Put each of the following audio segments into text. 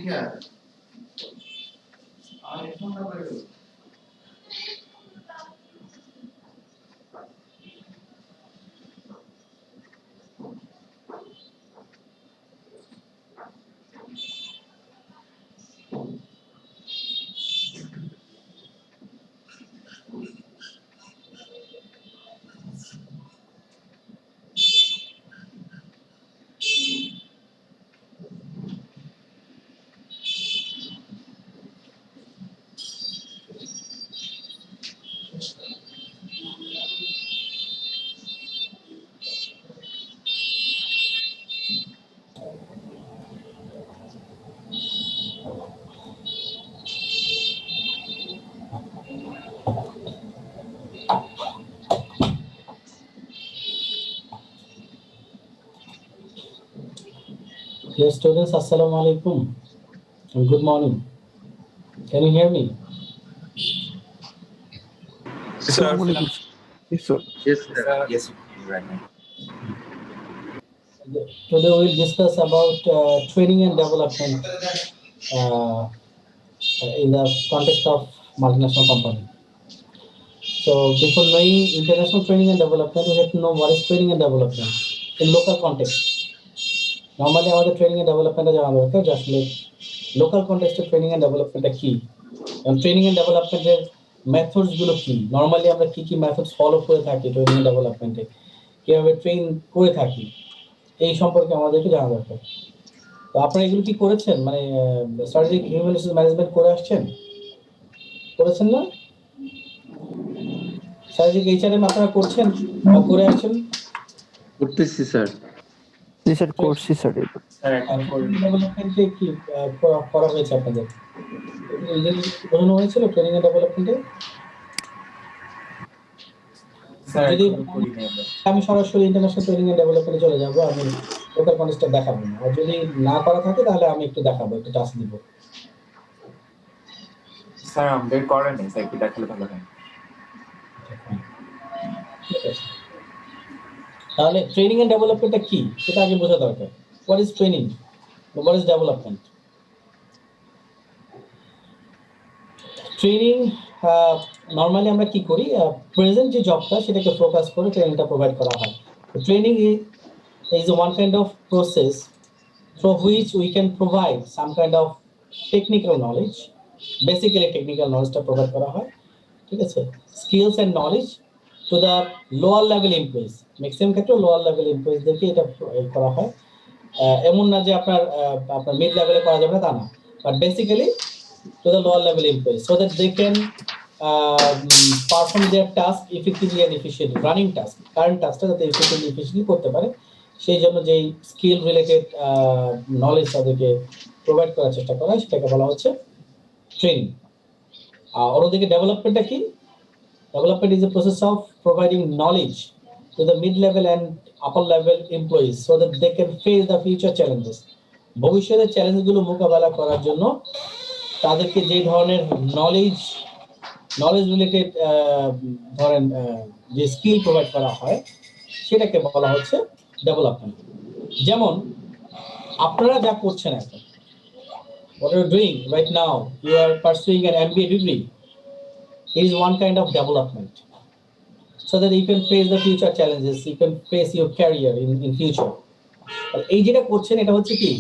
Dear students, Assalamu alaikum and good morning. Can you hear me? Sir. Yes, sir. Yes, sir. Yes, right now. Today we'll discuss about training and development in the context of multinational company. So before knowing international training and development, we have to know what is training and development in local context. Normally, our training and development is just like local context of training and development is key. And training and development methods গুলো কি normally আমরা কি কি methods follow করে থাকি training and ডেভেলপমেন্টে কিভাবে train করে থাকি এই সম্পর্কে আমাদেরকে জানা দরকার। তো আপনারা এগুলো কি করেছেন, মানে স্ট্র্যাটেজিক হিউম্যান রিসোর্স ম্যানেজমেন্ট করে আসছেন, করেছেন না? স্ট্র্যাটেজিক এইচআরএম আপনারা করছেন বা করে আসছেন? করতেছি স্যার। জি স্যার, করছি স্যার। ডেভেলপমেন্টে কি করা হয়েছে আপনাদের? বোঝানো হয়েছিল ট্রেনিং এন্ড ডেভেলপমেন্টে? আমি সরাসরি ইন্টারন্যাশনাল ট্রেনিং এন্ড ডেভেলপমেন্টে চলে যাবো, আমি লোকাল কনটেক্সটটা দেখাবো না। আর যদি না করা থাকে তাহলে আমি একটু দেখাবো, একটু টাস্ক দিব। স্যার আমাদের করেন না, স্যার একটু দেখালে ভালো হয়। তাহলে ট্রেনিং এন্ড ডেভেলপমেন্টটা কি সেটা আগে বোঝা দরকার। What is training, what is development? Training normally আমরা কি করি, প্রেজেন্ট যে জবটা সেটাকে ফোকাস করে ট্রেনিংটা প্রোভাইড করা হয়। Training is one kind of process through which we can provide some kind of technical knowledge, basically technical knowledge টা প্রোভাইড করা হয়, ঠিক আছে, skills and knowledge to the lower level employees. Maximum ক্ষেত্রে লোয়ার লেভেল এমপ্লয়িজদেরকে এটা করা হয়। এমন না যে আপনার মিড লেভেলে করা যাবে না, তা না, but basically to the lower level employees so that they can perform their task effectively and efficiently, running task, current taskটা যাতে effectively efficiently করতে পারে সেই জন্য যেই স্কিল রিলেটেড নলেজ তাদেরকে প্রোভাইড করার চেষ্টা করা হয় সেটাকে বলা হচ্ছে ট্রেনিং। আর অন্যদিকে ডেভেলপমেন্টটা কি? Development is a process of providing knowledge to the mid level and upper level employees so that they can face the future challenges. ভবিষ্যতের চ্যালেঞ্জগুলো মোকাবেলা করার জন্য তাদেরকে যে ধরনের নলেজ রিলেটেড ধরেন যে স্কিল প্রোভাইড করা হয় সেটাকে বলা হচ্ছে ডেভেলপমেন্ট। যেমন আপনারা যা করছেন এখন, what you are doing right now, you are pursuing an MBA degree, it is one kind of development so that you can face the future challenges, you can face your career in future. এই যেটা করছেন এটা হচ্ছে কি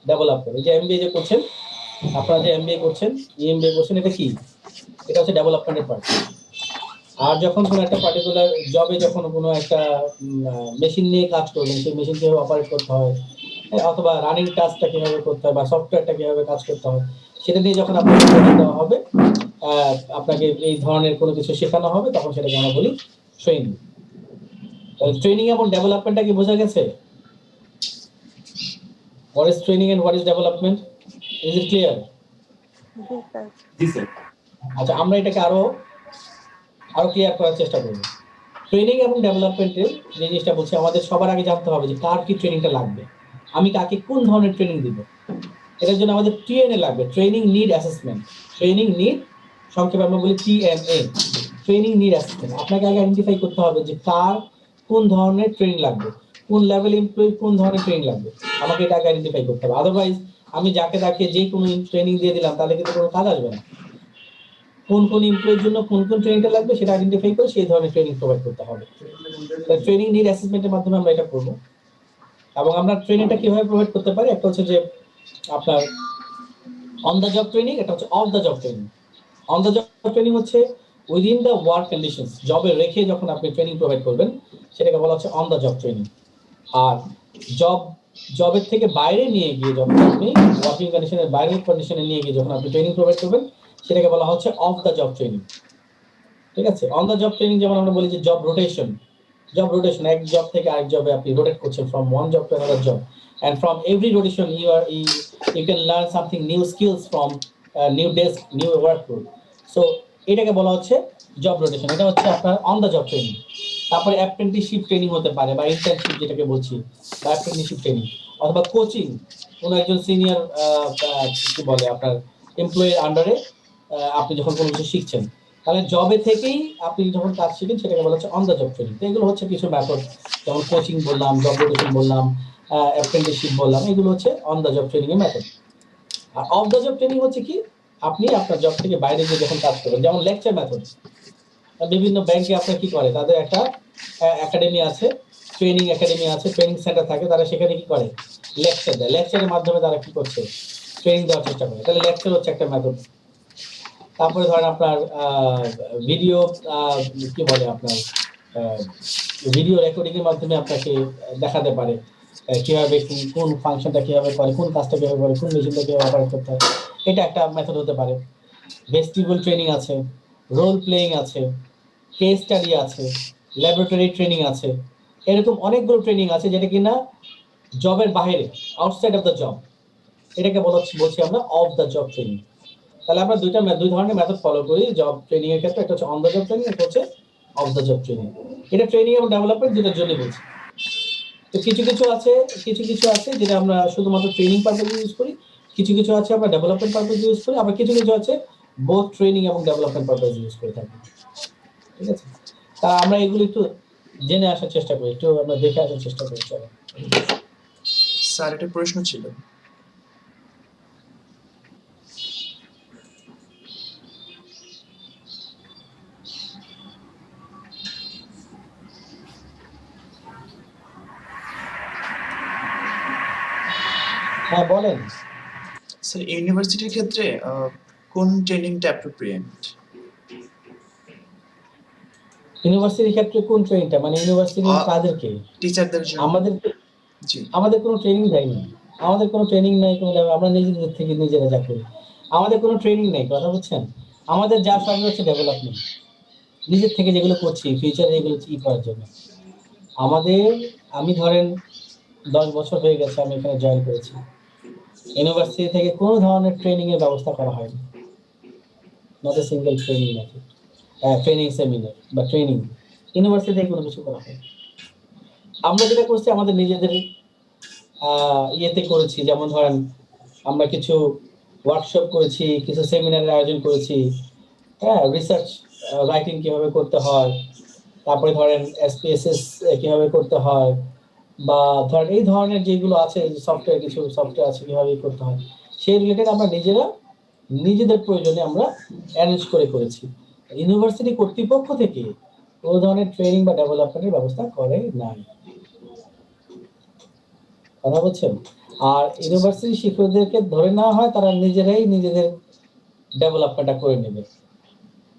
development. এই যে MBA যে করছেন, আপনারা যে MBA করছেন, EMBA করছেন, এটা কি? এটা হচ্ছে ডেভেলপমেন্টের পার্ট। আর যখন কোনো একটা পার্টিকুলার জবে যখন কোনো একটা মেশিন নিয়ে কাজ করবেন, সেই মেশিন কিভাবে অপারেট করতে হয় অথবা রানিং টাস্কটা কিভাবে করতে হয় বা সফটওয়্যারটা কিভাবে কাজ করতে হয় সেটা নিয়ে যখন আপনাকে ট্রেনিং দেওয়া হবে, আপনাকে এই ধরনের কোনো কিছু শেখানো হবে, তখন সেটাকে আমরা বলি ট্রেনিং। তাহলে ট্রেনিং এবং ডেভেলপমেন্টটা কি বোঝা গেছে? What is training and what is development? Is it clear? G sir. আচ্ছা, আমরা এটাকে আরো ক্লিয়ার করার চেষ্টা করব। ট্রেনিং এবং ডেভেলপমেন্টের যে জিনিসটা বলছি, আমাদের সবার আগে জানতে হবে যে কার কি ট্রেনিংটা লাগবে, আমি কাকে কোন ধরনের ট্রেনিং দিব। এটার জন্য আমাদের TNA লাগবে, training need assessment. Training need সংক্ষেপে আমরা বলি TNA, ট্রেনিং নিড অ্যাসেসমেন্ট। আপনাকে আগে আইডেন্টিফাই করতে হবে যে কার কোন ধরনের ট্রেনিং লাগবে, কোন লেভেল এমপ্লয়ি কোন ধরনের ট্রেনিং লাগবে, আমাকে এটা আগে আইডেন্টিফাই করতে হবে। আদারওয়াইজ আমি যাকে তাকে যে কোনো ট্রেনিং দিয়ে দিলাম তাহলে কিন্তু কোনো কাজ আসবে না। কোন কোন এমপ্লয়ের জন্য কোন কোন ট্রেনিংটা লাগবে সেটা আইডেন্টিফাই করে সেই ধরনের ট্রেনিং প্রোভাইড করতে হবে। ট্রেনিং নিড অ্যাসেসমেন্টের মাধ্যমে আমরা এটা করব। এবং আমরা ট্রেনিংটা কিভাবে প্রোভাইড করতে পারি, একটা হচ্ছে যে আপনার অন দ্য জব ট্রেনিং, এটা হচ্ছে of the job training. On the job training হচ্ছে উইদিন দ্য ওয়ার্ক কন্ডিশনস, জবে রেখে যখন আপনি ট্রেনিং প্রোভাইড করবেন সেটাকে বলা হচ্ছে অন দ্য জব ট্রেনিং। আর জবের থেকে বাইরে নিয়ে গিয়ে যখন আপনি ওয়ার্কিং কন্ডিশনের বাইরের কন্ডিশনে নিয়ে গিয়ে যখন আপনি ট্রেনিং প্রোভাইড করবেন সেটাকে বলা হচ্ছে অফ দ্য জব ট্রেনিং। ঠিক আছে? অন দ্য জব ট্রেনিং যেমন আমরা বলি যে জব রোটেশন, এক জব থেকে আরেক জবে আপনি রোটেট করছেন from one job to another job, and from every rotation you can learn something new skills from new desk, new work role. So এটাকে বলা হচ্ছে জব রোটেশন, এটা হচ্ছে আপনার অন দ্য জব ট্রেনিং। তারপরে অ্যাপ্রেন্টিসশিপ ট্রেনিং হতে পারে বা ইন্টার্নশিপ যেটাকে বলছি, বা অ্যাপ্রেন্টিসশিপ ট্রেনিং, অথবা কোচিং, কোনো একজন সিনিয়র কি বলে আপনার এমপ্লয়ির আন্ডারে আপনি যখন কোনো কিছু শিখছেন, তাহলে জবে থেকেই আপনি যখন কাজ শিখেন সেটাকে বলা হচ্ছে অন দ্য জব ট্রেনিং। তো এগুলো হচ্ছে কিছু মেথড, যেমন কোচিং বললাম, জব রোটেশন বললাম, অ্যাপ্রেন্টিসশিপ বললাম, এগুলো হচ্ছে অন দ্য জব ট্রেনিং এর মেথড। আর অফ দ্য জব ট্রেনিং হচ্ছে কি, আপনি আপনার জব থেকে বাইরে গিয়ে যখন কাজ করবেন, যেমন লেকচার মেথড। বিভিন্ন ব্যাংকে আপনার কি করে, তাদের একটা একাডেমি আছে, ট্রেনিং একাডেমি আছে, ট্রেনিং সেন্টার থাকে, তারা সেখানে কি করে, লেকচার দেয়। লেকচারের মাধ্যমে তারা কি করছে, ট্রেনিং দেওয়ার চেষ্টা করে। তাহলে লেকচার হচ্ছে একটা মেথড। তারপরে ধরেন আপনার ভিডিও কি বলে আপনার ভিডিও রেকর্ডিং এর মাধ্যমে আপনাকে দেখাতে পারে কিভাবে কোন ফাংশনটা কিভাবে করে, কোন কাজটা কিভাবে করে, কোন মেশিনটা কিভাবে অপারেট করতে হয়, এটা একটা মেথড হতে পারে। ভেস্টিবুল ট্রেনিং আছে, রোল প্লেইং আছে, কেস স্টাডি আছে, ল্যাবরেটরি ট্রেনিং আছে। এরকম অনেকগুলো ট্রেনিং আছে যেটা কিনা জবের বাইরে, আউটসাইড অফ দ্য জব, এটাকে বলছি আমরা অফ দ্য জব ট্রেনিং। তাহলে আমরা দুই ধরনের মেথড ফলো করি জব ট্রেনিং এর ক্ষেত্রে, একটা হচ্ছে অন দ্য জব ট্রেনিং, একটা হচ্ছে অফ দ্য জব ট্রেনিং। এটা ট্রেনিং এবং ডেভেলপমেন্ট দুটোর জন্য বলছি। তো কিছু কিছু আছে যেটা আমরা শুধুমাত্র ট্রেনিং পারপাসে ইউজ করি, কিছু আছে আমরা ডেভেলপমেন্ট পারপাসে ইউজ করি, আবার কিছু আছে বোথ ট্রেনিং এবং ডেভেলপমেন্ট পারপাসে ইউজ করে থাকি। ঠিক আছে? তা আমরা এগুলো একটু জেনে আসার চেষ্টা করি, একটু আমরা দেখে আসার চেষ্টা করি। চলো স্যার, একটা প্রশ্ন ছিল। হ্যাঁ বলেন। স্যার, ইউনিভার্সিটির ক্ষেত্রে কোন ট্রেনিংটা অ্যাপ্রোপ্রিয়েট? ইউনিভার্সিটির ক্ষেত্রে কোন ট্রেনিংটা, মানে ইউনিভার্সিটি কাদেরকে? টিচারদের জন্য। আমাদের কোনো ট্রেনিং দেয়নি, আমাদের কোনো ট্রেনিং নাই, আমরা নিজেদের থেকে নিজেরা যা করি। আমাদের কোনো ট্রেনিং নেই, কথা বুঝছেন? আমাদের যা সব হচ্ছে ডেভেলপমেন্ট, নিজের থেকে যেগুলো করছি ফিউচারে এগুলো কি করার জন্য। আমি ধরেন 10 বছর হয়ে গেছে আমি এখানে জয়েন করেছি, ইউনিভার্সিটি থেকে কোনো ধরনের ট্রেনিং এর ব্যবস্থা করা হয়নি, not a single training seminar বা ট্রেনিং ইউনিভার্সিটি থেকে কোনো কিছু করা হয়নি। আমরা যেটা করছি আমাদের নিজেদের ইয়েতে করেছি, যেমন ধরেন আমরা কিছু ওয়ার্কশপ করেছি, কিছু সেমিনারের আয়োজন করেছি, হ্যাঁ, রিসার্চ রাইটিং কিভাবে করতে হয়, তারপরে ধরেন এসপিএসএস কিভাবে করতে হয়, বা ধরেন এই ধরনের যেগুলো আছে কিছু সফটওয়্যার আছে কিভাবে করতে হয়, সেই রিলেটেড আমরা নিজেদের প্রয়োজনে আমরা অ্যারেঞ্জ করেছি। ইউনিভার্সিটি কর্তৃপক্ষ থেকে কোনো ধরনের ট্রেনিং বা ডেভেলপমেন্টের ব্যবস্থা করে নাই, কথা বলছেন? আর ইউনিভার্সিটি শিক্ষকদেরকে ধরে নেওয়া হয় তারা নিজেরাই নিজেদের ডেভেলপমেন্টটা করে নেবে,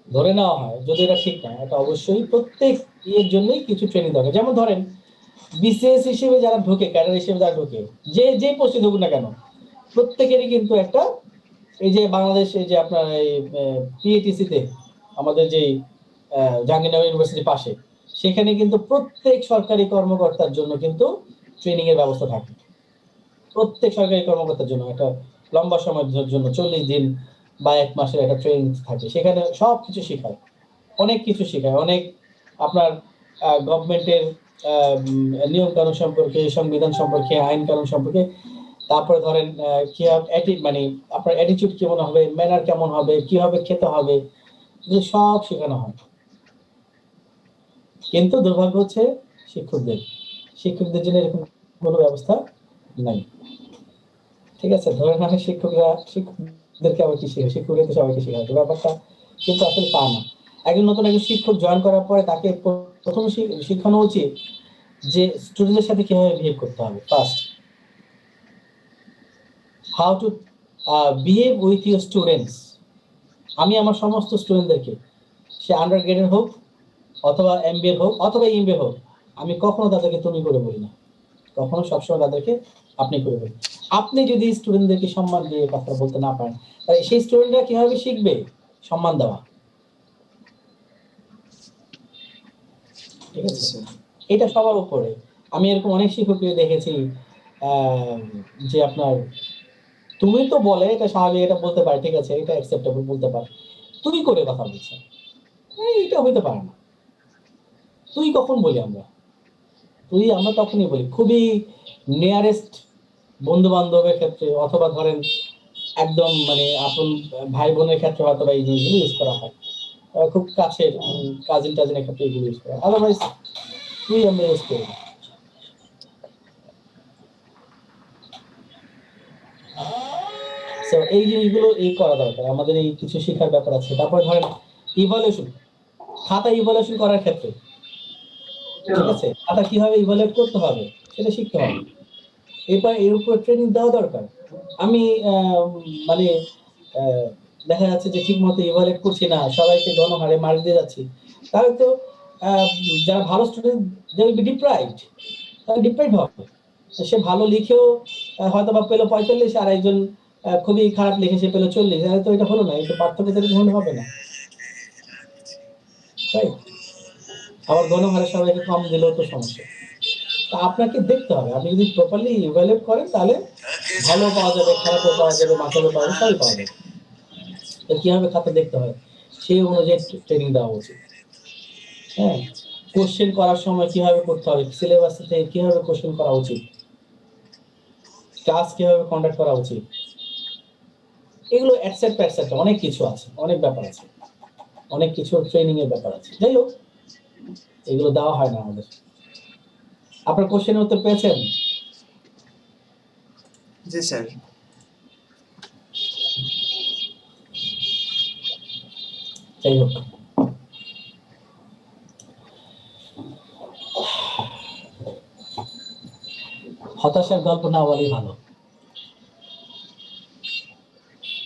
ধরে নেওয়া হয়, যদি এটা ঠিক না। এটা অবশ্যই প্রত্যেক ইয়ের জন্যই কিছু ট্রেনিং দরকার। যেমন ধরেন বিসিএস হিসেবে যারা ঢোকে, ক্যাডার হিসেবে যারা ঢোকে, যে পোস্টে ঢুকুক না কেন, প্রত্যেকেরই কিন্তু একটা, এই যে বাংলাদেশে যে আপনার এই পিএটিসিতে আমাদের যে জাহাঙ্গীরনগর ইউনিভার্সিটির পাশে, সেখানে কিন্তু প্রত্যেক সরকারি কর্মকর্তার জন্য কিন্তু ট্রেনিং এর ব্যবস্থা থাকে। প্রত্যেক সরকারি কর্মকর্তার জন্য একটা লম্বা সময়ের জন্য 40 দিন বা 1 মাসের একটা ট্রেনিং থাকে, সেখানে সব কিছু শেখায়, অনেক কিছু শেখায়, অনেক আপনার গভর্নমেন্টের নিয়ম কানুন সম্পর্কে, সংবিধান সম্পর্কে, আইন কানুন সম্পর্কে, তারপরে ধরেন মানে আপনার অ্যাটিটিউড কেমন হবে, ম্যানার কেমন হবে, কিভাবে খেতে হবে, এগুলো সব শেখানো হয়। কিন্তু দুর্ভাগ্য হচ্ছে শিক্ষকদের জন্য এরকম কোনো ব্যবস্থা নাই। ঠিক ঠিক আছে, ধরে না শিক্ষকদেরকে আবার কি শেখায়, শিক্ষকরা তো সবাইকে শেখায়, ব্যাপারটা কিন্তু আসলে তা না। একজন নতুন একজন শিক্ষক জয়েন করার পরে তাকে প্রথম শিখানো উচিত যে স্টুডেন্টের সাথে কিভাবে বিহেভ করতে হবে। First, how to behave with your students. আমি আমার সমস্ত স্টুডেন্টদেরকে, সে আন্ডার গ্রেডের হোক অথবা এমবিএ হোক অথবা এমবিএ হোক, আমি কখনো তাদেরকে তুমি করে বলি না, কখনো সবসময় তাদেরকে আপনি করে বলি। আপনি যদি স্টুডেন্টদেরকে সম্মান দিয়ে কথা বলতে না পারেন, তাহলে সেই স্টুডেন্টরা কিভাবে শিখবে সম্মান দেওয়া? ঠিক আছে, এটা সবার উপরে। আমি এরকম অনেক শিক্ষককে দেখেছি যে আপনার তুমি তো বলে এটা স্বাভাবিক, এটা বলতে পারে, ঠিক আছে, এটা অ্যাকসেপ্টেবল বলতে পারে, তুই করে কথা বলছে, এটা হইতে পারে না। তুই কখন বলি আমরা? আমরা তখনই বলি খুবই নিয়ারেস্ট বন্ধু বান্ধবের ক্ষেত্রে, অথবা ধরেন একদম মানে আপন ভাই বোনের ক্ষেত্রে হয়তো এই জিনিসগুলো ইউজ করা হয়, খুব কাছের কাজিন টাজিনের ক্ষেত্রে এগুলো ইউজ করা হয়, আদারওয়াইজ তুই আমরা ইউজ করি। সো এই জিনিসগুলো করা দরকার, আমাদের এই কিছু শেখার ব্যাপার আছে। তারপরে ধরেন ইভালুয়েশন, খাতা ইভালুয়েশন করার ক্ষেত্রে, ঠিক আছে, খাতা কিভাবে ইভালুয়েট করতে হবে সেটা শিখতে হবে, এর উপর ট্রেনিং দেওয়া দরকার। আমি মানে দেখা যাচ্ছে যে ঠিক মতো ইভালুয়েট করছি না, সবাইকে গণহারে মার্ক দিয়ে যাচ্ছি, তাহলে তো যারা ভালো student they will be deprived, তারা ডিপ্রাইভ হবে। সে ভালো লিখেও হয়তো বা পেলো 45, আর একজন খুবই খারাপ লিখে সে পেলো 40, তাহলে তো এটা হলো না, এটা পার্থক্য তো এরকম হবে না, রাইট? আবার গণহারে সবাইকে কম দিলেও তো সমস্যা। তা আপনাকে দেখতে হবে, আপনি যদি প্রপারলি ইভালুয়েট করেন তাহলে ভালো পাওয়া যাবে, খারাপও পাওয়া যাবে, মাথাও পাওয়া যাবে, সবই পাওয়া যাবে। কিভাবে খাতা দেখতে হয় সেই অনুযায়ী ট্রেনিং দেওয়া উচিত। হ্যাঁ, কোশ্চেন করার সময় কিভাবে করতে হবে, সিলেবাস থেকে কিভাবে কোশ্চেন করা উচিত, ক্লাস কিভাবে কন্ডাক্ট করা উচিত, এগুলো এটসেট্রা অনেক কিছু আছে, অনেক ব্যাপার আছে, অনেক কিছু ট্রেনিং এর ব্যাপার আছে। যাই হোক, এগুলো দেওয়া হয় না আমাদের। আপনার কোশ্চেনের উত্তর পেয়েছেন? জি স্যার। যাই হোক, হতাশার গল্প না বলেই ভালো।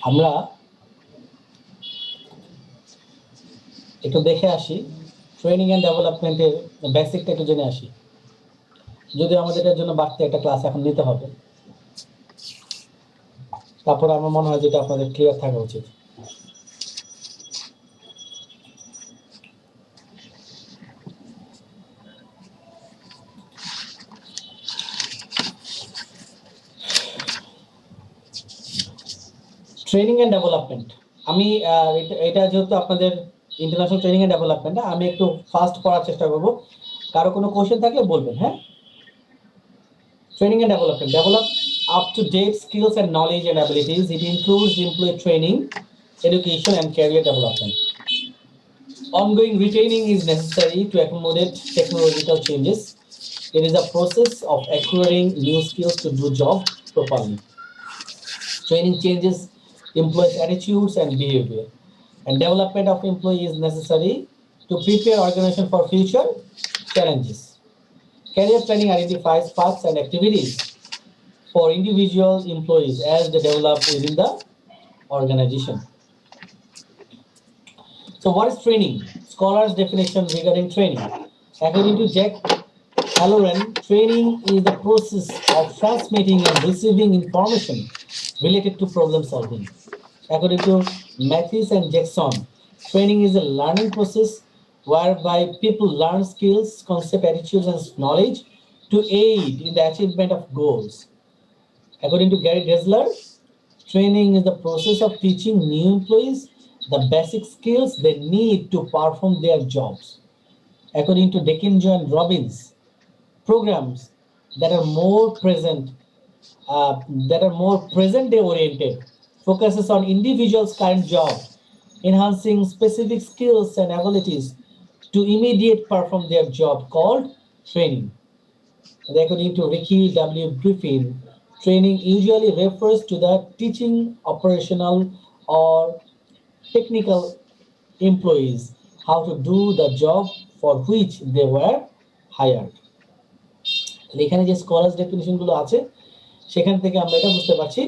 আমরা একটু দেখে আসি, ট্রেনিং এন্ড ডেভেলপমেন্টের বেসিকটা একটু জেনে আসি, যদি আমাদের এর জন্য বাড়তি একটা ক্লাস এখন নিতে হবে। তারপর আমার মনে হয় যেটা আপনাদের ক্লিয়ার থাকা উচিত। ট্রেনিং এন্ড ডেভেলপমেন্ট, আমি এটা যেহেতু আপনাদের ইন্টারন্যাশনাল ট্রেনিং এন্ড ডেভেলপমেন্ট, আমি একটু ফাস্ট পড়ার চেষ্টা করব, কারো কোনো কোশ্চেন থাকলে বলবেন। হ্যাঁ, training and development, develop up-to-date skills and knowledge and abilities. It includes employee training, education and career development. Ongoing retaining is necessary to accommodate technological changes. It is a process of acquiring new skills to do job properly. Training changes employees' attitudes and behavior, and development of employee is necessary to prepare organization for future challenges. Career planning identifies paths and activities for individual employees as they develop within the organization. So what is training? Scholars' definition regarding training. According to Jack Halloran, training is the process of transmitting and receiving information related to problem solving. According to Matthews and Jackson, training is a learning process whereby people learn skills, concepts, attitudes, and knowledge to aid in the achievement of goals. According to Gary Gessler, training is the process of teaching new employees the basic skills they need to perform their jobs. According to Dekinjo and Robbins, programs that are more present-day oriented, focuses on individuals' current job, enhancing specific skills and abilities to immediate perform their job, called training. And according to Ricky W. Griffin, Training usually refers to the teaching operational or technical employees how to do the job for which they were hired. এখানে যে scholars definition গুলো আছে সেখান থেকে আমরা এটা বুঝতে পারছি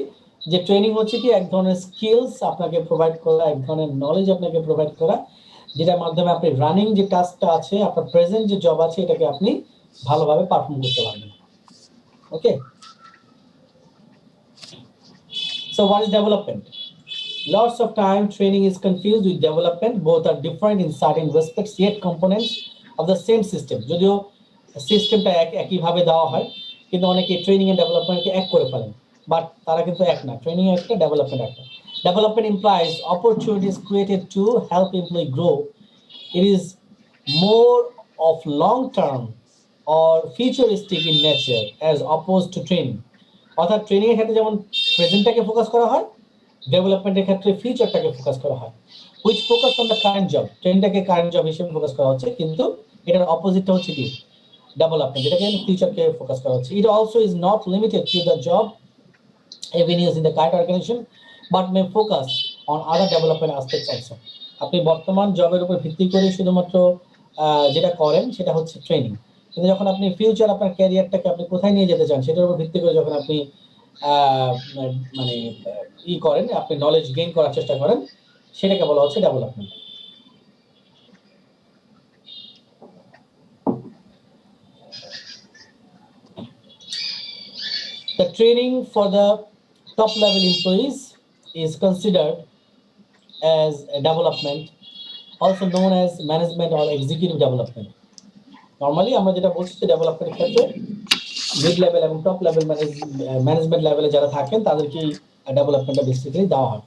যে ট্রেনিং হচ্ছে কি এক ধরনের স্কিলস আপনাকে প্রোভাইড করা, এক ধরনের নলেজ আপনাকে প্রোভাইড করা, যেটার মাধ্যমে আপনি রানিং যে টাস্কটা আছে, আপনার প্রেজেন্ট যে জব আছে, এটাকে আপনি ভালোভাবে পারফর্ম করতে পারবেন। ওকে, so what is development? Lots of time training is confused with development. Both are different in certain respects, yet components of the same system. যদিও সিস্টেমটা একইভাবে দেওয়া হয়, কিন্তু অনেকে ট্রেনিং এন্ড ডেভেলপমেন্টকে এক করে ফেলেন, বাট তারা কিন্তু এক না। ট্রেনিং একটা, ডেভেলপমেন্ট একটা। Development implies opportunities created to help employee grow. It is more of long-term or futuristic in nature as opposed to training. অর্থাৎ ট্রেনিং এর ক্ষেত্রে যেমন প্রেজেন্টটাকে ফোকাস করা হয়, ডেভেলপমেন্টের ক্ষেত্রে ফিউচারটাকে ফোকাস করা হয়। Which focus on the current job, ট্রেনিংটাকে কারেন্ট জব হিসেবে ফোকাস করা হচ্ছে, কিন্তু এটার অপোজিটটা হচ্ছে কি ডেভেলপমেন্ট, যেটাকে ফিউচারকে ফোকাস করা হচ্ছে। It also is not limited to the job avenues in the current organization but may focus on other development aspects also. আপনি বর্তমান জবের উপর ভিত্তি করে শুধুমাত্র যেটা করেন সেটা হচ্ছে ট্রেনিং, কিন্তু যখন আপনি ফিউচার আপনার ক্যারিয়ারটাকে আপনি কোথায় নিয়ে যেতে চান সেটার উপর ভিত্তি করে যখন আপনি মানে করেন, আপনি নলেজ গেইন করার চেষ্টা করেন, সেটাকে বলা হচ্ছে development. The training for the top level employees is considered as a development, also known as management or executive development. Normally আমরা যেটা বলছি যে ডেভেলপমেন্ট ক্ষেত্রে মিড লেভেল এবং টপ লেভেল ম্যানেজমেন্ট লেভেলে যারা থাকেন তাদেরকে ডেভেলপমেন্টটা বেসিক্যালি দেওয়া হয়।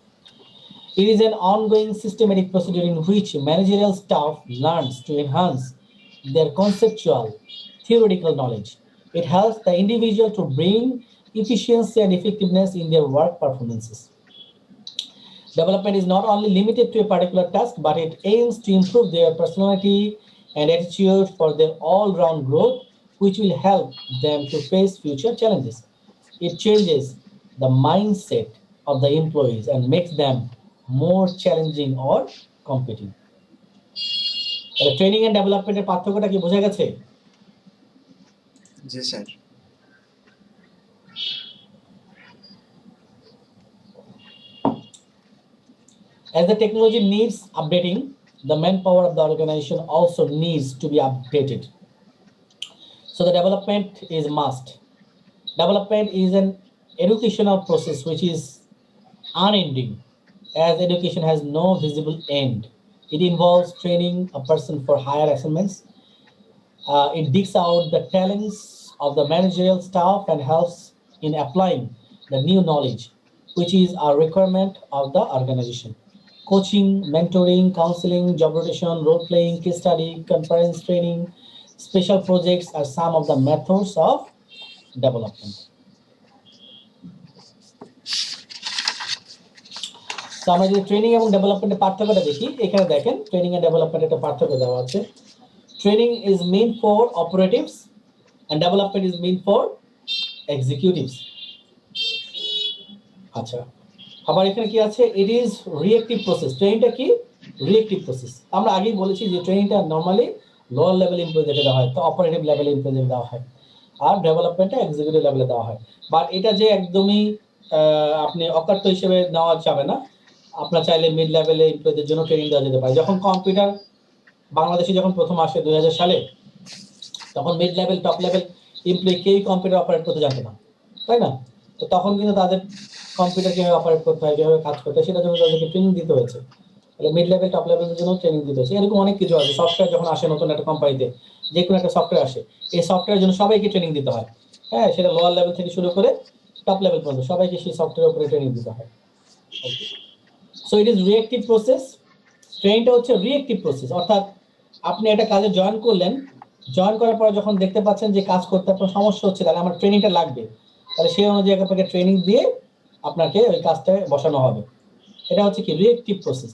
It is an ongoing systematic procedure in which managerial staff learns to enhance their conceptual theoretical knowledge. It helps the individual to bring efficiency and effectiveness in their work performances. Development is not only limited to a particular task, but it aims to improve their personality and attitude for their all-round growth, which will help them to face future challenges. It changes the mindset of the employees and makes them more challenging or competing. Training and development এর পার্থক্যটা কি বোঝা গেছে? জি sir. As the technology needs updating, the manpower of the organization also needs to be updated. So the development is must. Development is an educational process which is unending, as education has no visible end. It involves training a person for higher assignments. It digs out the talents of the managerial staff and helps in applying the new knowledge, which is a requirement of the organization. Coaching, mentoring, counseling, job rotation, role-playing, case study, conference training, special projects are some of the methods of development. So আমরা যদি training এবং ডেভেলপমেন্টের পার্থক্যটা দেখি, এখানে দেখেন training and ডেভেলপমেন্টের একটা পার্থক্য দেওয়া আছে। Training is meant for operatives and development is meant for executives. আচ্ছা, আবার এখানে কি আছে, ইট ইজ রিঅ্যাক্টিভ প্রসেস। ট্রেনিংটা কি রিঅ্যাক্টিভ প্রসেস। আমরা আগেই বলেছি যে ট্রেনিংটা নরমালি লোয়ার লেভেল এমপ্লয়ীদেরকে দেওয়া হয়, তো অপারেটিভ লেভেল এমপ্লয়ীদের দেওয়া হয়, আর ডেভেলপমেন্টটা এক্সিকিউটিভ লেভেলে দেওয়া হয়। বাট এটা যে একদমই আপনি অকাট্য হিসেবে নেওয়া যাবে না, আপনার চাইলে মিড লেভেলে এমপ্লয়ীদের জন্য ট্রেনিং দেওয়া যেতে পারে। যখন কম্পিউটার বাংলাদেশে যখন প্রথম আসে 2000 সালে, তখন mid level top level employee কেউই কম্পিউটার অপারেট করতে জানতো না, তাই না? তো তখন কিন্তু তাদের কম্পিউটার কিভাবে অপারেট করতে হয়, কিভাবে কাজ করতে হয়, সেটার জন্য তাদেরকে ট্রেনিং দিতে হয়েছে। তাহলে মিড লেভেল টপ লেভেলের জন্য ট্রেনিং দিতে হয়েছে। এরকম অনেক কিছু আছে। সফটওয়্যার যখন আসে নতুন একটা কোম্পানিতে, যে কোনো একটা সফটওয়্যার আসে, এই সফটওয়্যারের জন্য সবাইকে ট্রেনিং দিতে হয়। হ্যাঁ, সেটা লোয়ার লেভেল থেকে শুরু করে টপ লেভেল পর্যন্ত সবাইকে সেই সফটওয়্যারের উপরে ট্রেনিং দিতে হয়। So it is reactive process. ট্রেনিংটা হচ্ছে রিঅ্যাক্টিভ প্রসেস, অর্থাৎ আপনি একটা কাজে জয়েন করলেন, জয়েন করার পর যখন দেখতে পাচ্ছেন যে কাজ করতে আপনার সমস্যা হচ্ছে, তাহলে আমার ট্রেনিংটা লাগবে, তাহলে সেই অনুযায়ী আপনাকে ট্রেনিং দিয়ে আপনাকে ওই কাজটায় বসানো হবে। এটা হচ্ছে কি রিঅ্যাক্টিভ প্রসেস।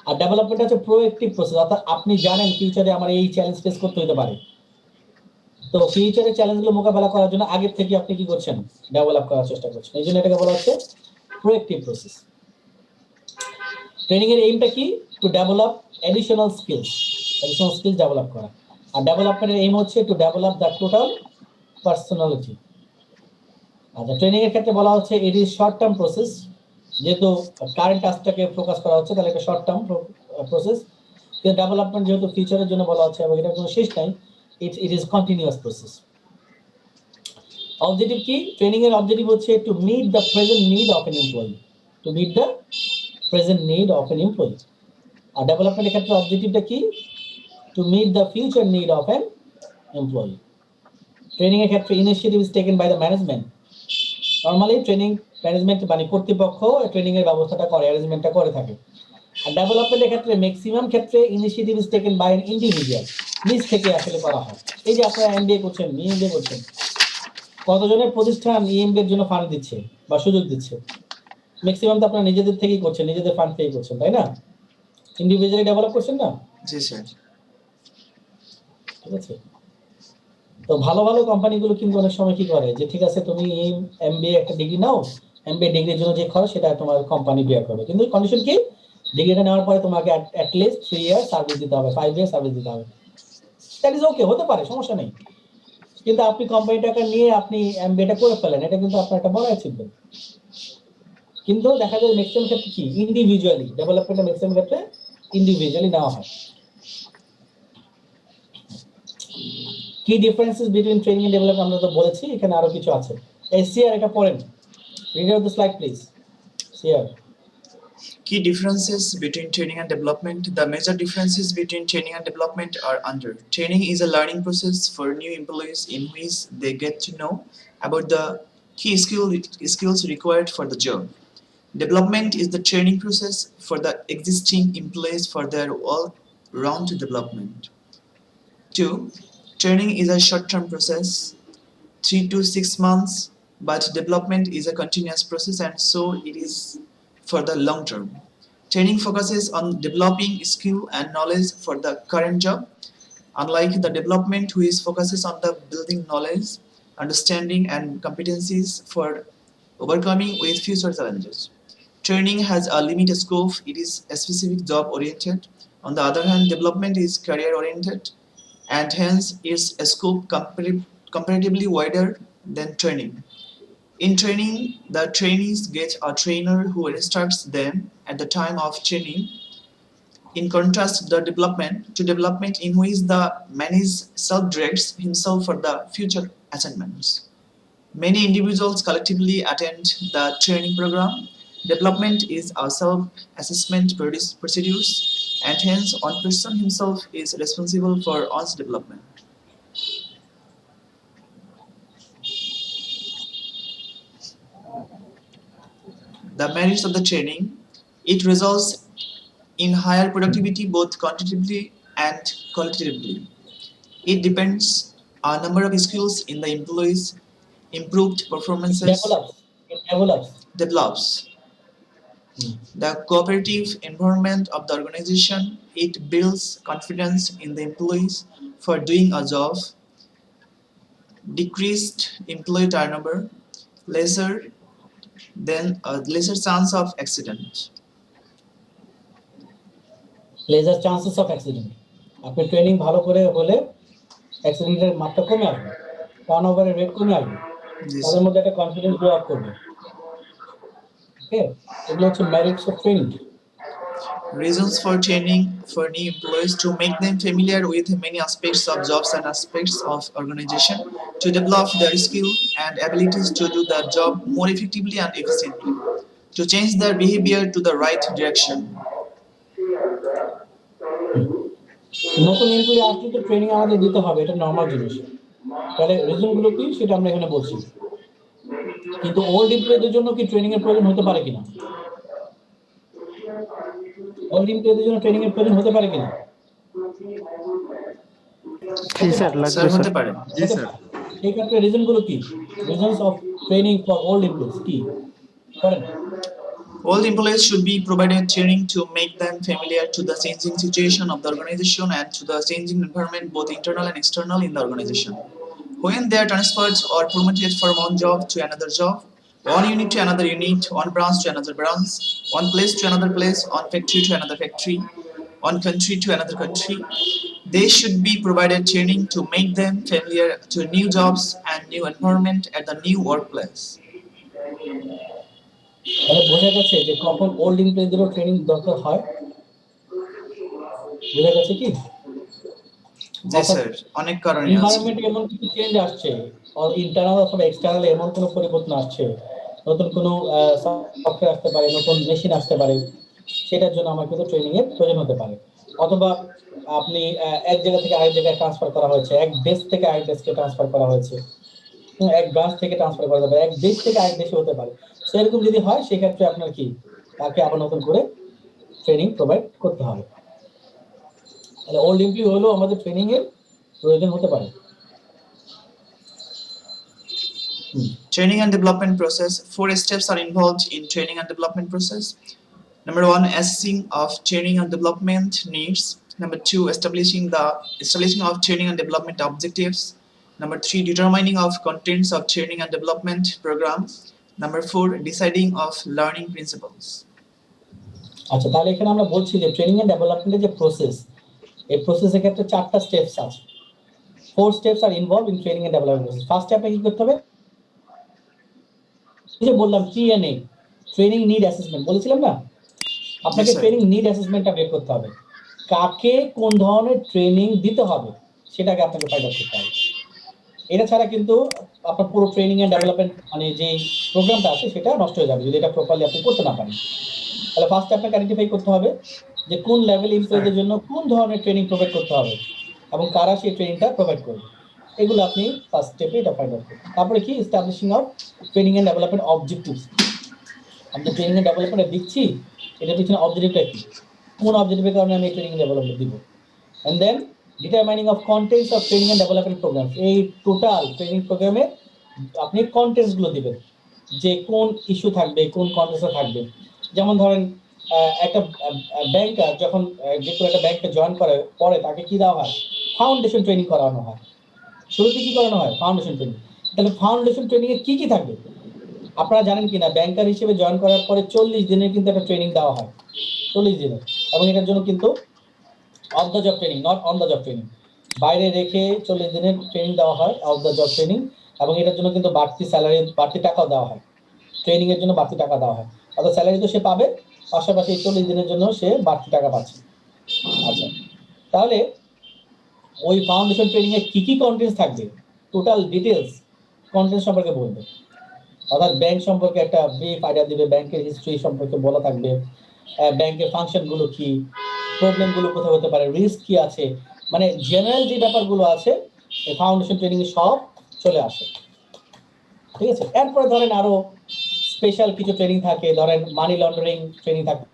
আর ডেভেলপমেন্ট হচ্ছে প্রোঅ্যাক্টিভ প্রসেস, অর্থাৎ আপনি জানেন ফিউচারে আমার এই চ্যালেঞ্জ ফেস করতে হতে পারে, তো ফিউচারের চ্যালেঞ্জগুলো মোকাবেলা করার জন্য আগের থেকে আপনি কি করছেন, ডেভেলপ করার চেষ্টা করছেন। এই জন্য এটাকে বলা হচ্ছে প্রোঅ্যাক্টিভ প্রসেস। ট্রেনিং এর এইমটা কি? To develop additional skills develop করা। আর ডেভেলপমেন্টের এইম হচ্ছে to develop the total personality. আচ্ছা, ট্রেনিং এর ক্ষেত্রে বলা হচ্ছে it is short term process. যেহেতু কারেন্ট টাস্কটাকে ফোকাস করা হচ্ছে তাহলে এটা শর্ট টার্ম প্রসেস। কিন্তু ডেভেলপমেন্ট যেহেতু ফিউচারের জন্য বলা হচ্ছে এবং এটার কোনো শেষ নাই, it is continuous process. Objective কি? ট্রেনিং এর অবজেক্টিভ হচ্ছে to meet the present need of an employee, to meet the present need of an employee. আর ডেভেলপমেন্টের ক্ষেত্রে অবজেক্টিভটা কি? To meet the future need of an employee. Training এর ক্ষেত্রে initiative is taken by the management. Normally training management মানে কর্তৃপক্ষ training এর ব্যবস্থাটা করে, অ্যারেঞ্জমেন্টটা করে থাকে। আর ডেভেলপমেন্টের ক্ষেত্রে ম্যাক্সিমাম ক্ষেত্রে initiative is taken by an individual, নিজ থেকে আসলে করা হয়। এই যে আপনারা এমবিএ করছেন, এমবিএ করছেন, কতজনের প্রতিষ্ঠান ইএমবিএ এর জন্য ফান্ড দিচ্ছে বা সুযোগ দিচ্ছে? ম্যাক্সিমাম তো আপনারা নিজেদের থেকেই করছেন, নিজেদের ফান্ড থেকেই করছেন, তাই না? ইন্ডিভিজুয়ালি ডেভেলপ করছেন না? জি স্যার। ঠিক আছে। তো ভালো ভালো কোম্পানিগুলো কিন্তু অনেক সময় কি করে যে ঠিক আছে তুমি এমবিএ একটা ডিগ্রি নাও, এমবিএ ডিগ্রির জন্য যে খরচ সেটা তোমার কোম্পানি বেয়ার করবে, কিন্তু কন্ডিশন কি? ডিগ্রিটা নেওয়ার পরে তোমাকে অ্যাট লিস্ট 3 ইয়ার সার্ভিস দিতে হবে, 5 ইয়ার সার্ভিস দিতে হবে। দ্যাট ইজ ওকে, হতে পারে, সমস্যা নেই। কিন্তু আপনি কোম্পানি টাকা নিয়ে আপনি এমবিএটা করে ফেলেন, এটা কিন্তু আপনার একটা বড় অ্যাচিভমেন্ট। কিন্তু দেখা যায় ম্যাক্সিমাম ক্ষেত্রে কি ইন্ডিভিজুয়ালি ডেভেলপমেন্টের ম্যাক্সিমাম ক্ষেত্রে ইন্ডিভিজুয়ালি নেওয়া হয়। কি differences between training and development আমরা তো বলেছি, এখানে আরো কিছু আছে। এই সিআর এটা পড়েন, read out the slide please. CR Key differences between training and development. The major differences between training and development are under. Training is a learning process for new employees in which they get to know about the key skills required for the job. Development is the training process for the existing employees for their all-round development. 2. Training is a short-term process, 3 to 6 months, but development is a continuous process and so it is for the long term. Training focuses on developing skill and knowledge for the current job, unlike the development which focuses on the building knowledge, understanding and competencies for overcoming with future challenges. Training has a limited scope, it is a specific job oriented. On the other hand, development is career oriented and hence its scope comparatively wider than training. In training, the trainees get a trainer who instructs them at the time of training. In contrast, the development in which the manager self-directs himself for the future assignments. Many individuals collectively attend the training program. Development is a self-assessment procedures, and hence one person himself is responsible for one's development. The merits of the training, it results in higher productivity both quantitatively and qualitatively. It depends on number of skills in the employees, improved performances, develops. The cooperative environment of the organization, it builds confidence in the employees for doing a job, decreased employee turnover, lesser chance of accident. Lesser chances of accident. আপনি training ভালো করে হলে অ্যাক্সিডেন্টের মাত্রা কমে আসবে, টার্নওভারের rate কমে আসবে, তাদের মধ্যে একটা কনফিডেন্স গ্রো আপ করবে। ওকে, এগুলো হচ্ছে merits of training. Reasons for training for new employees: to make them familiar with many aspects of jobs and aspects of organization, to develop their skill and abilities to do the job more effectively and efficiently, to change their behavior to the right direction. নতুন employee আসলে তো training আমাদের দিতে হবে, এটা normal জিনিস। তাহলে রিজনগুলো কি সেটা আমরা এখানে বলছি। কিন্তু ওল্ড এমপ্লয়িদের জন্য কি ট্রেনিং এর প্রয়োজন হতে পারে কিনা? ওল্ড এমপ্লয়িদের জন্য ট্রেনিং এর প্রয়োজন হতে পারে কিনা? জি স্যার, লাগবে হতে স্যার। পারে। জি স্যার। এই ক্ষেত্রে রিজনগুলো কি? Reasons of training for old employees কি? করেন। All employees should be provided training to make them familiar to the changing situation of the organization and to the changing environment, both internal and external, in the organization. When they are transferred or promoted from one job to another job, one unit to another unit, one branch to another branch, one place to another place, one factory to another factory, one country to another country, they should be provided training to make them familiar to new jobs and new environment at the new workplace. তাহলে বোঝা গেছে যে কখন old এমপ্লয়ীদেরও training দরকার হয়। বোঝা গেছে কি? জি স্যার, অনেক কারণে আছে। এনভায়রনমেন্টে এমন কিছু চেঞ্জ আসছে, ইন্টারনাল অথবা এক্সটার্নাল এমন কোনো পরিবর্তন আসছে, নতুন কোনো সফটওয়্যার আসতে পারে, নতুন মেশিন আসতে পারে, সেটার জন্য আমার কিন্তু ট্রেনিং এর প্রয়োজন হতে পারে। অথবা আপনি এক জায়গা থেকে আরেক জায়গায় ট্রান্সফার করা হয়েছে, এক দেশ থেকে আরেক দেশকে ট্রান্সফার করা হয়েছে, এক ব্রাঞ্চ থেকে ট্রান্সফার করা যাবে, এক দেশ থেকে আরেক দেশে হতে পারে। সেরকম যদি হয় সেক্ষেত্রে আপনার কি তাকে আবার নতুন করে ট্রেনিং প্রোভাইড করতে হবে। তাহলে ওল্ড এমপ্লয়ি হলেও আমাদের ট্রেনিং এর প্রয়োজন হতে পারে। Training and development process. 4 steps are involved in training and development process. Number 1, assessing of training and development needs. Number 2, establishing of training and development objectives. Number 3, determining of contents of training and development program. Number 4, deciding of learning principles. আচ্ছা, তাহলে এখানে আমরা বলছি যে training and ডেভেলপমেন্টের যে process, এই প্রসেসের ক্ষেত্রে 4টা স্টেপস আছে। 4 steps are involve in training and development process. First স্টেপে কি করতে হবে? যে বললাম TNA, ট্রেনিং নিড অ্যাসেসমেন্ট বলেছিলাম না, আপনাকে ট্রেনিং নিড অ্যাসেসমেন্টটা বের করতে হবে। কাকে কোন ধরনের ট্রেনিং দিতে হবে সেটাকে আপনাকে ফাইন্ড আউট করতে হবে। এটা ছাড়া কিন্তু আপনার পুরো ট্রেনিং এন্ড ডেভেলপমেন্ট মানে যে প্রোগ্রামটা আছে সেটা নষ্ট হয়ে যাবে যদি এটা প্রপারলি আপনি করতে না পারেন। তাহলে ফার্স্ট আপনাকে আইডেন্টিফাই করতে হবে যে কোন লেভেল এমপ্লয়ীদের জন্য কোন ধরনের ট্রেনিং প্রোভাইড করতে হবে এবং কারা সেই ট্রেনিংটা প্রোভাইড করবে, এগুলো আপনি ফার্স্ট স্টেপে এটা ফাইন্ড আউট করবেন। তারপরে কি establishing of training and development objectives. আমরা ট্রেনিং এন্ড ডেভেলপমেন্ট দিচ্ছি, এটার পিছনে অবজেক্টিভটা কি, কোন অবজেক্টিভের কারণে আমি ট্রেনিং ডেভেলপমেন্ট দিব। And then determining of contents of training and development programme. এই টোটাল ট্রেনিং প্রোগ্রামে আপনি কন্টেন্টসগুলো দিবেন যে কোন ইস্যু থাকবে, কোন কন্টেন্টসটা থাকবে। যেমন ধরেন একটা ব্যাংকার যখন যে কোনো একটা ব্যাংকে জয়েন করে পরে তাকে কি দেওয়া হয়? ফাউন্ডেশন ট্রেনিং করানো হয়। শুরুতে কি করানো হয়? Foundation training. তাহলে ফাউন্ডেশন ট্রেনিং এ কি থাকবে আপনারা জানেন কিনা? ব্যাংকার হিসেবে জয়েন করার পরে 40 দিনের কিন্তু একটা ট্রেনিং দেওয়া হয়, 40 দিনের। এবং এটার জন্য কিন্তু of the job training, not on the job training, বাইরে রেখে 40 দিনের ট্রেনিং দেওয়া হয় অফ দ্য জব ট্রেনিং। এবং এটার জন্য কিন্তু বাড়তি স্যালারি, বাড়তি টাকাও দেওয়া হয়, ট্রেনিং এর জন্য বাড়তি টাকা দেওয়া হয়। অর্থাৎ স্যালারি তো সে পাবে, পাশাপাশি 40 দিনের জন্য সে বাড়তি টাকা পাচ্ছে। আচ্ছা, তাহলে ওই ফাউন্ডেশন ট্রেনিং এ কি কি কন্টেন্টস থাকবে, টোটাল ডিটেলস কন্টেন্ট সম্পর্কে বলবে। অর্থাৎ ব্যাংক সম্পর্কে একটা ব্রিফ আইডিয়া দিবে, ব্যাংকের হিস্ট্রি সম্পর্কে বলা থাকবে, ব্যাংকের ফাংশনগুলো কি, প্রবলেমগুলো কোথায় হতে পারে, রিস্ক কি আছে, মানে জেনারেল যে ব্যাপারগুলো আছে এই ফাউন্ডেশন ট্রেনিং এ সব চলে আসে। ঠিক আছে, এরপরে ধরেন আরো স্পেশাল কিছু ট্রেনিং থাকে, ধরেন মানি লন্ডারিং ট্রেনিং থাকে,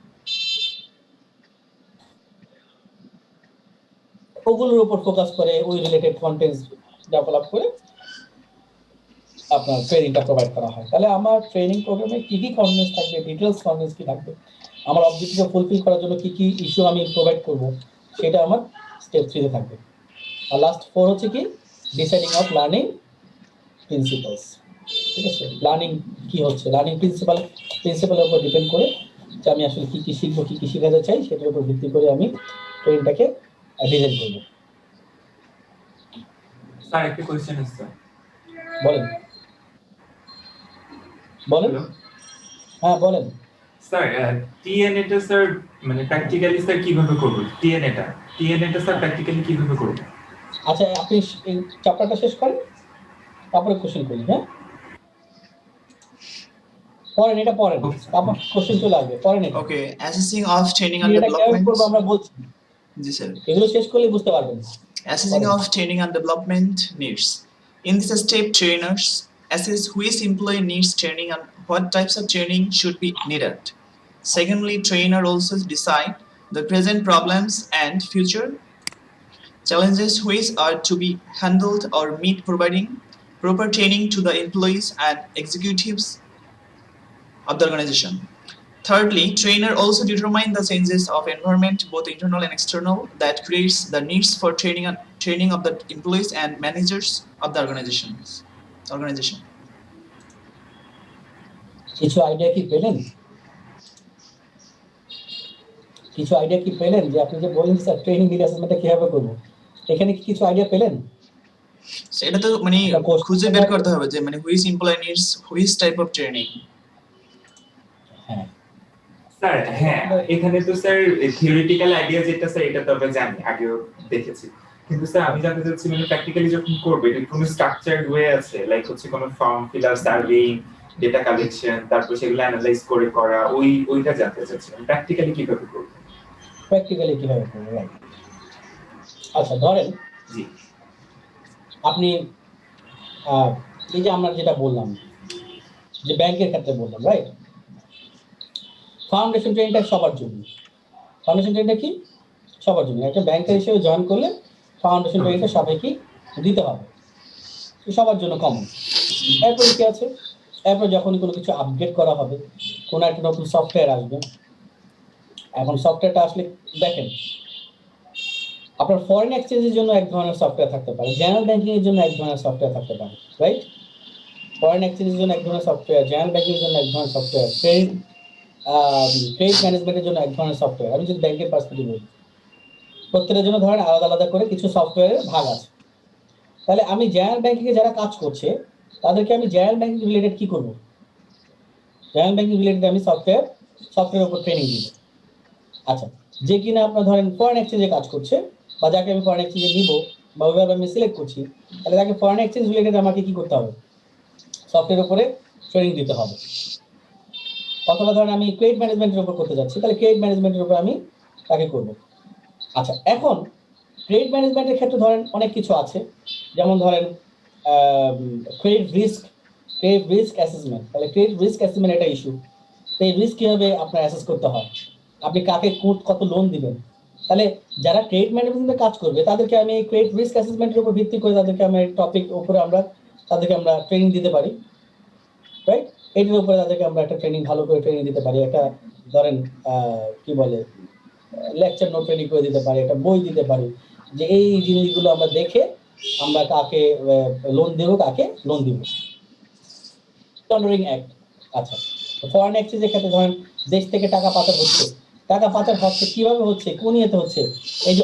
ওগুলোর উপর ফোকাস করে ওই রিলেটেড কন্টেন্টস ডেভেলপ করে আপনার ট্রেনিংটা প্রোভাইড করা হয়। তাহলে আমার ট্রেনিং প্রোগ্রামে কি কি কন্টেন্টস থাকবে, ডিটেলস কন্টেন্টস কি থাকবে, আমার অবজেক্টিভকে ফুলফিল করার জন্য কি কি ইস্যু আমি প্রোভাইড করব, সেটা আমার স্টেপ 3 তে থাকবে। আর লাস্ট 4 হচ্ছে কি ডিসাইডিং অফ লার্নিং প্রিন্সিপালস। ঠিক আছে, লার্নিং কি হচ্ছে, লার্নিং প্রিন্সিপালের উপর ডিপেন্ড করে যে আমি আসলে কি কি শিখবো, কি কি শেখাতে চাই, সেটার উপর ভিত্তি করে আমি ট্রেনিংটাকে ডিজাইন করব। স্যার একটা কোশ্চেন আছে স্যার। বলেন বলেন। হ্যাঁ বলেন স্যার। টিএনএ টা স্যার মানে প্র্যাকটিক্যালি স্যার কিভাবে করব? টিএনএ টা স্যার প্র্যাকটিক্যালি কিভাবে করব? আচ্ছা, আপনি এই চ্যাপ্টারটা শেষ করেন, তারপরে কোশ্চেন করি। হ্যাঁ পড়েন, এটা পড়েন, তারপর কোশ্চেন চলে আসবে, পড়েন এটা। ওকে, অ্যাসেসিং অফ ট্রেনিং এন্ড এটা কেমন ডেভেলপমেন্ট। করব আমরা বলছি, জি স্যার। এগুলো শেষ করলে বুঝতে পারবেন। Assessing of training and development needs. In this step, trainers assess which employee needs training and what types of training should be needed. Secondly, trainer also decide the present problems and future challenges which are to be handled or meet providing proper training to the employees and executives of the organization. Thirdly, trainer also determine the changes of environment, both internal and external, that creates the needs for training and training of the employees and managers of the organization. কিছু idea কি পেলেন? কিছু idea কি পেলেন যে আপনি যে বলেন স্যার ট্রেনিং নিড অ্যাসেসমেন্টটা কিভাবে করব, এখানে কি কিছু আইডিয়া পেলেন? সেটা তো মানে খুঁজে বের করতে হবে যে মানে which employee needs which type of training. হ্যাঁ স্যার হ্যাঁ, এখানে তো স্যার থিওরিটিক্যাল আইডিয়া যেটা স্যার এটা তো আমরা জানি, আগেও দেখেছি, কিন্তু স্যার আমি জানতে চাচ্ছি মানে প্র্যাকটিক্যালি যখন করবে এটা কোনো স্ট্রাকচারড ওয়ে আছে, লাইক হচ্ছে কোনো form fill up, surveying, data collection, তারপর সেগুলো অ্যানালাইজ করে করা, ওইটা জানতে চাচ্ছি প্র্যাকটিক্যালি কিভাবে করবে। প্র্যাকটিক্যালি কিভাবে করব, রাইট। আচ্ছা ধরেন জি আপনি এই যে আমরা যেটা বললাম যে ব্যাংকের ক্ষেত্রে বললাম, রাইট, ফাউন্ডেশন ট্রেনিংটা সবার জন্য। ফাউন্ডেশন ট্রেনিংটা কি সবার জন্য, একটা ব্যাংকার হিসেবে জয়েন করলে ফাউন্ডেশন ট্রেনিংটা সবাইকে দিতে হবে, সবার জন্য কমন। এরপরে কি আছে, এরপর যখন কোনো কিছু আপডেট করা হবে, কোনো একটা নতুন সফটওয়্যার আসবে, এখন সফটওয়্যারটা আসলে দেখেন আপনার ফরেন এক্সচেঞ্জের জন্য এক ধরনের সফটওয়্যার থাকতে পারে, জেনারেল ব্যাংকিং এর জন্য এক ধরনের সফটওয়্যার থাকতে পারে, রাইট। ফরেন এক্সচেঞ্জের জন্য এক ধরনের সফটওয়্যার, জেনারেল ব্যাংকিং এর জন্য এক ধরনের সফটওয়্যার, ট্রেড ম্যানেজমেন্টের জন্য এক ধরনের সফটওয়্যার। আমি যদি ব্যাংকের পার্সপেক্টিভ বলি, প্রত্যেকটার জন্য ধরেন আলাদা আলাদা করে কিছু সফটওয়্যারের ভাগ আছে। তাহলে আমি জেনারেল ব্যাংকিংয়ে যারা কাজ করছে তাদেরকে আমি জেনারেল ব্যাংকিং রিলেটেড কি করব, জেনারেল ব্যাংকিং রিলেটেড আমি সফটওয়্যারের উপর ট্রেনিং দিব। আচ্ছা, যে কিনা আপনার ধরেন ফরেন এক্সচেঞ্জে কাজ করছে বা যাকে আমি ফরেন এক্সচেঞ্জে নিব বা ওইভাবে আমি সিলেক্ট করছি, তাহলে তাকে ফরেন এক্সচেঞ্জ রিলেটেড আমাকে কি করতে হবে, সফটওয়্যারের উপরে ট্রেনিং দিতে হবে। অথবা ধরেন আমি ক্রেডিট ম্যানেজমেন্টের উপর করতে যাচ্ছি, তাহলে ক্রেডিট ম্যানেজমেন্টের উপর আমি তাকে করব। আচ্ছা, এখন ক্রেডিট ম্যানেজমেন্টের ক্ষেত্রে ধরেন অনেক কিছু আছে, যেমন ধরেন ক্রেডিট রিস্ক অ্যাসেসমেন্ট। তাহলে ক্রেডিট রিস্ক অ্যাসেসমেন্ট একটা ইস্যু, তো এই রিস্ক কীভাবে আপনার অ্যাসেস করতে হয়, আপনি কাকে কত লোন দিবেন। তাহলে যারা ক্রেডিট ম্যানেজমেন্টে কাজ করবে তাদেরকে আমি এই ক্রেডিট রিস্ক অ্যাসেসমেন্টের উপর ভিত্তি করে তাদেরকে আমি টপিক উপরে তাদেরকে আমরা ট্রেনিং দিতে পারি, রাইট। এটার উপরে তাদেরকে আমরা একটা ট্রেনিং ভালো করে ট্রেনিং দিতে পারি, একটা ধরেন কি বলে লেকচার নোট ট্রেনিং করে দিতে পারি, একটা বই দিতে পারি যে এই জিনিসগুলো আমরা দেখে আমরা কাকে লোন দেবো, কাকে লোন দিব। টলারিং অ্যাক্ট। আচ্ছা, ফরেন এক্সচেঞ্জের ক্ষেত্রে ধরেন দেশ থেকে টাকা পাচার হচ্ছে কিভাবে হচ্ছে, কোন ইয়েতে হচ্ছে, এই যে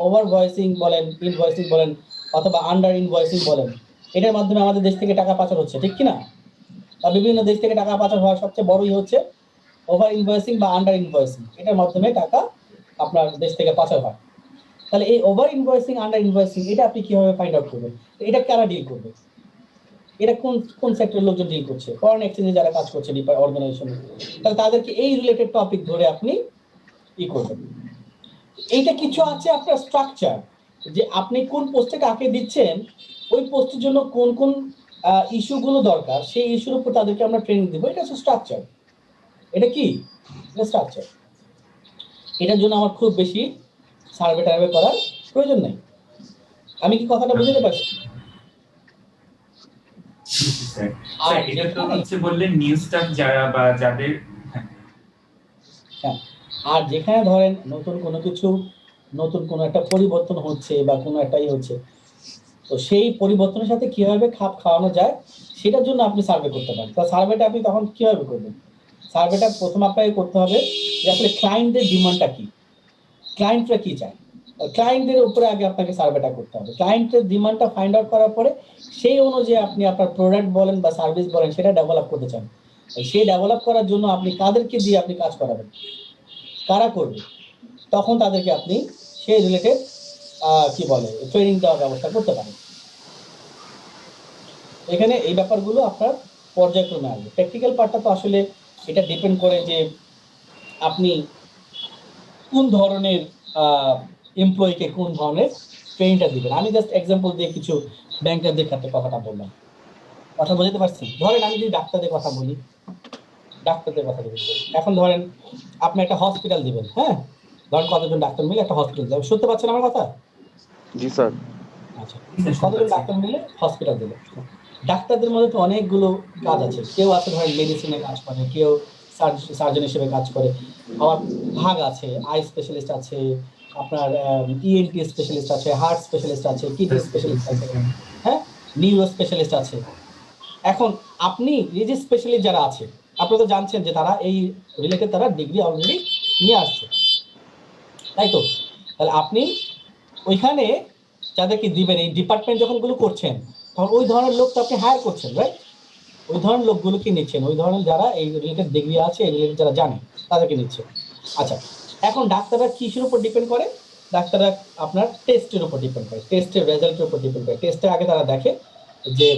ওভার ভয়েসিং বলেন, ইনভয়েসিং বলেন অথবা আন্ডার ইনভয়েসিং বলেন, এটার মাধ্যমে আমাদের দেশ থেকে টাকা পাচার হচ্ছে, ঠিক কিনা। বা বিভিন্ন দেশ থেকে টাকা পাচার হওয়ার সবচেয়ে বড়ই হচ্ছে ওভার ইনভয়েসিং বা আন্ডার ইনভয়েসিং, এটার মাধ্যমে টাকা আপনার দেশ থেকে পাচার হয়। তাহলে এই ওভার ইনভয়েসিং আন্ডার ইনভয়েসিং এটা আপনি কিভাবে ফাইন্ড আউট করবেন, এটা কারা ডিল করবে, এটা কোন সেক্টরের লোকজন ডিল করছে, ফরেন এক্সচেঞ্জে যারা কাজ করছে অর্গানাইজেশনে, তাহলে তাদেরকে এই রিলেটেড টপিক ধরে আপনি ই করবেন। এইটা কিছু আছে আপনার স্ট্রাকচার, যে আপনি কোন পোস্টে কাকে দিচ্ছেন, ওই পোস্টের জন্য কোন কোন ইস্যুগুলো দরকার, সেই ইস্যুর উপর তাদেরকে আমরা ট্রেনিং দিব। এটা হচ্ছে স্ট্রাকচার। এটা কি স্ট্রাকচার, এটার জন্য আমার খুব বেশি সার্ভে টার্ভে করার প্রয়োজন নাই। আমি কি কথাটা বুঝতে পারছি? আর এটা তো হচ্ছে বললেন নিউ স্টাফ যারা বা যাদের, হ্যাঁ, আর যেখানে ধরেন নতুন কোনো একটা পরিবর্তন হচ্ছে বা কোনো একটাই হচ্ছে, তো সেই পরিবর্তনের সাথে কিভাবে খাপ খাওয়ানো যায় সেটার জন্য আপনি সার্ভে করতে পারেন। তো সার্ভেটা আপনি তখন কিভাবে করবেন, সার্ভেটা প্রথম আপনাকে করতে হবে যে আসলে ক্লায়েন্টদের ডিমান্ডটা কি, ক্লায়েন্টরা কি চায়, ক্লায়েন্টের উপরে আগে আপনাকে সার্ভেটা করতে হবে। ক্লায়েন্টের ডিমান্ডটা ফাইন্ড আউট করার পরে সেই অনুযায়ী আপনি আপনার প্রোডাক্ট বলেন বা সার্ভিস বলেন সেটা ডেভেলপ করতে চান। সেই ডেভেলপ করার জন্য আপনি কাদেরকে দিয়ে আপনি কাজ করাবেন, কারা করবে, তখন তাদেরকে আপনি সেই রিলেটেড কি বলে ট্রেনিং দেওয়ার ব্যবস্থা করতে পারেন। এখানে এই ব্যাপারগুলো আপনার পর্যায়ক্রমে আসবে। প্র্যাকটিক্যাল পার্টটা তো আসলে এটা ডিপেন্ড করে যে আপনি কোন ধরনের এমপ্লয়িকে কোন ধরনের ট্রেনিংটা দিবেন। আমি জাস্ট এক্সাম্পল দিয়ে কিছু ব্যাংকারদের ক্ষেত্রে কথাটা বললাম, কথা বুঝতে পারছি। ধরেন আমি যদি ডাক্তারদের কথা বলি, এখন ধরেন আপনি একটা হসপিটাল দিবেন, হ্যাঁ, ধরেন কতজন ডাক্তার মিলে একটা হসপিটাল দেবেন। শুনতে পাচ্ছেন আমার কথা? জি স্যার। আচ্ছা, কতজন ডাক্তার মিলে হসপিটাল দিলেন। ডাক্তারদের মধ্যে তো অনেকগুলো কাজ আছে, কেউ আছে ধরেন মেডিসিনে কাজ করে, কেউ সার্জন হিসেবে কাজ করে, আবার ভাগ আছে, আই স্পেশালিস্ট আছে, আপনার ইএনটি স্পেশালিস্ট আছে, হার্ট স্পেশালিস্ট আছে, কিডনি স্পেশালিস্ট আছে, হ্যাঁ, নিউরো স্পেশালিস্ট আছে। এখন আপনি এই যে স্পেশালিস্ট যারা আছে, আপনি তো জানছেন যে তারা এই রিলেটেড তারা ডিগ্রি অলরেডি নিয়ে আসছে, তাই তো? তাহলে আপনি ওইখানে যাদেরকে দিবেন, এই ডিপার্টমেন্ট যখন গুলো করছেন, তখন ওই ধরনের লোক তো আপনি হায়ার করছেন, রাইট? ওই ধরনের লোকগুলোকে নিচ্ছেন, ওই ধরনের যারা এই রিলেটেড ডিগ্রি আছে, এই রিলেটেড যারা জানে তাদেরকে নিচ্ছেন। আচ্ছা, এখন ডাক্তাররা কিসের উপর ডিপেন্ড করে? ডাক্তাররা আপনার টেস্টের উপর ডিপেন্ড করে, টেস্টের রেজাল্টের উপর ডিপেন্ড করে। টেস্টের আগে তারা দেখে যে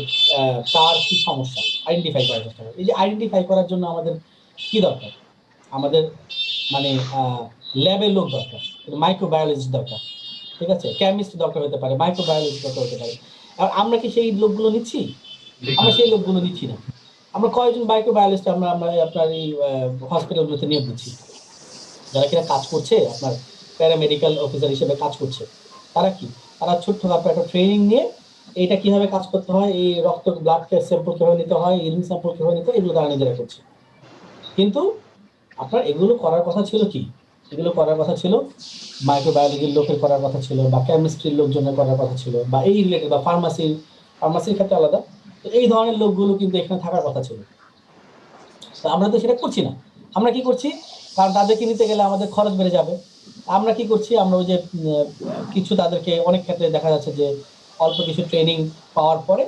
কার কি সমস্যা, আইডেন্টিফাই করার চেষ্টা করে। এই যে আইডেন্টিফাই করার জন্য আমাদের কি দরকার? আমাদের মানে ল্যাবের লোক দরকার, মাইক্রোবায়োলজিস্ট দরকার, ঠিক আছে, কেমিস্ট দরকার হতে পারে, মাইক্রোবায়োলজিস্ট দরকার হতে পারে। আর আমরা কি সেই লোকগুলো নিচ্ছি? আমরা সেই লোকগুলো নিচ্ছি না। আমরা কয়েকজন মাইক্রোবায়োলজিস্ট আমরা আমরা আপনার এই হসপিটালগুলোতে নিয়োগ দিচ্ছি, যারা কিনা কাজ করছে আপনার প্যারামেডিক্যাল অফিসার হিসেবে কাজ করছে। তারা কি, তারা ছোট্টখাটো একটা ট্রেনিং নিয়ে এইটা কিভাবে কাজ করতে হয়, এই রক্ত ব্লাড স্যাম্পল কিভাবে নিতে হয়, ইউরিন স্যাম্পল কিভাবে নিতে হয়, এগুলো তারা নিজেরা করছে। কিন্তু আপনার এগুলো করার কথা ছিল কি, এগুলো করার কথা ছিল মাইক্রোবায়োলজির লোকের করার কথা ছিল, বা কেমিস্ট্রির লোকজনের করার কথা ছিল, বা এই রিলেটেড, বা ফার্মাসির ক্ষেত্রে আলাদা। তো এই ধরনের লোকগুলো কিন্তু এখানে থাকার কথা ছিল। তো আমরা তো সেটা করছি না। আমরা কি করছি? কারণ তাদেরকে নিতে গেলে আমাদের খরচ বেড়ে যাবে। আমরা কি করছি? আমরা ওই যে কিছু তাদেরকে অনেক ক্ষেত্রে দেখা যাচ্ছে যে অল্প কিছু ট্রেনিং পাওয়ার পরে,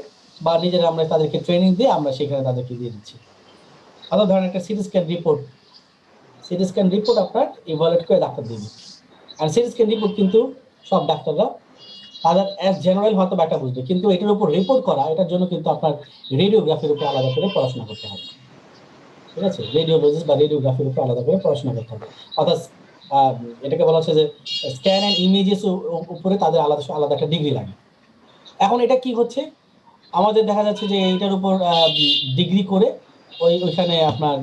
বা নিজেরা আমরা তাদেরকে ট্রেনিং দিয়ে আমরা সেখানে তাদেরকে দিয়ে দিচ্ছি। আলাদা ধরনের একটা সিটি স্ক্যান রিপোর্ট আপনার ইভালুয়েট করে ডাক্তার দিবে। আর সিটি স্ক্যান রিপোর্ট কিন্তু সব ডাক্তাররা তাদের অ্যাজ জেনারেল হয়তো একটা বুঝবে, কিন্তু এটার উপর রিপোর্ট করা, এটার জন্য কিন্তু আপনার রেডিওগ্রাফির উপর আলাদা করে পড়াশোনা করতে হবে, ঠিক আছে? রেডিওলজিস্ট বা রেডিওগ্রাফির উপর আলাদা করে পড়াশোনা করতে হবে। অর্থাৎ এটাকে বলা হচ্ছে যে স্ক্যান অ্যান্ড ইমেজেস উপরে তাদের আলাদা আলাদা একটা ডিগ্রি লাগে। এখন এটা কি হচ্ছে, আমাদের দেখা যাচ্ছে যে এইটার উপর ডিগ্রি করে ওইখানে আপনার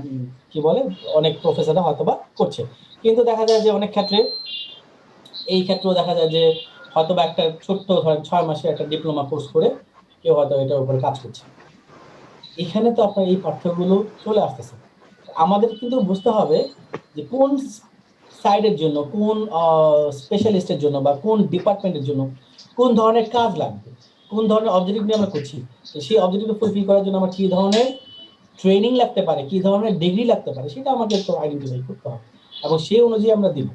কি বলে অনেক প্রফেসররা হয়তোবা করছে, কিন্তু দেখা যায় যে অনেক ক্ষেত্রে এই ক্ষেত্রেও দেখা যায় যে হয়তোবা একটা ছোট্ট ধরেন 6 মাসের একটা ডিপ্লোমা কোর্স করে কেউ হয়তো এটার উপরে কাজ করছে। এখানে তো আপনার এই পার্থক্যগুলো চলে আসতেছে। আমাদের কিন্তু বুঝতে হবে যে কোন সাইডের জন্য, কোন স্পেশালিস্টের জন্য, বা কোন ডিপার্টমেন্টের জন্য কোন ধরনের কাজ লাগবে, কোন ধরনের অবজেক্টিভ নিয়ে আমরা করছি। তো সেই অবজেক্টিভ ফুলফিল করার জন্য আমার কি ধরনের ট্রেনিং লাগতে পারে, কি ধরনের ডিগ্রি লাগতে পারে, সেটা আমাদের তো আইডেন্টিফাই করতে হবে, এবং সেই অনুযায়ী আমরা দিব।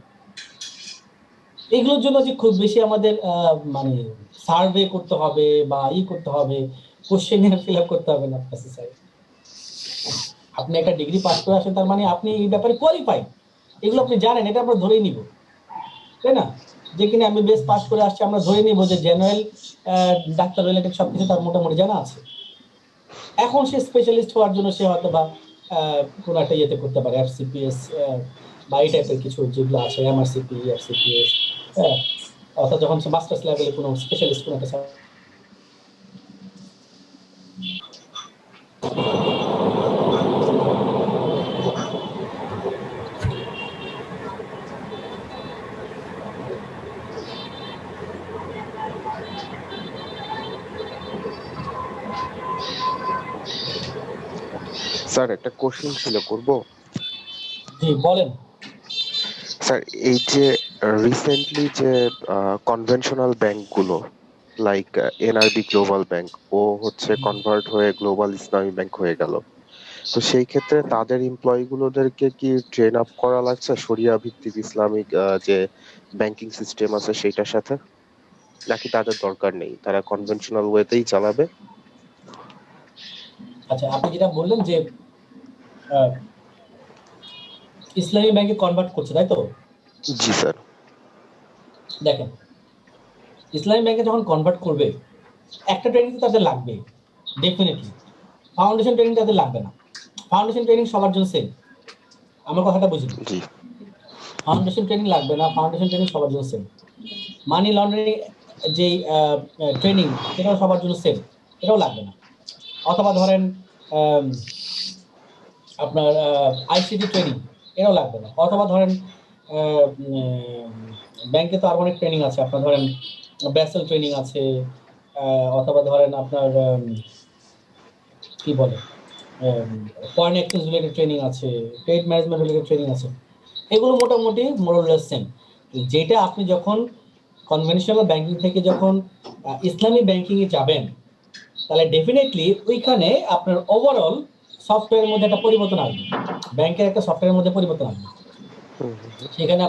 এগুলোর জন্য যে খুব বেশি আমাদের মানে সার্ভে করতে হবে বা করতে হবে, কোশ্চেনিয়ার ফিল আপ করতে হবে না। আপনি একটা ডিগ্রি পাস করে আসেন, তার মানে আপনি এই ব্যাপারে কোয়ালিফাইড, এগুলো আপনি জানেন, এটা আমরা ধরেই নিব, তাই না? যে কিনা আমি বেশ পাস করে আসছি, আমরা ধরে নিব যে জেনারেল ডাক্তার রিলেটেড সবকিছু তার মোটামুটি জানা আছে। এখন সে স্পেশালিস্ট হওয়ার জন্য সে হয়তো বা কোনো একটা ইয়েতে করতে পারে, এফসিপিএস বা এই টাইপের কিছু যেগুলো আছে, এমআরসিপি, এফসিপিএস, হ্যাঁ। অর্থাৎ যখন সে মাস্টার্স লেভেলে কোনো স্পেশালিস্ট কোনো একটা স্যার একটা কোশ্চেন ছিল, করব? জি বলেন। স্যার এই যে রিসেন্টলি যে কনভেনশনাল ব্যাংকগুলো লাইক এনআরবি গ্লোবাল ব্যাংক ও হচ্ছে কনভার্ট হয়ে গ্লোবাল ইসলামী ব্যাংক হয়ে গেল, তো সেই ক্ষেত্রে তাদের এমপ্লয়ি গুলোদেরকে কি ট্রেন আপ করা লাগছে শরিয়া ভিত্তিক ইসলামিক যে ব্যাংকিং সিস্টেম আছে সেইটার সাথে, নাকি তাদের দরকার নেই, তারা কনভেনশনাল ওয়েতেই চালাবে? আচ্ছা, আপনি যেটা বললেন যে ইসলামী ব্যাংকে কনভার্ট করছে, তাই তো? জি স্যার। দেখেন, ইসলামী ব্যাংকে যখন কনভার্ট করবে, একটা ট্রেনিং তো তাদের লাগবে ডেফিনেটলি। ফাউন্ডেশন ট্রেনিং তাদের লাগবে না। ফাউন্ডেশন ট্রেনিং সবার জন্য সেম। আমার কথাটা বুঝুন, জি ফাউন্ডেশন ট্রেনিং লাগবে না, ফাউন্ডেশন ট্রেনিং সবার জন্য সেম। মানি লন্ডারিং যে ট্রেনিং, সেটাও সবার জন্য সেম, এটাও লাগবে না। অথবা ধরেন আপনার আইসিটি ট্রেনিং, এটাও লাগবে না। অথবা ধরেন ব্যাংকে তো আরো অনেক ট্রেনিং আছে, আপনার ধরেন ব্যাসেল ট্রেনিং আছে, অথবা ধরেন আপনার কি বলে ফরেন এক্সচেঞ্জ রিলেটেড ট্রেনিং আছে, ট্রেড ম্যানেজমেন্ট রিলেটেড ট্রেনিং আছে। এগুলো মোটামুটি মোরলেস সেম। যেটা আপনি যখন কনভেনশনাল ব্যাংকিং থেকে যখন ইসলামী ব্যাংকিং এ যাবেন, তাহলে ডেফিনেটলি ওইখানে আপনার ওভারঅল সফটওয়্যারের মধ্যে একটা পরিবর্তন আসবে, ব্যাংকের একটা সফটওয়্যারের মধ্যে পরিবর্তন আসবে। সেখানে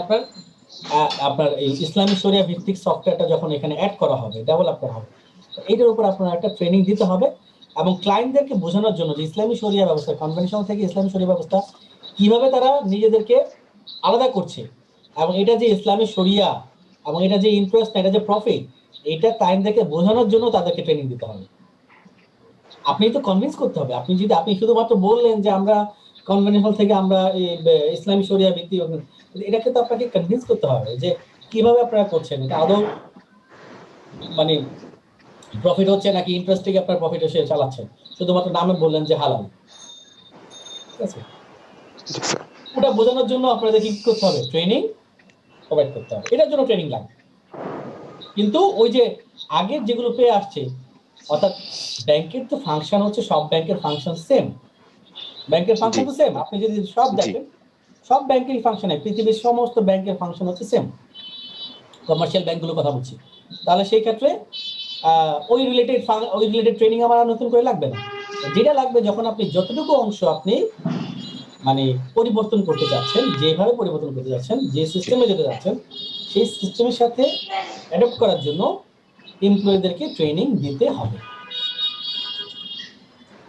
আপনার এই ইসলামী শরিয়া ভিত্তিক সফটওয়্যারটা যখন এখানে অ্যাড করা হবে, ডেভেলপ করা হবে, এইটার উপর আপনার একটা ট্রেনিং দিতে হবে এবং ক্লায়েন্টদেরকে বোঝানোর জন্য যে ইসলামী শরিয়া ব্যবস্থা, কনভেনশনাল থেকে ইসলামী শরিয়া ব্যবস্থা কিভাবে তারা নিজেদেরকে আলাদা করছে, এবং এটা যে ইসলামী শরিয়া এবং এটা যে ইন্টারেস্ট, এটা যে প্রফিট, এটা ক্লায়েন্টদেরকে বোঝানোর জন্য তাদেরকে ট্রেনিং দিতে হবে। আপনি তো কনভিন্স করতে হবে। আপনি শুধুমাত্র বললেন যে আমরা কনভেনশনাল থেকে আমরা ইসলামী শরিয়া ভিত্তিক, এটাকে তো আপনাকে কনভিন্স করতে হবে যে কিভাবে আপনারা করছেন, এটা আদৌ মানে প্রফিট হচ্ছে নাকি ইন্টারেস্ট থেকে আপনার প্রফিট এসে চালাচ্ছেন। শুধুমাত্র নামে বললেন যে হালাল, ঠিক আছে? ওটা বোঝানোর জন্য আপনাদের কি করতে হবে? ট্রেনিং প্রোভাইড করতে হবে। এটার জন্য ট্রেনিং লাগবে। কিন্তু ওই যে আগের যেগুলো পেয়ে আসছে, অর্থাৎ ব্যাংকের তো ফাংশন হচ্ছে, সব ব্যাংকের ফাংশন সেম, ব্যাংকের ফাংশন তো সেম। আপনি যদি সব দেখেন, সব ব্যাংকেরই ফাংশন হয়, পৃথিবীর সমস্ত ব্যাংকের ফাংশন হচ্ছে সেম, কমার্শিয়াল ব্যাংকগুলোর কথা বলছি। তাহলে সেই ক্ষেত্রে ওই রিলেটেড ট্রেনিং আমার নতুন করে লাগবে না। যেটা লাগবে, যখন আপনি যতটুকু অংশ আপনি মানে পরিবর্তন করতে যাচ্ছেন, যেভাবে পরিবর্তন করতে যাচ্ছেন, যে সিস্টেমে যেতে যাচ্ছেন, সেই সিস্টেমের সাথে অ্যাডপ্ট করার জন্য এমপ্লয়ীদেরকে ট্রেনিং দিতে হবে।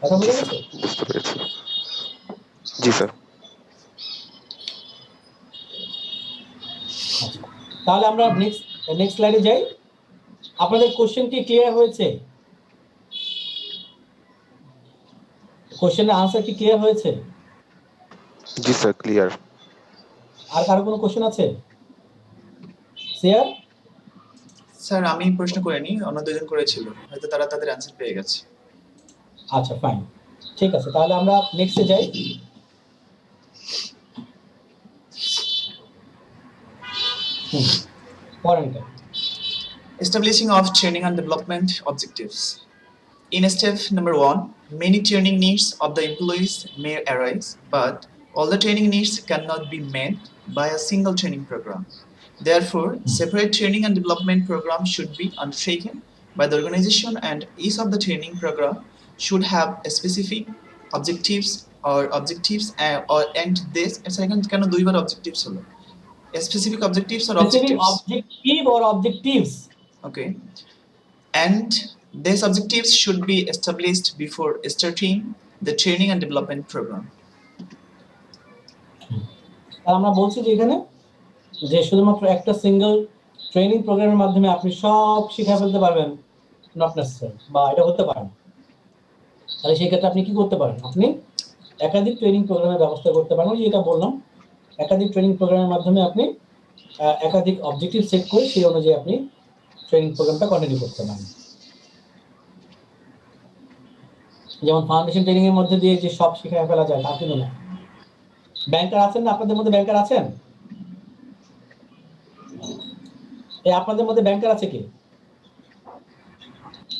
কথা বুঝে গেছে? বুঝতে পেরেছি। জি স্যার। তাহলে আমরা নেক্সট স্লাইডে যাই। আপনাদের কোশ্চেন কি ক্লিয়ার হয়েছে? কোশ্চেনের আনসার কি ক্লিয়ার হয়েছে? জি স্যার, ক্লিয়ার। আর কারো কোনো কোশ্চেন আছে? শেয়ার। স্যার আমি প্রশ্ন করিনি, অন্য দুজন করেছিল, হয়তো তারা তাদের অ্যানসার পেয়ে গেছে। আচ্ছা, ফাইন, ঠিক আছে। তাহলে আমরা নেক্সটে যাই। পয়েন্টটা Establishing of training and development objectives. In step number 1, many training needs of the employees may arise, but all the training needs cannot be met by a single training program. Therefore, separate training and development programs should be undertaken by the organization, and each of the training program should have a specific objectives and this second kind of দুইবার objectives হলো specific objectives or objectives. Objective or objectives. Okay. And these objectives should be established before starting the training and development program. আমরা বলছি যে এখানে যে শুধুমাত্র একটা single training প্রোগ্রামের মাধ্যমে আপনি সব শিখে ফেলতে পারবেন, নট নেসেসারি, বা এটা হতে পারে না। তাহলে সেই ক্ষেত্রে আপনি কি করতে পারেন? আপনি একাধিক ট্রেনিং প্রোগ্রামের ব্যবস্থা করতে পারেন। যেটা বললাম, একাধিক ট্রেনিং প্রোগ্রামের মাধ্যমে আপনি একাধিক অবজেক্টিভ সেট করে সেই অনুযায়ী আপনি ট্রেনিং প্রোগ্রামটা কন্টিনিউ করতে পারেন। যেমন ফাউন্ডেশন ট্রেনিং এর মধ্যে দিয়ে যে সব শিখে ফেলা যায় তা কিন্তু না। ব্যাংকার আছেন না আপনাদের মধ্যে? ব্যাংকার আছেন? এই আপনাদের মধ্যে ব্যাংকার আছে কি?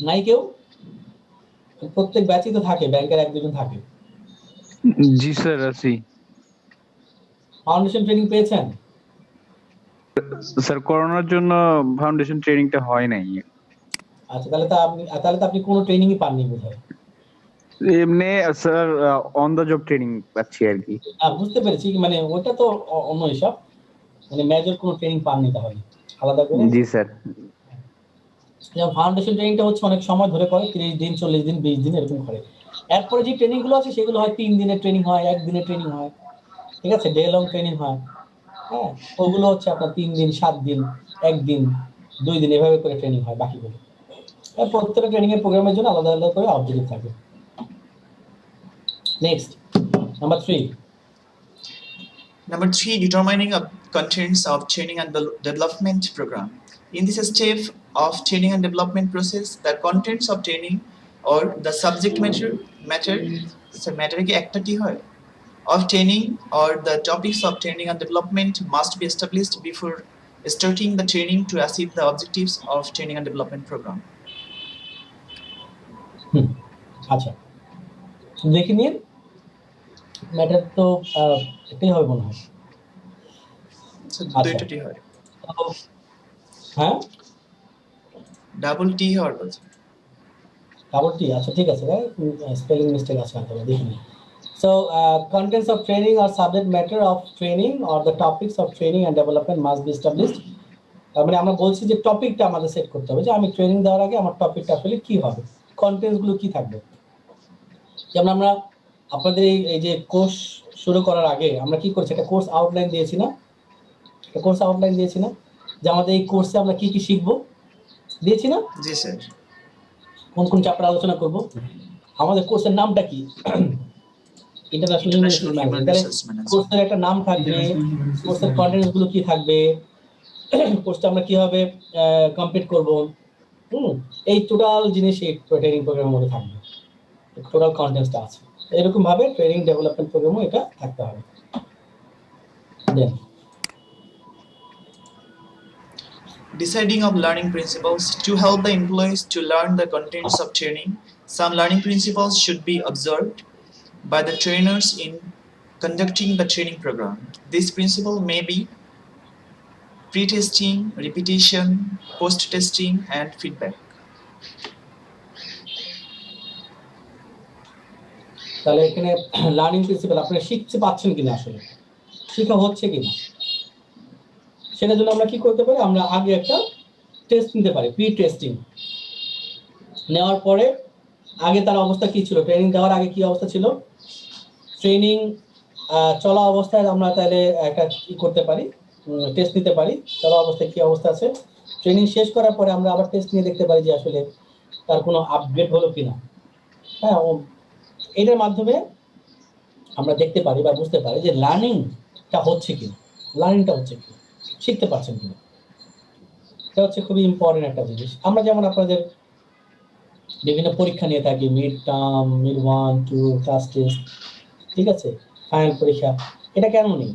নাই কেউ? প্রত্যেক ব্যাচই তো থাকে ব্যাংকার, এক দুজন থাকে। জি স্যার, আছি। ফাউন্ডেশন ট্রেনিং পেয়েছেন? স্যার করোনার জন্য ফাউন্ডেশন ট্রেনিংটা হয় নাই। আচ্ছা, তাহলে তো আপনি কোনো ট্রেনিংই পাননি বোধহয়। এমনি sir on the job training পাচ্ছি আর কি। বুঝতে পেরেছি, মানে ওটা তো অন্য হিসাব, মানে মেজর কোনো ট্রেনিং পাননি তাহলে আলাদা করে। জি স্যার। যেমন ফাউন্ডেশন ট্রেনিংটা হচ্ছে অনেক সময় ধরে করে, 30 দিন 40 দিন 20 দিন এরকম করে। এরপরে যে ট্রেনিং গুলো আছে সেগুলো হয় 3 দিনের ট্রেনিং হয়, 1 দিনের ট্রেনিং হয়, ঠিক আছে, ডে লং ট্রেনিং হয়। হ্যাঁ, ওগুলো হচ্ছে আপনার 3 দিন 7 দিন 1 দিন 2 দিন এভাবে করে ট্রেনিং হয় বাকিগুলো। প্রত্যেকটা ট্রেনিং এর প্রোগ্রামের জন্য আলাদা আলাদা করে অবজেক্টিভ থাকে। Next, number 3. Number 3, determining contents of training and development program. In this step of training and development process, the contents of training or the subject matter কি একটাই হয় of training or the topics of training and development must be established before starting the training to achieve the objectives of training and development program. আচ্ছা, দেখে নিন, matter তো একটাই হবে মনে হয়। দুইটাই হয়। তো, হ্যাঁ ডাবল টি হওয়ার কথা। ডাবল টি, আচ্ছা ঠিক আছে, স্পেলিং মিস্টেক আছে হয়তো, দেখিনি। So, contents of training or subject matter of training or the topics of training and development must be established. মানে আমরা বলছি যে টপিকটা আমাদের সেট করতে হবে, যে আমি ট্রেনিং দেওয়ার আগে আমার টপিকটা আসলে কি হবে, কন্টেন্টস গুলো কি থাকবে। যেমন আমরা আপনাদের এই যে কোর্স শুরু করার আগে আমরা কি করছি, একটা কোর্স আউটলাইন দিয়েছি না, একটা কোর্স আউটলাইন দিয়েছি না, যে আমাদের এই কোর্সে আমরা কি কি শিখবো, দিয়েছি না? জি স্যার। কোন কোন চ্যাপ্টার আলোচনা করব, আমাদের কোর্সের নামটা কি, ইন্টারন্যাশনাল হিউম্যান রিসোর্স ম্যানেজমেন্ট। কোর্সের একটা নাম থাকবে, কোর্সের কন্টেন্টস গুলো কি থাকবে, কোর্সটা আমরা কিভাবে কমপ্লিট করব, এই টোটাল জিনিস এই ট্রেনিং প্রোগ্রামের মধ্যে থাকবে, টোটাল কন্টেন্টসটা আছে। এরকম ভাবে ট্রেনিং ডেভেলপমেন্ট প্রোগ্রামও এটা থাকতে হবে। দেন Deciding of learning principles. To help the employees to learn the contents of training, some learning principles should be observed by the trainers in conducting the training program. This principle may be pre-testing, repetition, post-testing, and feedback. তাহলে এখানে learning principal আপনারা শিখতে পাচ্ছেন কিনা, আসলে শেখা হচ্ছে কিনা, সেটার জন্য আমরা কি করতে পারি, আমরা আগে একটা টেস্ট নিতে পারি, প্রি টেস্টিং নেওয়ার পরে আগে তার অবস্থা কি ছিল, ট্রেনিং দেওয়ার আগে কি অবস্থা ছিল, ট্রেনিং চলা অবস্থায় আমরা তাহলে একটা কি করতে পারি, টেস্ট নিতে পারি, চলা অবস্থায় কি অবস্থা আছে, ট্রেনিং শেষ করার পরে আমরা আবার টেস্ট নিয়ে দেখতে পারি যে আসলে তার কোনো আপগ্রেড হলো কিনা। হ্যাঁ, এটার মাধ্যমে আমরা দেখতে পারি বা বুঝতে পারি যে লার্নিংটা হচ্ছে কিনা, লার্নিংটা হচ্ছে কিনা, শিখতে পারছেন কিনা। এটা হচ্ছে খুবই ইম্পর্টেন্ট একটা জিনিস। আমরা যেমন আপনাদের বিভিন্ন পরীক্ষা নিয়ে থাকি, mid term, mid 1, 2, class test, ঠিক আছে, ফাইনাল পরীক্ষা, এটা কেন নেই?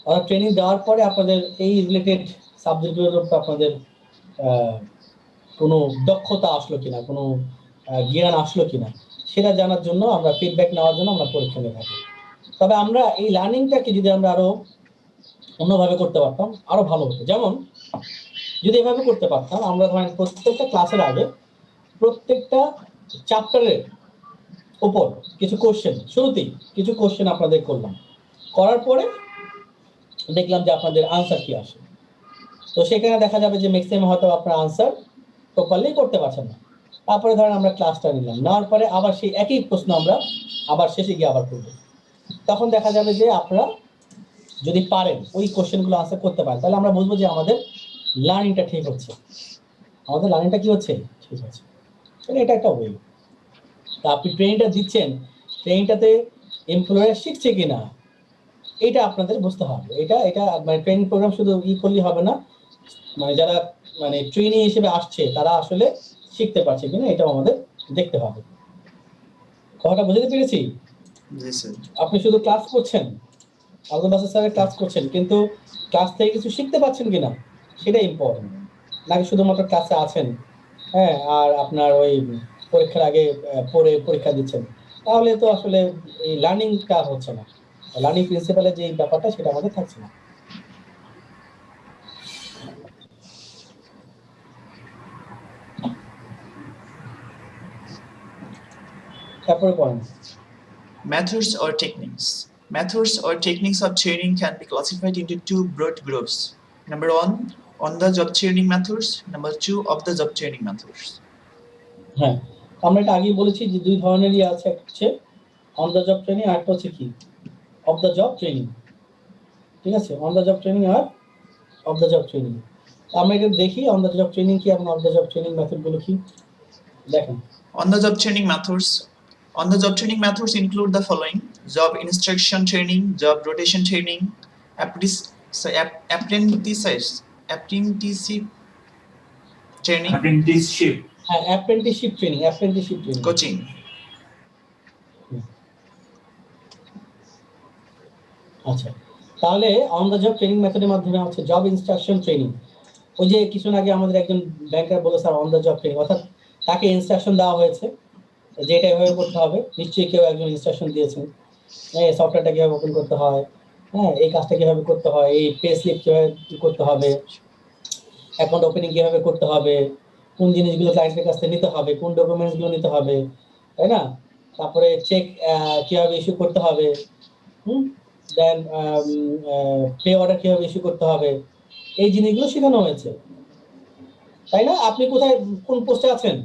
অর্থাৎ ট্রেনিং দেওয়ার পরে আপনাদের এই রিলেটেড সাবজেক্টগুলোর উপর আপনাদের কোনো দক্ষতা আসলো কিনা, কোনো জ্ঞান আসলো কিনা, সেটা জানার জন্য আমরা ফিডব্যাক নেওয়ার জন্য আমরা পরীক্ষা নিয়ে থাকি। তবে আমরা এই লার্নিংটাকে যদি আমরা আরো অন্যভাবে করতে পারতাম আরো ভালো হতো। যেমন যদি এভাবে করতে পারতাম, আমরা ধরেন প্রত্যেকটা ক্লাসের আগে প্রত্যেকটা চ্যাপ্টারের উপর কিছু কোশ্চেন, শুরুতেই কিছু কোশ্চেন আপনাদের করলাম, করার পরে দেখলাম যে আপনাদের আনসার কি আসে। তো সেখানে দেখা যাবে যে ম্যাক্সিমাম হয়তো আপনার আনসার প্রপারলি করতে পারছেন না। তারপরে ধরেন আমরা ক্লাসটা নিলাম, নেওয়ার পরে আবার সেই একই প্রশ্ন আমরা আবার শেষে গিয়ে আবার করব। তখন দেখা যাবে যে আপনারা যদি পারেন ওই কোশ্চেনগুলো আনসার করতে পারেন, তাহলে আমরা বুঝবো যে আমাদের লার্নিংটা ঠিক হচ্ছে, আমাদের লার্নিংটা কি হচ্ছে, ঠিক আছে। এটা একটা ওয়ে। তা আপনি ট্রেনিংটা দিচ্ছেন, ট্রেনিংটাতে এমপ্লয়ার শিখছে কিনা এটা আপনাদের বুঝতে হবে। এটা মানে ট্রেনিং প্রোগ্রাম শুধু করলেই হবে না, মানে যারা মানে ট্রেনিং হিসেবে আসছে তারা আসলে শিখতে পারছে কিনা এটাও আমাদের দেখতে হবে। কথাটা বুঝতে পেরেছি? জি স্যার। আপনি শুধু ক্লাস করছেন, আব্দুল বাসির স্যারের ক্লাস করছেন, কিন্তু ক্লাস থেকে কিছু শিখতে পারছেন কিনা সেটা ইম্পর্টেন্ট, নাকি শুধুমাত্র ক্লাসে আছেন, হ্যাঁ, আর আপনার ওই পরীক্ষার আগে পড়ে পরীক্ষা দিচ্ছেন, তাহলে তো আসলে এই লার্নিংটা হচ্ছে না, লার্নিং প্রিন্সিপালের যে ব্যাপারটা সেটা আমাদের থাকছে না। তারপরে পড়েন। Methods or techniques. Methods or techniques of training can be classified into two broad groups. Number 1, on-the-job training methods. Number 2, off-the-job training methods. হ্যাঁ, আমরা এটা আগেই বলেছি যে দুই ধরনেরই আছে, একটা হচ্ছে অন দ্য জব ট্রেনিং, আর একটা হচ্ছে কি অফ দ্য জব ট্রেনিং। ঠিক আছে, অন দ্য জব ট্রেনিং আর অফ দ্য জব ট্রেনিং। আমরা এটা দেখি অন দ্য জব ট্রেনিং কি এবং অফ দ্য জব ট্রেনিং মেথডগুলো কি। দেখেন, On-the-job training methods. On-the-job training methods include the following: job instruction training, job rotation training, apprenticeship training, হ্যাঁ, অ্যাপ্রেন্টিসশিপ ট্রেনিং, coaching. আচ্ছা, তাহলে অন দ্য জব ট্রেনিং মেথডের মাধ্যমে হচ্ছে জব ইনস্ট্রাকশন ট্রেনিং। ওই যে কিছুক্ষণ আগে আমাদের একজন ব্যাংকার বলে sir on the job training, অর্থাৎ তাকে ইনস্ট্রাকশন দেওয়া হয়েছে যে এটা এভাবে করতে হবে, নিশ্চয়ই কেউ একজন ইনস্ট্রাকশন দিয়েছেন, হ্যাঁ, সফটওয়্যারটা কীভাবে ওপেন করতে হয়, হ্যাঁ, এই কাজটা কীভাবে করতে হয়, এই পে স্লিপ কীভাবে করতে হবে, অ্যাকাউন্ট ওপেনিং কিভাবে করতে হবে, কোন জিনিসগুলো ক্লায়েন্টের কাছ থেকে নিতে হবে, কোন ডকুমেন্টসগুলো নিতে হবে, তাই না? তারপরে চেক কিভাবে ইস্যু করতে হবে, দেন পে অর্ডার কিভাবে ইস্যু করতে হবে, এই জিনিসগুলো শেখানো হয়েছে, তাই না? আপনি কোথায় কোন পোস্টে আছেন?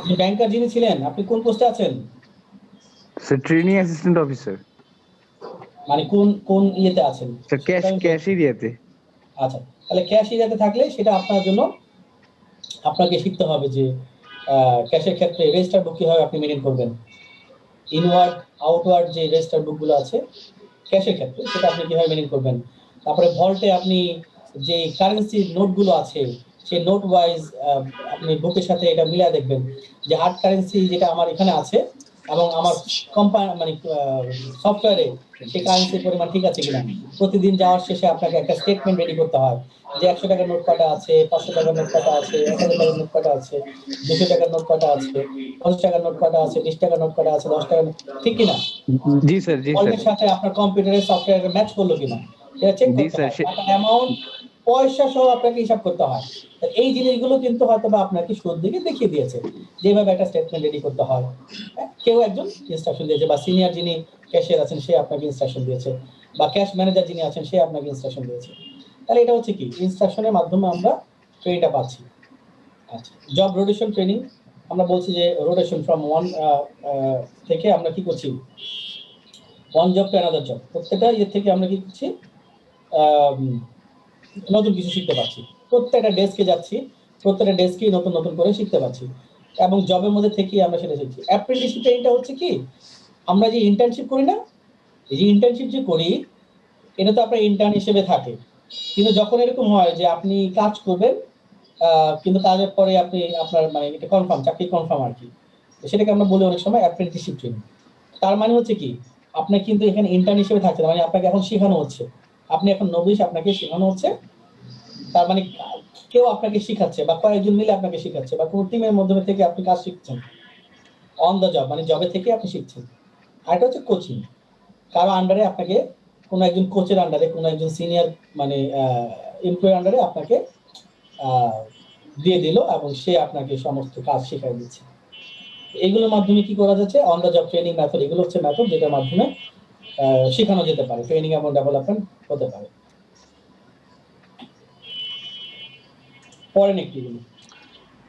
যে ব্যাংকার যিনি ছিলেন, আপনি কোন পোস্টে আছেন? Sir trainee assistant officer. মানে কোন কোন ইয়েতে আছেন? স্যার ক্যাশ এরিয়াতে। আচ্ছা, তাহলে ক্যাশ এরিয়াতে থাকলে সেটা আপনার জন্য আপনাকে শিখতে হবে যে ক্যাশের ক্ষেত্রে রেজিস্টার বুক কিভাবে আপনি মেনটেন করবেন, ইনওয়ার্ড আউটওয়ার্ড যে রেজিস্টার বুকগুলো আছে ক্যাশের ক্ষেত্রে সেটা আপনি কিভাবে মেনটেন করবেন। তারপরে ভল্টে আপনি যে কারেন্সি নোটগুলো আছে সেই নোট ওয়াইজ আপনি বুকের সাথে এটা মিলিয়ে দেখবেন যে হার্ড কারেন্সি যেটা আমার এখানে আছে এবং আমার কোম্পানি মানে সফটওয়্যারে সেই কারেন্সির পরিমাণ ঠিক আছে কিনা। প্রতিদিন যাওয়ার শেষে আপনাকে একটা স্টেটমেন্ট রেডি করতে হয় যে 100 টাকার নোট কটা আছে, 500 টাকার নোট কটা আছে, 1000 টাকার নোট কটা আছে, 200 টাকার নোট কটা আছে, 50 টাকার নোট কটা আছে, 20 টাকার নোট কটা আছে, 10 টাকার নোট, ঠিক কিনা? জি স্যার, জি স্যার। অল্পের সাথে আপনার কম্পিউটারের সফটওয়্যার ম্যাচ করলো কিনা সেটা চেক জি করতে স্যার। হয়। টাকা অ্যামাউন্ট পয়সা সহ আপনাকে হিসাব করতে হয়। তো এই জিনিসগুলো কিন্তু হয়তো বা আপনাকে শুরুর দিকে দেখিয়ে দিয়েছে যেভাবে একটা স্টেটমেন্ট রেডি করতে হয়। কেউ একজন ইনস্ট্রাকশন দিয়েছে, বা সিনিয়র যিনি ক্যাশিয়ার আছেন সে আপনাকে ইনস্ট্রাকশন দিয়েছে, বা ক্যাশ ম্যানেজার যিনি আছেন সে আপনাকে ইনস্ট্রাকশন দিয়েছে। তাহলে এটা হচ্ছে কি ইনস্ট্রাকশনের মাধ্যমে আমরা ট্রেনিংটা পাচ্ছি। আচ্ছা, জব রোটেশন ট্রেনিং আমরা বলছি যে রোটেশন ফ্রম ওয়ান থেকে আমরা কি করছি, one job to another job, প্রত্যেকটা ইয়ে থেকে আমরা কি করছি, নতুন কিছু শিখতে পারছি। প্রত্যেকটা ডেস্কে যাচ্ছি, প্রত্যেকটা ডেস্কেই নতুন নতুন করে শিখতে পারছি এবং জবের মধ্যে থেকেই আমরা সেটা শিখছি। অ্যাপ্রেন্টিসশিপ ট্রেনিংটা হচ্ছে কি, আমরা যে ইন্টার্নশিপ করি না, এই যে ইন্টার্নশিপ যে করি এটা তো আপনার ইন্টার্ন হিসেবে থাকে, কিন্তু যখন এরকম হয় যে আপনি কাজ করবেন কিন্তু কাজের পরে আপনি আপনার মানে এটা কনফার্ম, চাকরি কনফার্ম আর কি, সেটাকে আমরা বলি অনেক সময় অ্যাপ্রেন্টিসশিপ ট্রেনিং। তার মানে হচ্ছে কি আপনি কিন্তু এখানে ইন্টার্ন হিসেবে থাকছেন, মানে আপনাকে এখন শেখানো হচ্ছে, আপনি এখন নবীশ, আপনাকে শেখানো হচ্ছে। তার মানে কেউ আপনাকে শিখাচ্ছে বা কয়েকজন মিলে আপনাকে শিখাচ্ছে বা কোনো টিমের মাধ্যমে থেকে আপনি কাজ শিখছেন, অন দ্য জব মানে জবে থেকে আপনি শিখছেন। আর এটা হচ্ছে কোচিং, কারো আন্ডারে আপনাকে কোনো একজন কোচের আন্ডারে, কোনো একজন সিনিয়র মানে এমপ্লয়ের আন্ডারে আপনাকে দিয়ে দিল এবং সে আপনাকে সমস্ত কাজ শেখাই দিচ্ছে। এগুলোর মাধ্যমে কি করা যাচ্ছে, on the job training method, এগুলো হচ্ছে মেথড যেটার মাধ্যমে শেখানো যেতে পারে, ট্রেনিং এবং ডেভেলপমেন্ট হতে পারে। পরে নাকি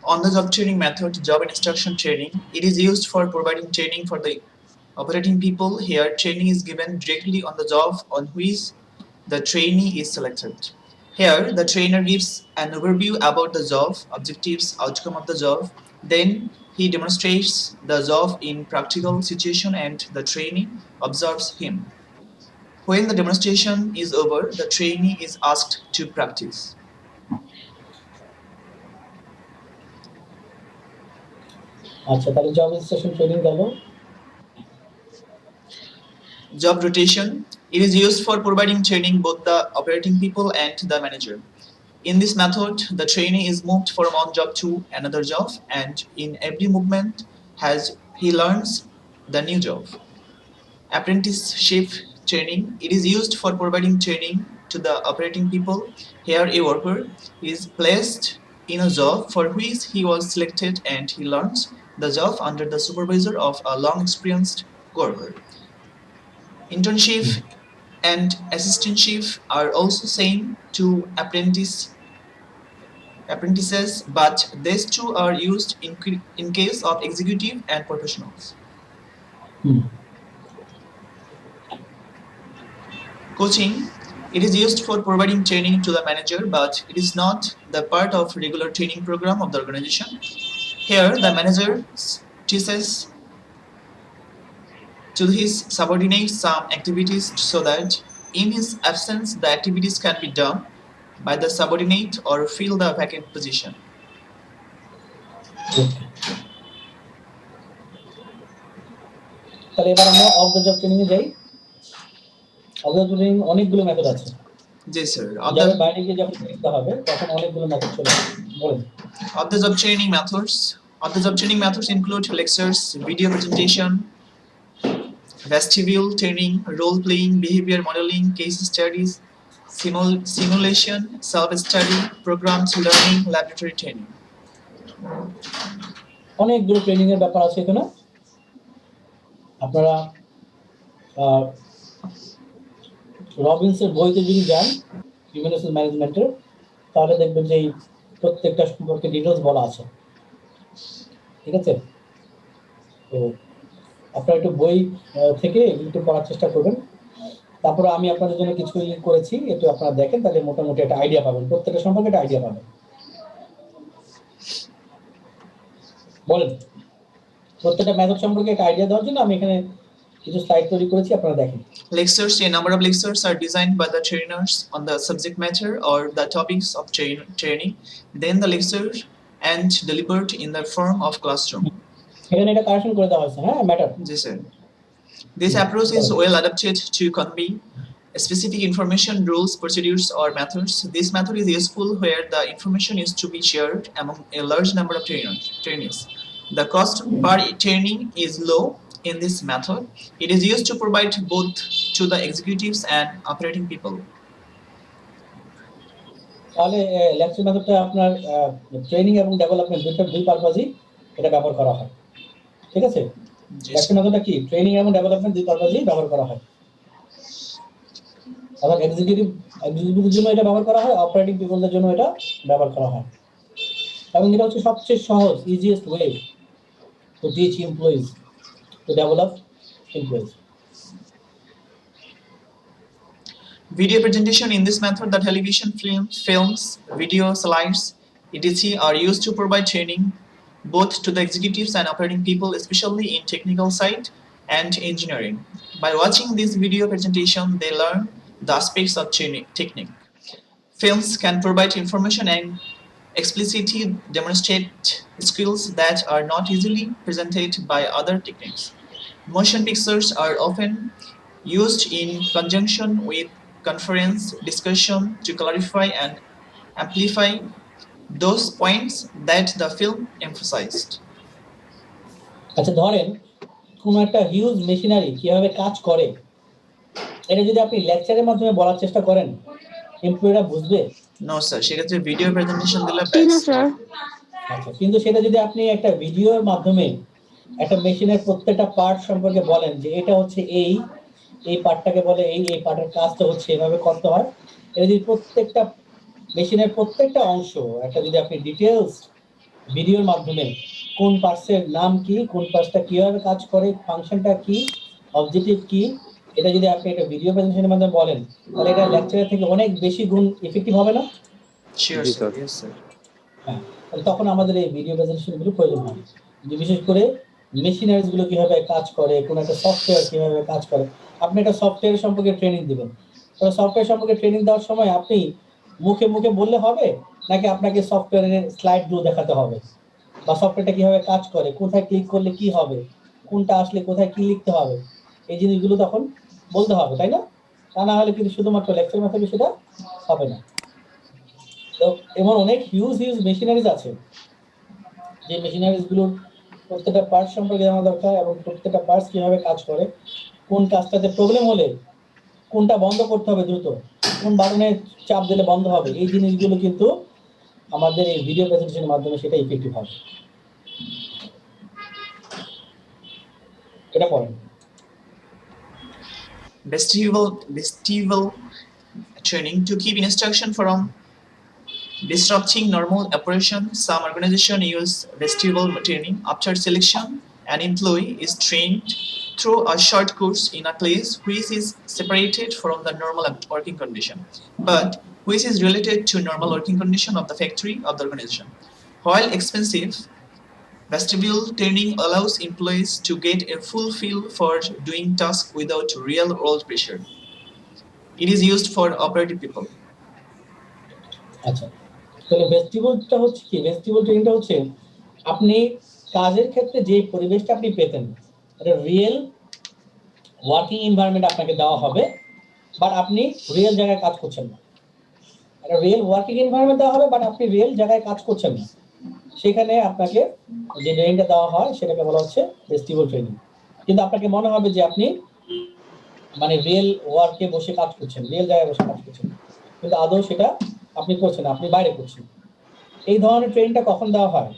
On the job training method, job instruction training, it is used for providing training for the operating people. Here, training is given directly on the job on which the trainee is selected. Here, the trainer gives an overview about the job, objectives, outcome of the job. Then, he demonstrates the job in practical situation and the trainee observes him. When the demonstration is over, the trainee is asked to practice. আচ্ছা, তাহলে job instruction training গেল। Job rotation, it is used for providing training both the operating people and the manager. In this method, the trainee is moved from one job to another job, and in every movement he learns the new job. Apprenticeship training, it is used for providing training to the operating people. Here, a worker is placed in a job for which he was selected and he learns the job under the supervisor of a long experienced worker. Internship and assistantship are also same to apprentices, but these two are used in case of executive and professionals. Coaching, it is used for providing training to the manager, but it is not the part of regular training program of the organization. Here, the manager teaches to his subordinates some activities so that in his absence the activities can be done by the subordinate or fill the vacant position. তাহলে এবার আমরা of the job training এ যাই। Of the job training অনেকগুলো method আছে। Yes, sir. জবের বাইরে গিয়ে যখন শিখতে হবে তখন অনেকগুলো মেথড চলে আসে। বলেন। Of the job training methods include lectures, video presentation, vestibule training, role playing, behavior modeling, case studies, simulation, self-study, programmed learning, laboratory training. অনেকগুলো ট্রেনিং এর ব্যাপার আছে এখানে। আপনারা রবিনসের বইতে যদি যান হিউম্যান রিসোর্স ম্যানেজমেন্টের, তাহলে দেখবেন যে এই প্রত্যেকটা সম্পর্কে ডিটেলস বলা আছে, ঠিক আছে? তো আপনারা একটু বই থেকে একটু পড়ার চেষ্টা করবেন। তারপরে আমি আপনাদের জন্য কিছু লিঙ্ক করেছি, একটু আপনারা দেখেন, তাহলে মোটামুটি একটা আইডিয়া পাবেন, প্রত্যেকটা সম্পর্কে একটা আইডিয়া পাবেন। বলেন, প্রত্যেকটা মেথড সম্পর্কে একটা আইডিয়া দেওয়ার জন্য আমি এখানে কিছু স্লাইড তৈরি করেছি, আপনারা দেখেন। Lectures, a number of lectures are designed by the trainers on the subject matter or the topics of training. Then the lectures and delivered in the form of classroom. এখানে এটা কারেকশন করে দেওয়া হয়েছে, হ্যাঁ matter. Yes, sir. This approach is well adapted to convey specific information, rules, procedures, or methods. This method is useful where the information is to be shared among a large number of trainees. The cost per training is low in this method. It is used to provide both to the executives and operating people. তাহলে lecture মেথডটা আপনার training এবং development দুই পারপাসই এটা ব্যবহার করা হয়, ঠিক আছে? লেকচার মেথডটা কি ট্রেনিং এবং ডেভেলপমেন্ট দুই পারপাসই ব্যবহার করা হয়। অর্থাৎ এক্সিকিউটিভদের জন্য এটা ব্যবহার করা হয়, অপারেটিং পিপলদের জন্য এটা ব্যবহার করা হয়, এবং এটা হচ্ছে সবচেয়ে সহজ, easiest way to teach employees to develop employees. Video presentation in this method, the television, films, video, slides, etc. are used to provide training both to the executives and operating people, especially in technical side and engineering. By watching this video presentation, they learn the aspects of technique. Films can provide information and explicitly demonstrate skills that are not easily presented by other techniques. Motion pictures are often used in conjunction with conference discussion to clarify and amplify those points that the film emphasized. আচ্ছা, ধরেন কোন একটা huge machinery কিভাবে কাজ করে, এটা যদি আপনি লেকচারের মাধ্যমে বলার চেষ্টা করেন, এমপ্লয়িরা বুঝবে? No sir, সেক্ষেত্রে ভিডিও প্রেজেন্টেশন দিলে বেস্ট। আচ্ছা, কিন্তু সেটা যদি আপনি একটা ভিডিওর মাধ্যমে একটা মেশিনের প্রত্যেকটা পার্ট সম্পর্কে বলেন যে এটা হচ্ছে এই পার্টটাকে বলে এই পার্টের কাজটা হচ্ছে এভাবে করতে হয়, এটা যদি প্রত্যেকটা মেশিনের প্রত্যেকটা অংশ একটা যদি আপনি ডিটেলস ভিডিওর মাধ্যমে কোন পার্টসের নাম কি, কোন পার্টসটা কিভাবে কাজ করে, ফাংশনটা কি, অবজেক্টিভ কি, এটা যদি আপনি একটা ভিডিও প্রেজেন্টেশনের মাধ্যমে বলেন, তাহলে এটা লেকচারের থেকে অনেক বেশি গুণ ইফেক্টিভ হবে না? Sure sir, yes sir. হ্যাঁ, তখন আমাদের এই ভিডিও প্রেজেন্টেশনগুলো প্রয়োজন হয়, যে বিশেষ করে মেশিনারিজ গুলো কিভাবে কাজ করে, কোন একটা সফটওয়্যার কিভাবে কাজ করে। আপনি একটা সফটওয়্যার সম্পর্কে ট্রেনিং দিবেন, তো সফটওয়্যার সম্পর্কে ট্রেনিং দেওয়ার সময় আপনি মুখে মুখে বললে হবে, নাকি আপনাকে সফটওয়্যারের স্লাইডগুলো দেখাতে হবে, বা সফটওয়্যারটা কিভাবে কাজ করে, কোথায় ক্লিক করলে কি হবে, কোনটা আসলে কোথায় কি লিখতে হবে, এই জিনিসগুলো তখন বলতে হবে, তাই না? তা না হলে কিন্তু শুধুমাত্র লেকচার মেথডে সেটা হবে না। তো এমন অনেক হিউজ মেশিনারিজ আছে, যে মেশিনারিজ গুলোর প্রত্যেকটা পার্ট সম্পর্কে জানা দরকার, এবং প্রত্যেকটা পার্টস কিভাবে কাজ করে, কোন কাজটাতে প্রবলেম হলে কোনটা বন্ধ করতে হবে দ্রুত, কোন বাটনে চাপ দিলে বন্ধ হবে, এই জিনিসগুলো কিন্তু আমাদের এই ভিডিও প্রেজেন্টেশনের মাধ্যমে সেটা ইফেক্টিভ হবে। এটা পড়েন। Vestibular training to keep instruction from disrupting normal operation. Some organizations use vestibular training. After selection, an employee is trained through a short course in a place which is separated from the normal working condition, but which is related to normal working condition of the factory of the organization. While expensive, vestibular training allows employees to get a full feel for doing tasks without real world pressure. It is used for operative people. আচ্ছা, তাহলে ভেস্টিবুলটা হচ্ছে কি? Vestibule ট্রেনিংটা হচ্ছে আপনি কাজের ক্ষেত্রে যে পরিবেশটা আপনি পেতেন, এটা রিয়েল ওয়ার্কিং এনভায়রনমেন্ট আপনাকে দেওয়া হবে, বাট আপনি রিয়েল জায়গায় কাজ করছেন না। একটা রিয়েল ওয়ার্কিং এনভায়রনমেন্ট দেওয়া হবে, বাট আপনি রিয়েল জায়গায় কাজ করছেন না। সেখানে আপনাকে যে ট্রেনিংটা দেওয়া হয় সেটাকে বলা হচ্ছে ভেস্টিবুল ট্রেনিং। কিন্তু আপনাকে মনে হবে যে আপনি মানে রিয়েল ওয়ার্কে বসে কাজ করছেন, রিয়েল জায়গায় বসে কাজ করছেন, কিন্তু আদৌ সেটা আপনি করছেন, আপনি বাইরে করছেন। এই ধরনের ট্রেনিংটা কখন দেওয়া হয়?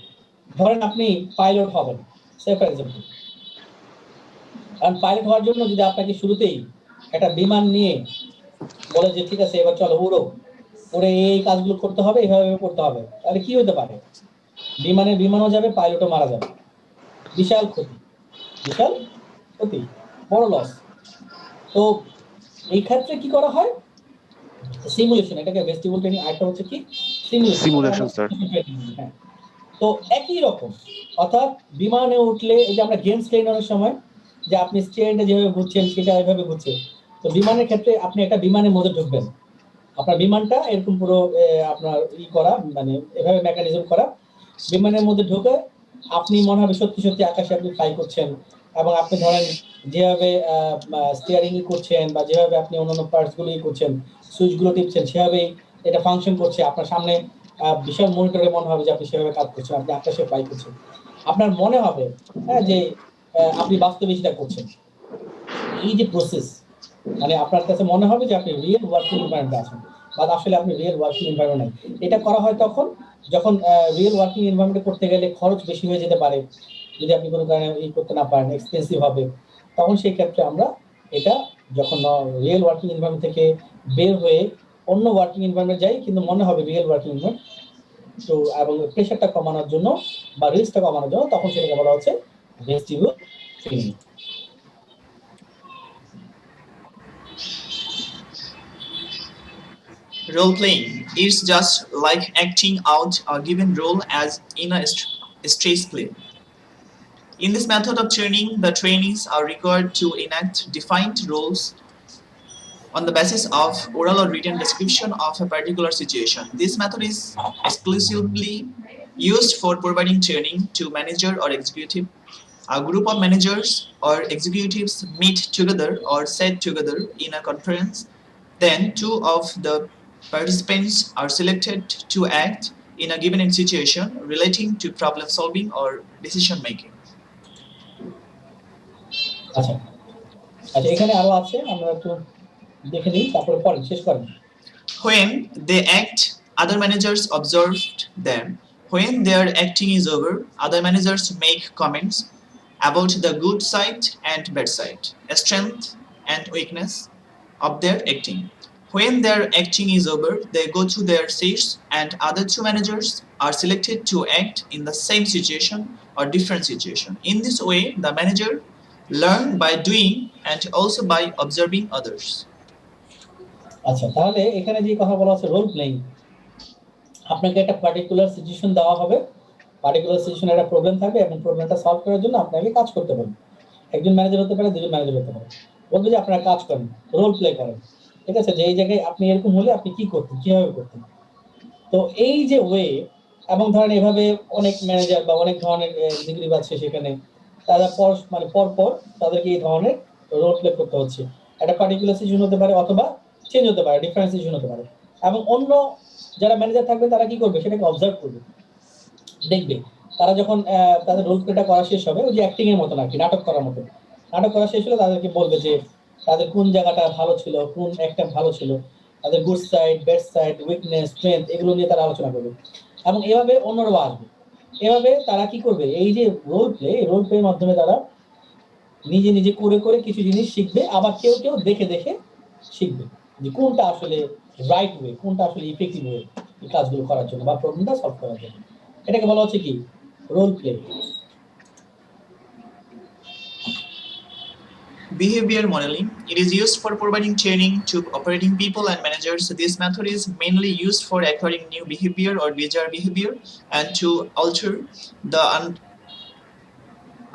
ধরেন আপনি পাইলট হবেন, সে ফর এক্সাম্পল। কারণ পাইলট হওয়ার জন্য যদি আপনাকে শুরুতেই একটা বিমান নিয়ে বলে যে ঠিক আছে এবার চলো উড়ো, উড়ে এই কাজগুলো করতে হবে, এইভাবে করতে হবে, তাহলে কি হতে পারে? বিমানও যাবে, পাইলটও মারা যাবে, বিশাল ক্ষতি, বিশাল ক্ষতি, বড় লস। তো এই ক্ষেত্রে কি করা হয়? সিমুলেশন, এটাকে ভেস্টিবুল ট্রেনিং, আরেকটা হচ্ছে কি সিমুলেশন স্যার। হ্যাঁ, তো একই রকম, অর্থাৎ বিমানে উঠলে এই যে আমরা গেমস খেলি অনেক সময়, যে আপনি স্টিয়ারিংটা যেভাবে ঘুরছেন সেটা এভাবে ঘুরছে, তো বিমানের ক্ষেত্রে আপনি একটা বিমানের মধ্যে ঢুকবেন, আপনার বিমানটা এরকম পুরো আপনার করা, মানে এভাবে মেকানিজম করা, বিমানের মধ্যে ঢুকে আপনি মনে হবে সত্যি সত্যি আকাশে আপনি ফ্লাই করছেন, এবং আপনি ধরেন যেভাবে স্টিয়ারিং করছেন বা যেভাবে আপনি অন্যান্য পার্টসগুলো করছেন, সুইচগুলো টিপছেন, সেভাবেই এটা ফাংশন করছে আপনার সামনে। বিশাল মনিটরে মনে হবে যে আপনি সেভাবে কাজ করছেন, আপনি আকাশে ফ্লাই করছেন, আপনার মনে হবে যে আপনি বাস্তবে সেটা করছেন। এই যে প্রসেস, মানে আপনার কাছে মনে হবে যে আপনি রিয়েল ওয়ার্কিং এনভায়রনমেন্টে আছেন, বাট আসলে আপনি রিয়েল ওয়ার্কিং এনভায়রনমেন্ট নাই। এটা করা হয় তখন যখন রিয়েল ওয়ার্কিং এনভায়রনমেন্টে করতে গেলে খরচ বেশি হয়ে যেতে পারে, যদি আপনি কোনো কারণে করতে না পারেন, এক্সপেন্সিভ হবে, তখন সেই ক্ষেত্রে আমরা এটা যখন রিয়েল ওয়ার্কিং এনভায়রনমেন্ট থেকে বের হয়ে অন্য ওয়ার্কিং এনভায়রনমেন্ট যাই, কিন্তু মনে হবে রিয়েল ওয়ার্কিং এনভায়রনমেন্ট, তো এবং প্রেশারটা কমানোর জন্য বা রিস্কটা কমানোর জন্য তখন সেটাকে বলা হচ্ছে vestibule training. Role playing is just like acting out a given role as in a stage play. In this method of training, the trainees are required to enact defined roles on the basis of oral or written description of a particular situation. This method is exclusively used for providing training to manager or executive. A group of managers or executives meet together or sit together in a conference. Then two of the participants are selected to act in a given situation relating to problem solving or decision making. আচ্ছা আচ্ছা, এখানে আরো আছে, আমরা একটু দেখে নিই, তারপরে পরে শেষ করেন। When they act, other managers observed them. When their acting is over, other managers make comments about the good side and bad side, strength and weakness of their acting. When their acting is over, they go to their seats and other two managers are selected to act in the same situation or different situation. In this way, the manager learn by doing and also by observing others. আচ্ছা, তাহলে এখানে যে কথা বলা হচ্ছে role playing, আপনাকে একটা particular situation দেওয়া হবে, পার্টিকুলার সিচুয়েশনে একটা প্রবলেম থাকবে এবং প্রবলেমটা সলভ করার জন্য আপনাকে কাজ করতে হবে। একজন ম্যানেজার হতে পারে, দুজন ম্যানেজার হতে পারে, বলবে যে আপনারা কাজ করেন, রোল প্লে করেন, ঠিক আছে, যে এই জায়গায় আপনি এরকম হলে আপনি কি করতেন, কিভাবে করতেন। তো এই যে ওয়ে, এবং ধরেন এভাবে অনেক ম্যানেজার বা অনেক ধরনের এক্সিকিউটিভ আছে সেখানে, তারা পর তাদেরকে এই ধরনের রোল প্লে করতে হচ্ছে। একটা পার্টিকুলার সিচুয়েশন হতে পারে অথবা চেঞ্জ হতে পারে, ডিফারেন্ট সিচুয়েশন হতে পারে, এবং অন্য যারা ম্যানেজার থাকবে তারা কি করবে, সেটাকে অবজার্ভ করবে, দেখবে। তারা যখন তাদের রোল প্লেটা করা শেষ হবে, ওই যে অ্যাক্টিং এর মতো নাকি, নাটক করার মতো, নাটক করা শেষ হলে তাদেরকে বলবে যে তাদের কোন জায়গাটা ভালো ছিল, কোন একটা ভালো ছিল, তাদের good side, bad side, weakness, strength, এগুলো নিয়ে তারা আলোচনা করবে, এবং এভাবে অন্যরাও আসবে। এভাবে তারা কি করবে, এই যে রোল প্লের মাধ্যমে তারা নিজে নিজে করে করে কিছু জিনিস শিখবে, আবার কেউ কেউ দেখে দেখে শিখবে যে কোনটা আসলে রাইট ওয়ে, কোনটা আসলে ইফেক্টিভ ওয়ে এই কাজগুলো করার জন্য বা প্রবলেমটা সলভ করার জন্য। এটাকে বলা হচ্ছে কি, role play. Behavior modeling. It is used for providing training to operating people and managers. This method is mainly used for acquiring new behavior or bizarre behavior and to alter the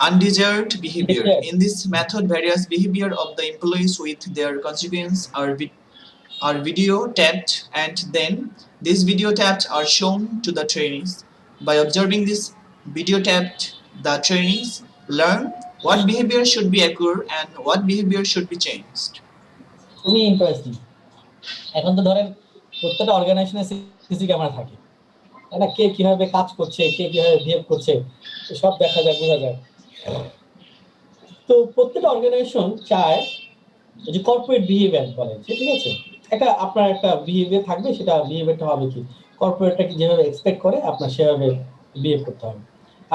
undesired behavior. In this method, various behavior of the employees with their consequence are video tapped, and then these video tapped are shown to the trainees. By observing this video tapped, the trainees learn what behavior should be acquired and what behavior should be changed. খুবই interesting. এখন তো ধরেন প্রত্যেকটা অর্গানাইজেশনে CC camera থাকে, তাই না, কে কিভাবে কাজ করছে, কে কিভাবে বিহেভ করছে, সব দেখা যায়, বোঝা যায়। তো প্রত্যেকটা অর্গানাইজেশন চায় যে কর্পোরেট বিহেভিয়ার বলে, ঠিক আছে, আপনার একটা বিহেভিয়ার থাকবে, সেটা বিহেভিয়ারটা হবে কি কর্পোরেটটা কি যেভাবে এক্সপেক্ট করে আপনার সেভাবে বিহেভ করতে হবে।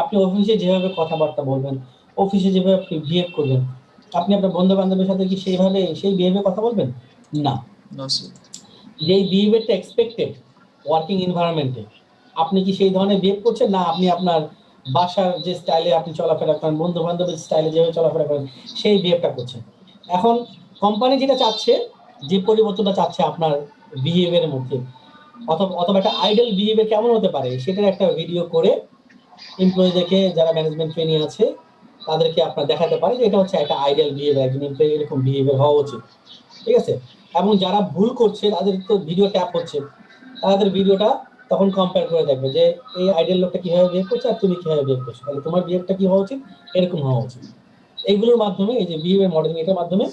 আপনি অফিসে যেভাবে কথাবার্তা বলবেন, অফিসে যেভাবে আপনি বিহেভ করবেন, আপনি আপনার বন্ধু বান্ধবের সাথে কি সেইভাবে সেই বিহেভিয়ার কথা বলবেন? না। যেই বিহেভিয়ারটা এক্সপেক্টেড ওয়ার্কিং এনভায়রনমেন্টে, আপনি কি সেই ধরনের বিহেভ করছেন? না, আপনি আপনার বাসার যে স্টাইলে আপনি চলাফেরা করেন, বন্ধু বান্ধবের স্টাইলে যেভাবে চলাফেরা করেন সেই বিহেভটা করছেন। এখন কোম্পানি যেটা চাচ্ছে, যে পরিবর্তনটা চাচ্ছে আপনার বিহেভিয়ারের মধ্যে, অথবা একটা আইডল বিহেভিয়ার কেমন হতে পারে সেটার একটা ভিডিও করে এমপ্লয়িদেরকে, যারা ম্যানেজমেন্ট ট্রেনিং আছে তাদেরকে আপনার দেখাতে পারে যে এটা হচ্ছে একটা আইডল বিহেভিয়ার, একজন এমপ্লয়ি এরকম বিহেভিয়ার হওয়া উচিত, ঠিক আছে। এবং যারা ভুল করছে তাদের তো ভিডিও ট্যাপ হচ্ছে, তাদের ভিডিওটা তখন কম্পেয়ার করে দেখবে যে এই আইডল লোকটা কিভাবে বিহেভ করছে আর তুমি কিভাবে বিহেভ করছো, তাহলে তোমার বিহেভটা কি হওয়া উচিত, এরকম হওয়া উচিত। এইগুলোর মাধ্যমে, এই যে বিহেভিয়ার মডেলিং, এটার মাধ্যমে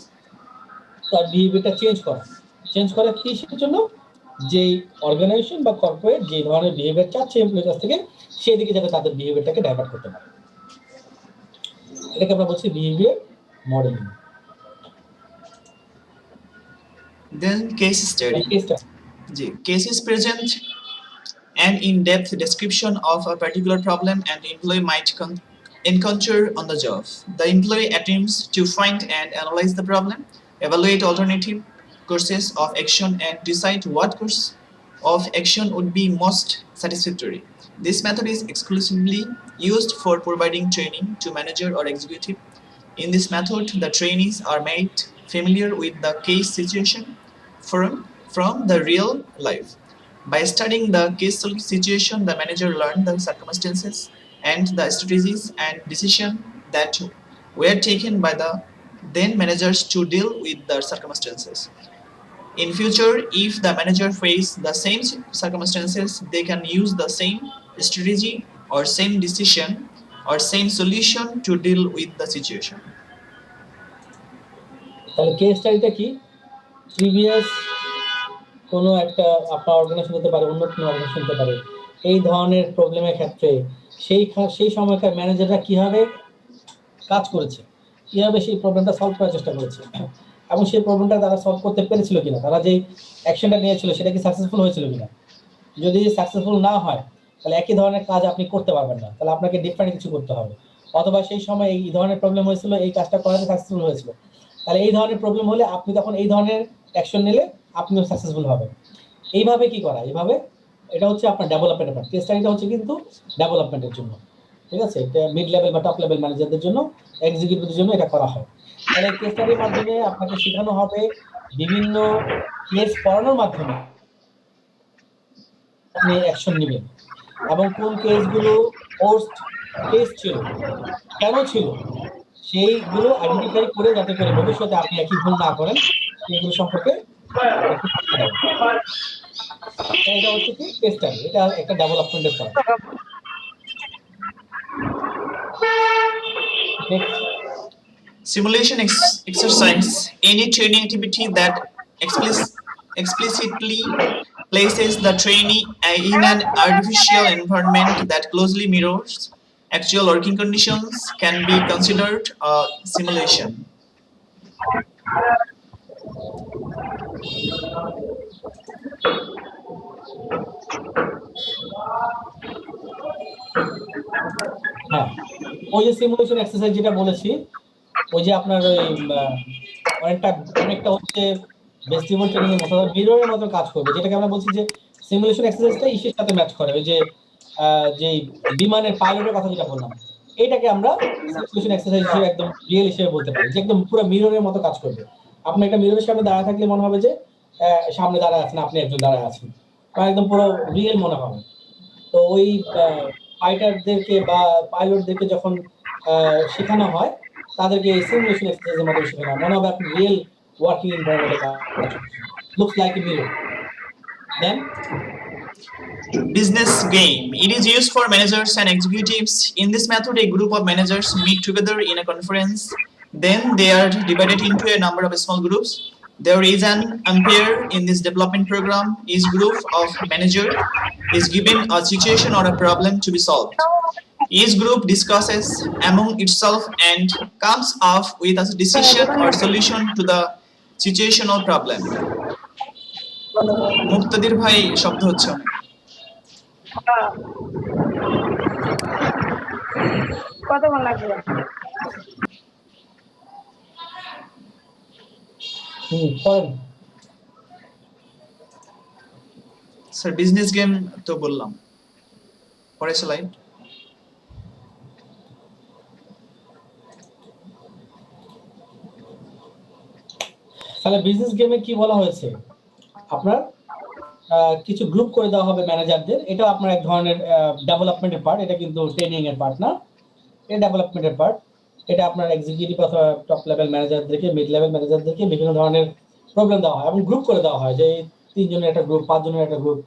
তার বিহেভিয়ারটা চেঞ্জ করা কিসের জন্য? যে অর্গানাইজেশন বা কর্পোরেট যে ধরনের বিহেভিয়ার চাচ্ছে এমপ্লয়ির কাছ থেকে, সেদিকে যাতে তাদের বিহেভিয়ারটাকে ডাইভার্ট করতে পারে, এটাকে আমরা বলছি behaviour modelling. Then case study. Cases present an in-depth description of a particular problem an employee might encounter on the job. The employee attempts to find and analyze the problem, evaluate alternative courses of action, and decide what course of action would be most satisfactory. This method is exclusively used for providing training to manager or executive. In this method, the trainees are made familiar with the case situation from the real life. By studying the case situation, the manager learned the circumstances and the strategies and decisions that were taken by the then managers to deal with the circumstances. In future, if the manager face the same circumstances, they can use the same strategy or same decision or same solution to deal with the situation. তাহলে case স্টাডিটা কি? Previous কোনো একটা আপনার organisation হতে পারে, অন্য কোনো organisation হতে পারে, এই ধরনের প্রবলেমের ক্ষেত্রে সেই সময়কার ম্যানেজাররা কিভাবে কাজ করেছে, কিভাবে সেই প্রবলেমটা সলভ করার চেষ্টা করেছে, এবং সেই প্রবলেমটা তারা সলভ করতে পেরেছিল কিনা, তারা যেই অ্যাকশনটা নিয়েছিল সেটা কি সাকসেসফুল হয়েছিল কিনা। যদি সাকসেসফুল না হয় তাহলে একই ধরনের কাজ আপনি করতে পারবেন না, তাহলে আপনাকে ডিফারেন্ট কিছু করতে হবে। অথবা সেই সময় এই ধরনের প্রবলেম হয়েছিল, এই কাজটা করাতে সাকসেসফুল হয়েছিল, তাহলে এই ধরনের প্রবলেম হলে আপনি তখন এই ধরনের অ্যাকশন নিলে আপনিও সাকসেসফুল হবেন। এইভাবে কি করা, এইভাবে এটা হচ্ছে আপনার ডেভেলপমেন্টের পার্ট। কেস স্টাডিটা হচ্ছে কিন্তু ডেভেলপমেন্টের জন্য, ঠিক আছে, এটা মিড লেভেল বা টপ লেভেল ম্যানেজারদের জন্য, এক্সিকিউটিভদের জন্য এটা করা হয়। তাহলে কেস স্টাডির মাধ্যমে আপনাকে শেখানো হবে বিভিন্ন কেস পড়ানোর মাধ্যমে আপনি অ্যাকশন নেবেন, এবং কোন কেসগুলো পোস্ট কেস ছিল, কেন ছিল, সেইগুলো আইডেন্টিফাই করে যাতে করে ভবিষ্যতে আপনি একই ভুল না করেন সেগুলো সম্পর্কে। এটা হচ্ছে কি কেস স্টাডি, এটা একটা ডেভেলপমেন্টের part. Simulation exercise, any training activity that explicitly places the trainee in an artificial environment that closely mirrors actual working conditions can be considered a simulation. হ্যাঁ, ওই যে সিমুলেশন এক্সারসাইজ যেটা বলেছি, ওই যে আপনার ওই অনেকটা হচ্ছে ভেস্টিবল ট্রেনিং এর মতো, মিররের মতো কাজ করবে, যেটাকে আমরা বলছি যে সিমুলেশন এক্সারসাইজটা ইসের সাথে ম্যাচ করে। ওই যে বিমানের পাইলটের কথা যেটা বললাম, এটাকে আমরা সিমুলেশন এক্সারসাইজ হিসেবে একদম রিয়েল হিসেবে বলতে পারি, যে একদম পুরো মিররের মতো কাজ করবে। আপনি একটা মিররের সামনে দাঁড়ায় থাকলে মনে হবে যে সামনে দাঁড়ায় আছেন, আপনি একজন দাঁড়ায় আছেন, একদম পুরো রিয়েল মনে হবে। তো ওই ফাইটারদেরকে বা পাইলটদেরকে যখন শেখানো হয়, তাদেরকে সিমুলেশন এক্সারসাইজের মাধ্যমে শেখানো হয়, মনে হবে আপনি রিয়েল ওয়ার্কিং এনভায়রনমেন্টে কাজ করছেন, looks like a mirror. Then Business game. It is used for managers and executives. In this method, a group of managers meet together in a conference. Then they are divided into a number of small groups. There is an umpire in this development program. Each group of managers is given a situation or a problem to be solved. Each group discusses among itself and comes up with a decision or solution to the situational problem. মুক্তাদির ভাই শব্দ হচ্ছে অনেক। কতক্ষণ লাগবে? পড়েন। Sir business game তো বললাম, পরে স্লাইড। তাহলে বিজনেস গেমে কি বলা হয়েছে, আপনার কিছু গ্রুপ করে দেওয়া হবে ম্যানেজারদের। এটা আপনার এক ধরনের ডেভেলপমেন্টের পার্ট, এটা কিন্তু ট্রেনিং এর পার্ট না, এটা ডেভেলপমেন্টের পার্ট। এটা আপনার এক্সিকিউটিভ অথবা টপ লেভেল ম্যানেজারদেরকে, মিড লেভেল ম্যানেজারদেরকে বিভিন্ন ধরনের প্রবলেম দেওয়া হয় এবং গ্রুপ করে দেওয়া হয়, যে 3 জনের একটা গ্রুপ, 5 জনের একটা গ্রুপ,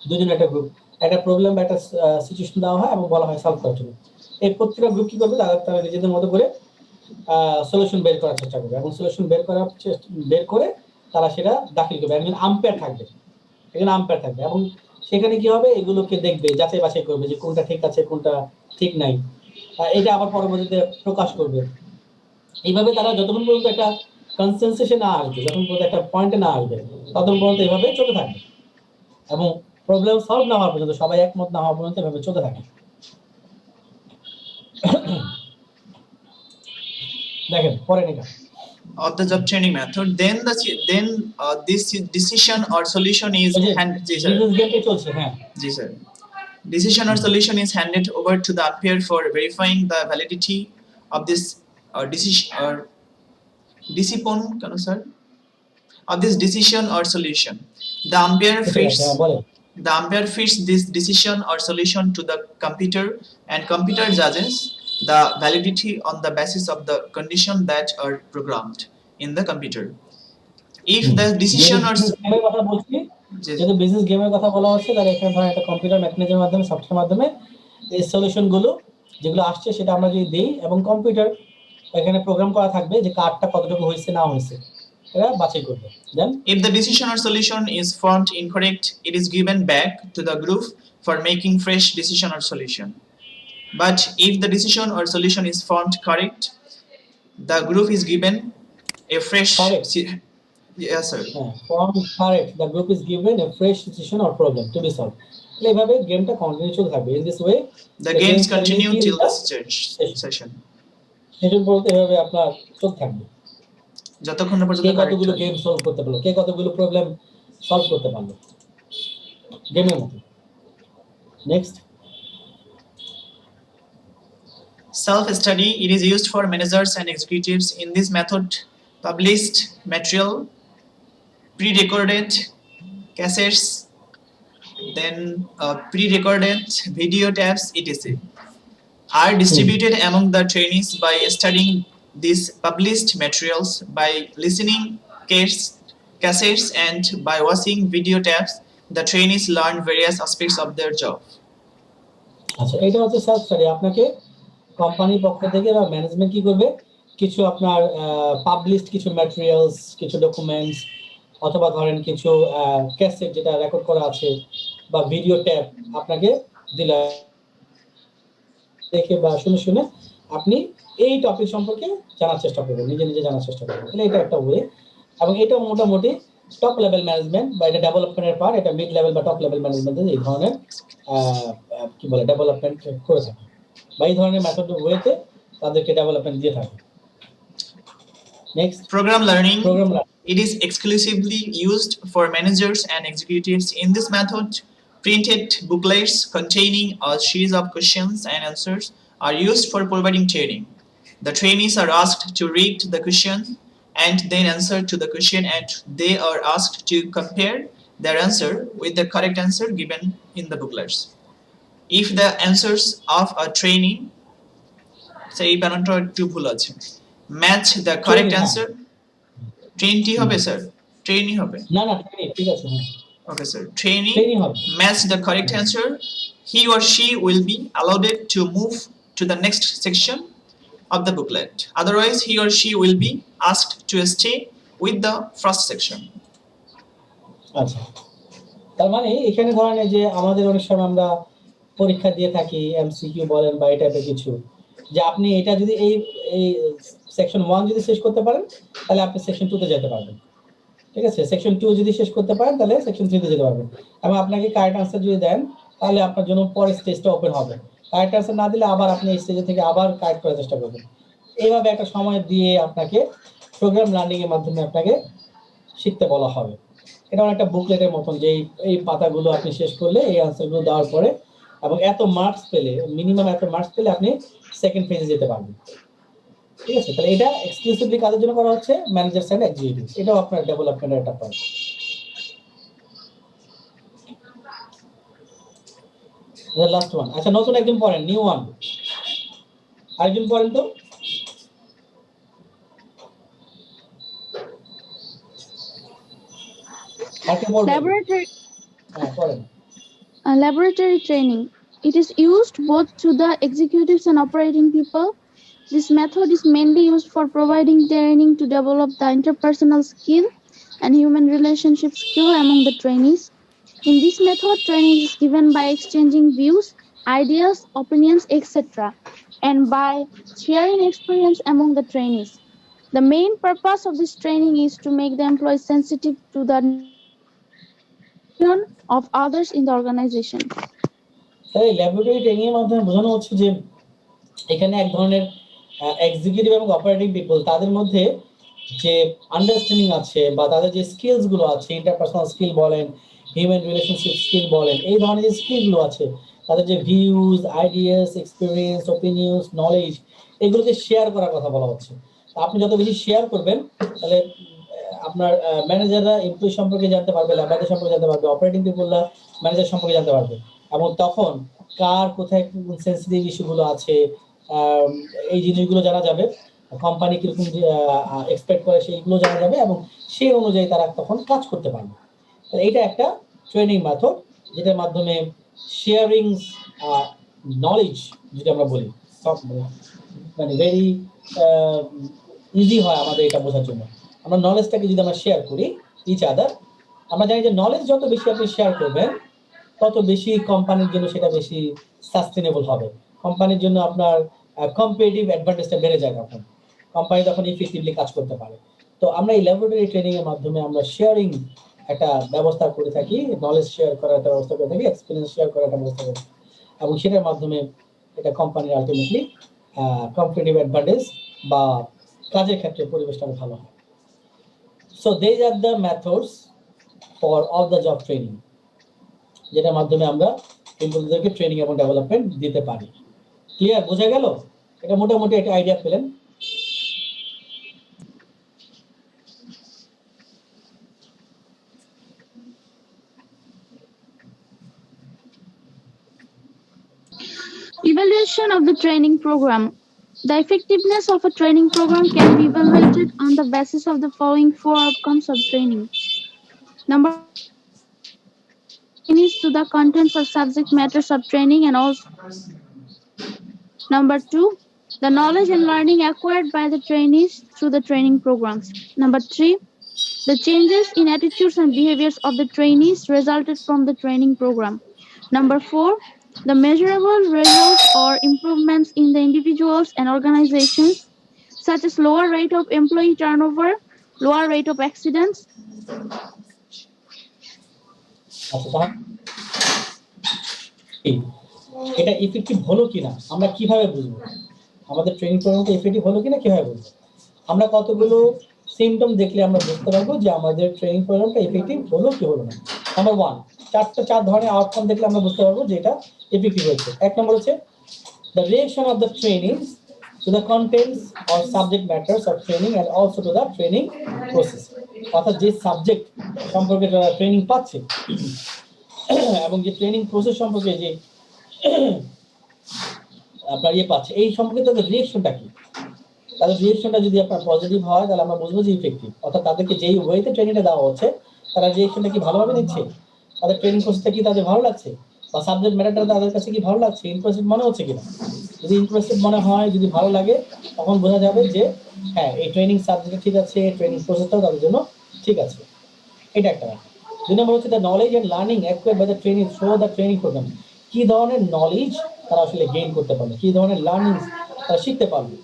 2 জনের একটা গ্রুপ, একটা প্রবলেম বা একটা সিচুয়েশন দেওয়া হয় এবং বলা হয় সলভ করার জন্য। এই প্রত্যেকটা গ্রুপ কি করবে, তারা নিজেদের মতো করে সলিউশন বের করার চেষ্টা করবে এবং সলিউশন বের করে তারা সেটা দাখিল করবে। একজন আম্পায়ার থাকবে, এবং সেখানে কি হবে, এগুলোকে দেখবে, যাচাই বাছাই করবে যে কোনটা ঠিক আছে কোনটা ঠিক নাই, এটা আবার পরবর্তীতে প্রকাশ করবে। এইভাবে তারা যতক্ষণ পর্যন্ত একটা কনসেনসাসে না আসবে, যতক্ষণ পর্যন্ত একটা পয়েন্টে না আসবে, ততক্ষণ পর্যন্ত এইভাবে চলতে থাকবে এবং প্রবলেম সলভ না হওয়া পর্যন্ত, সবাই একমত না হওয়া পর্যন্ত এভাবে চলতে থাকে। দেখেন পরে নিকা Of the job training method, then this decision or solution is decision or solution is handed over to the umpire for verifying the validity of this decision or of this decision or solution. The umpire feeds this decision or solution to the computer, and computer judges the validity on the basis of the condition that are programmed in the computer. If the decision or যেহেতু business গেমের কথা বলা হচ্ছে, তাহলে এখানে ধরেন একটা computer মেকানিজমের মাধ্যমে, সফটওয়্যার মাধ্যমে এই সলিউশন গুলো যেগুলো আসছে সেটা আমরা যদি দেই, এবং কম্পিউটার এখানে প্রোগ্রাম করা থাকবে যে কার্ডটা কতটুকু হয়েছে না হয়েছে, এটা বাছাই করবে। দেন if the decision or solution is found incorrect, it is given back to the group for making fresh decision or solution. But if the decision or solution is found correct, the group is given a fresh yes sir found correct, the group is given a fresh decision or problem to be solved. এইভাবে গেমটা continue চলতে থাকবে। in this way the games continue till the session. এটার বলতে এভাবে আপনার চলতে থাকবে যতক্ষণ না পর্যন্ত কতগুলো গেম সলভ করতে পারলো, কে কতগুলো প্রবলেম সলভ করতে পারলো গেমের মতো। Next, self-study. It is used for managers and executives. In this method, published material, pre-recorded cassettes, then pre-recorded video tapes, etc. are distributed among the trainees by studying these published materials, by listening cassettes, and by watching video tapes. The trainees learn various aspects of their job. আচ্ছা, এটা হচ্ছে self study. আপনাকে কোম্পানির পক্ষ থেকে বা management কি করবে, কিছু আপনার পাবলিশড কিছু ম্যাটেরিয়ালস, কিছু ডকুমেন্টস, অথবা ধরেন কিছু ক্যাসেট যেটা রেকর্ড করা আছে, বা ভিডিও ট্যাপ আপনাকে দিলে, দেখে বা শুনে আপনি এই টপিক সম্পর্কে জানার চেষ্টা করবেন, নিজে জানার চেষ্টা করবেন। তাহলে এটা একটা ওয়ে, এবং এটা মোটামুটি টপ লেভেল ম্যানেজমেন্ট বা এটা ডেভেলপমেন্টের পার্ট, এটা মিড লেভেল বা টপ লেভেল ম্যানেজমেন্টে এই ধরনের কি বলে ডেভেলপমেন্ট করে থাকে, বা এই ধরনের মেথড ওয়েতে তাদেরকে ডেভেলপমেন্ট দিয়ে থাকে। Next, program learning. It is exclusively used for managers and executives. In this method, printed booklets containing a series of questions and answers are used for providing training. The trainees are asked to read the question and then answer to the question, and they are asked to compare their answer with the correct answer given in the booklets. If the answers of a trainee, say match the correct answer, trainee hobe sir, trainee hobe না ঠিক আছে, okay sir, trainee match the correct answer, he or she will be allowed to move to the next section of the booklet. Otherwise, he or she will be asked to stay with the first section. আচ্ছা, তার মানে এখানে ধরেন যে আমাদের অনেক সময় আমরা পরীক্ষা দিয়ে থাকি, এমসিকিউ বলেন বা এই টাইপের কিছু, যে আপনি এটা যদি এই সেকশন 1 যদি শেষ করতে পারেন তাহলে আপনি সেকশন 2 তে যেতে পারবেন। ঠিক আছে, সেকশন 2 যদি শেষ করতে পারেন তাহলে সেকশন 3 তে যেতে পারবেন। এবং আপনাকে কারেক্ট আনসার যদি দেন তাহলে আপনার জন্য পরের স্টেজটা ওপেন হবে। কারেক্ট আনসার না দিলে আবার আপনি এই স্টেজে থেকে আবার কারেক্ট করার চেষ্টা করবেন। এইভাবে একটা সময় দিয়ে আপনাকে প্রোগ্রাম লার্নিং এর মাধ্যমে আপনাকে শিখতে বলা হবে। এটা অনেকটা বুকলেটের মতন, যে এই পাতাগুলো আপনি শেষ করলে এই আনসারগুলো দেওয়ার পরে এবং এত মার্কস পেলে, মিনিমাম এত মার্কস পেলে আপনি সেকেন্ড ফেজে যেতে পারবেন। ঠিক আছে, তাহলে এটা এক্সক্লুসিভলি কাদের জন্য করা হচ্ছে? Manager and executives. এটাও আপনার ডেভেলপমেন্টের একটা পয়েন্ট। লাস্ট ওয়ান, আচ্ছা নতুন একজন পড়েন, নিউ ওয়ান আরেকজন পড়েন তো। Laboratory হ্যাঁ পড়েন। laboratory training. It is used both to the executives and operating people. This method is mainly used for providing training to develop the interpersonal skill and human relationship skill among the trainees. In this method, training is given by exchanging views, ideas, opinions, etc., and by sharing experience among the trainees. The main purpose of this training is to make the employees sensitive to the opinion of others in the organization. তাই laboratory training এর মাধ্যমে বোঝানো হচ্ছে যে এখানে এক ধরনের executive এবং অপারেটিং পিপল, তাদের মধ্যে যে আন্ডারস্ট্যান্ডিং আছে বা তাদের যে স্কিলস গুলো আছে, ইন্টারপার্সোনাল স্কিল বলেন, হিউম্যান রিলেশনশিপ স্কিল বলেন, এই ধরনের যে স্কিলগুলো আছে, তাদের যে views, ideas, experience, opinions, knowledge, এগুলোকে শেয়ার করার কথা বলা হচ্ছে। আপনি যত বেশি শেয়ার করবেন তাহলে আপনার ম্যানেজাররা এমপ্লয়ি সম্পর্কে জানতে পারবে, ল্যাবারদের সম্পর্কে জানতে পারবে, অপারেটিং পিপলরা ম্যানেজার সম্পর্কে জানতে পারবে, এবং তখন কার কোথায় সেন্সিটিভ ইস্যুগুলো আছে এই জিনিসগুলো জানা যাবে, কোম্পানি কিরকম এক্সপেক্ট করে সেইগুলো জানা যাবে, এবং সেই অনুযায়ী তারা তখন কাজ করতে পারবে। এটা একটা ট্রেনিং মেথড যেটার মাধ্যমে শেয়ারিং নলেজ, যেটা আমরা বলি, মানে ভেরি ইজি হয় আমাদের এটা বোঝার জন্য। আমরা নলেজটাকে যদি আমরা শেয়ার করি ইচ আদার, আমরা জানি যে নলেজ যত বেশি আপনি শেয়ার করবেন তত বেশি কোম্পানির জন্য সেটা বেশি সাস্টেনেবল হবে, কোম্পানির জন্য আপনার কম্পিটিটিভ অ্যাডভান্টেজটা বেড়ে যায়, তখন কোম্পানি তখন ইফেক্টিভলি কাজ করতে পারে। তো আমরা এই ল্যাবরেটরি ট্রেনিং এর মাধ্যমে আমরা শেয়ারিং একটা ব্যবস্থা করে থাকি, নলেজ শেয়ার করার একটা ব্যবস্থা করে থাকি, এক্সপিরিয়েন্স শেয়ার করার একটা ব্যবস্থা করে থাকি, এবং সেটার মাধ্যমে এটা কোম্পানির আলটিমেটলি কম্পিটিটিভ অ্যাডভান্টেজ বা কাজের ক্ষেত্রে পরিবেশটা ভালো হয়। So these are the methods for all the job training, যেটার মাধ্যমে আমরা এমপ্লয়িদেরকে ট্রেনিং এবং ডেভেলপমেন্ট দিতে পারি। ক্লিয়ার, বোঝা গেল? এটা মোটামুটি একটা আইডিয়া পেলেন। Evaluation of the training program. The effectiveness of a training program can be evaluated on the basis of the following 4 outcomes of training. Number one is to the contents or subject matters of training, and also number 2, the knowledge and learning acquired by the trainees through the training programs. Number 3, the changes in attitudes and behaviors of the trainees resulted from the training program. Number 4, the measurable results or improvements in the individuals and organizations, such as lower rate of employee turnover, lower rate of accidents. এটা effective হলো কিনা আমরা কিভাবে বুঝবো? আমাদের training প্রোগ্রামটা effective হলো কিনা কিভাবে বুঝবো? আমরা কতগুলো সিমটম দেখলে আমরা বুঝতে পারবো যে আমাদের ট্রেনিং প্রোগ্রামটা ইফেক্টিভ হলো কি হলো না। নাম্বার 1, 4 ধরনের আউটকাম দেখলে আমরা বুঝতে পারবো যে এটা ইফেক্টিভ হয়েছে। এক নম্বর হচ্ছে the reaction of the trainees to the contents or subject matters of training and also to the training process, অর্থাৎ যে সাবজেক্ট সম্পর্কে যারা ট্রেনিং পাচ্ছে এবং যে ট্রেনিং প্রসেস সম্পর্কে যে আপনার পাচ্ছে, এই সম্পর্কে তাদের রিয়েকশনটা কি। তাদের রিয়েকশনটা যদি আপনার পজিটিভ হয় তাহলে আমরা বুঝবো যে ইফেক্টিভ, অর্থাৎ তাদেরকে যেই ওয়েতে ট্রেনিংটা দেওয়া হচ্ছে তারা রিয়েকশনটা কি ভালোভাবে নিচ্ছে, তাদের ট্রেনিং প্রসেসটা কি তাদের ভালো লাগছে, বা সাবজেক্ট ম্যাটারটা তাদের কাছে কি ভালো লাগছে, ইন্টারেস্টেড মনে হচ্ছে কিনা। যদি ইন্টারেস্টেড মনে হয়, যদি ভালো লাগে, তখন বোঝা যাবে যে হ্যাঁ এই ট্রেনিং সাবজেক্ট ঠিক আছে, ট্রেনিং প্রসেসটাও তাদের জন্য ঠিক আছে। এটা একটা ব্যাপার। 2 নম্বর হচ্ছে the knowledge and learning acquired by the training through the training programme. কি ধরনের নলেজ তারা আসলে গেইন করতে পারবে, কি ধরনের লার্নিং তারা শিখতে পারবে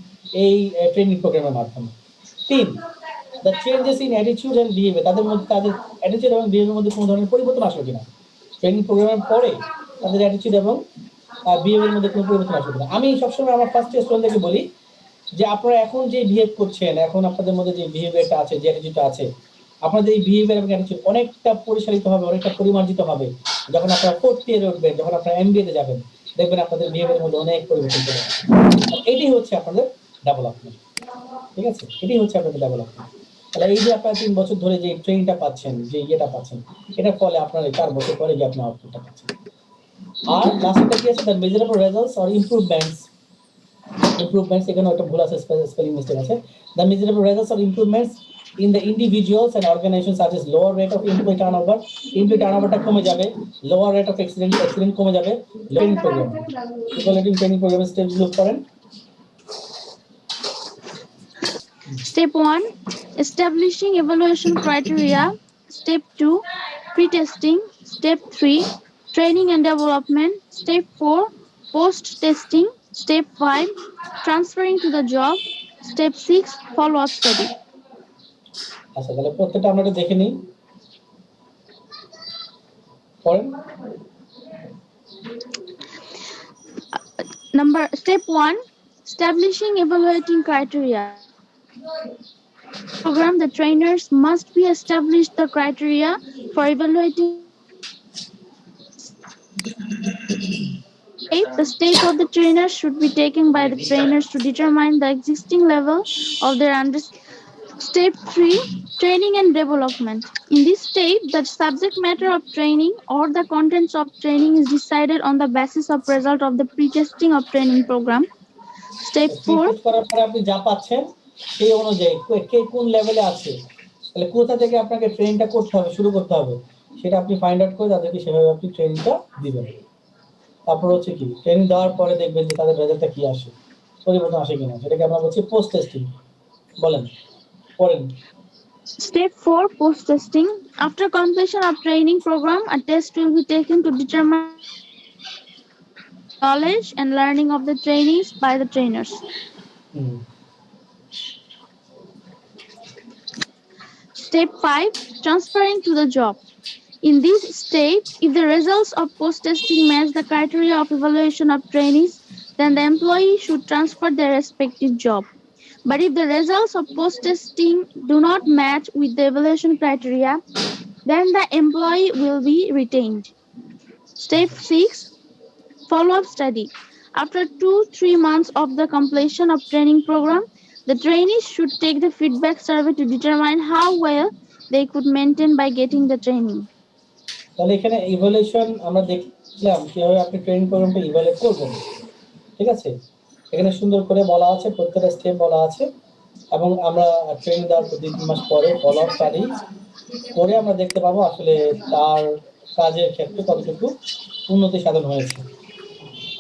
এই ট্রেনিং প্রোগ্রামের মাধ্যমে। 3, the changes in attitude and behaviour, তাদের মধ্যে তাদের অ্যাটিটিউড এবং বিহেভিয়ারের মধ্যে কোনো ধরনের পরিবর্তন আসবে কিনা, ট্রেনিং প্রোগ্রামের পরে তাদের অ্যাটিটিউড এবং বিহেভিয়ারের মধ্যে কোনো পরিবর্তন আসবে কিনা। আমি সবসময় আমার ফার্স্ট ইয়ার স্টুডেন্টদেরকে বলি যে আপনারা এখন যে বিহেভ করছেন, এখন আপনাদের মধ্যে যে বিহেভিয়ারটা আছে, যে অ্যাটিটিউডটা আছে, আপনাদের এই বিহেভিয়ার এবং অ্যাটিটিউড অনেকটা পরিচালিত হবে, অনেকটা পরিমার্জিত হবে যখন আপনারা 4th ইয়ারে উঠবেন, যখন আপনারা এমবিএতে যাবেন, দেখবেন আপনাদের বিহেভিয়ারের মধ্যে অনেক পরিবর্তন চলে আসবে। এটাই হচ্ছে আপনাদের ডেভেলপমেন্ট, ঠিক আছে? এটাই হচ্ছে আপনাদের ডেভেলপমেন্ট। তাহলে এই যে আপনারা 3 বছর ধরে যে ট্রেনিংটা পাচ্ছেন, যে ইয়েটা পাচ্ছেন, এটার ফলে আপনারা 4 বছর পরে গিয়ে আপনার আউটপুটটা পাচ্ছেন। আর লাস্টটা কি আছে, the measurable results or improvements, এখানে একটা ভুল আছে, স্পেলিং মিস্টেক আছে। The measurable results or improvements in the individuals and organizations such as lower rate of employee turnoverটা কমে যাবে, lower rate of accident কমে যাবে, training program, evaluating training program steps গুলো করেন। Step 1, establishing evaluation criteria. Step 2, pre-testing. Step 3, training and development. Step 4, post-testing. Step 5, transferring to the job. Step 6, follow-up study. আচ্ছা, তাহলে প্রত্যেকটা আমরা একটু দেখে নিই, পড়েন। Step 1, establishing evaluating criteria. Program, the trainers must be established the criteria for evaluating. The state of the trainers should be taken by the trainers to determine the existing level of their understanding. Step 3, training and development. In this stage, the subject matter of training or the contents of training is decided on the basis of result of the pre-testing of training program. Step 4, করার পরে আপনি যা পাচ্ছেন সেই অনুযায়ী কে কোন লেভেলে আছে, তাহলে কোথা থেকে আপনাকে ট্রেনিংটা করতে হবে, শুরু করতে হবে, সেটা আপনি ফাইন্ড আউট করে তাদেরকে সেভাবে আপনি ট্রেনিংটা দিবেন। তারপর হচ্ছে কি, ট্রেনিং দেওয়ার পরে দেখবেন যে তাদের রেজাল্টটা কি আসে, পরিবর্তন আসে কিনা, সেটাকে আমরা বলছি পোস্ট টেস্টিং। বলেন, পড়েন। Step 4, post-testing. After completion of training program, a test will be taken to determine knowledge and learning of the trainees by the trainers. Step 5, transferring to the job. In this stage, if the results of post-testing match the criteria of evaluation of trainees, then the employee should transfer their respective job. But if the results of post-testing do not match with the evaluation criteria, then the employee will be retained. Step 6, follow-up study. After 2-3 months of the completion of training program, the trainees should take the feedback survey to determine how well they could maintain by getting the training. তাহলে এখানে evaluation আমরা দেখলাম কিভাবে আপনি training প্রোগ্রামটা evaluate করবেন, ঠিক আছে? এখানে সুন্দর করে বলা আছে, প্রত্যেকটা স্টেপ বলা আছে, এবং আমরা ট্রেনিং দেওয়ার 2-3 মাস পরে ফলো আপ স্টাডি করে আমরা দেখতে পাবো আসলে তার কাজের ক্ষেত্রে কতটুকু উন্নতি সাধন হয়েছে।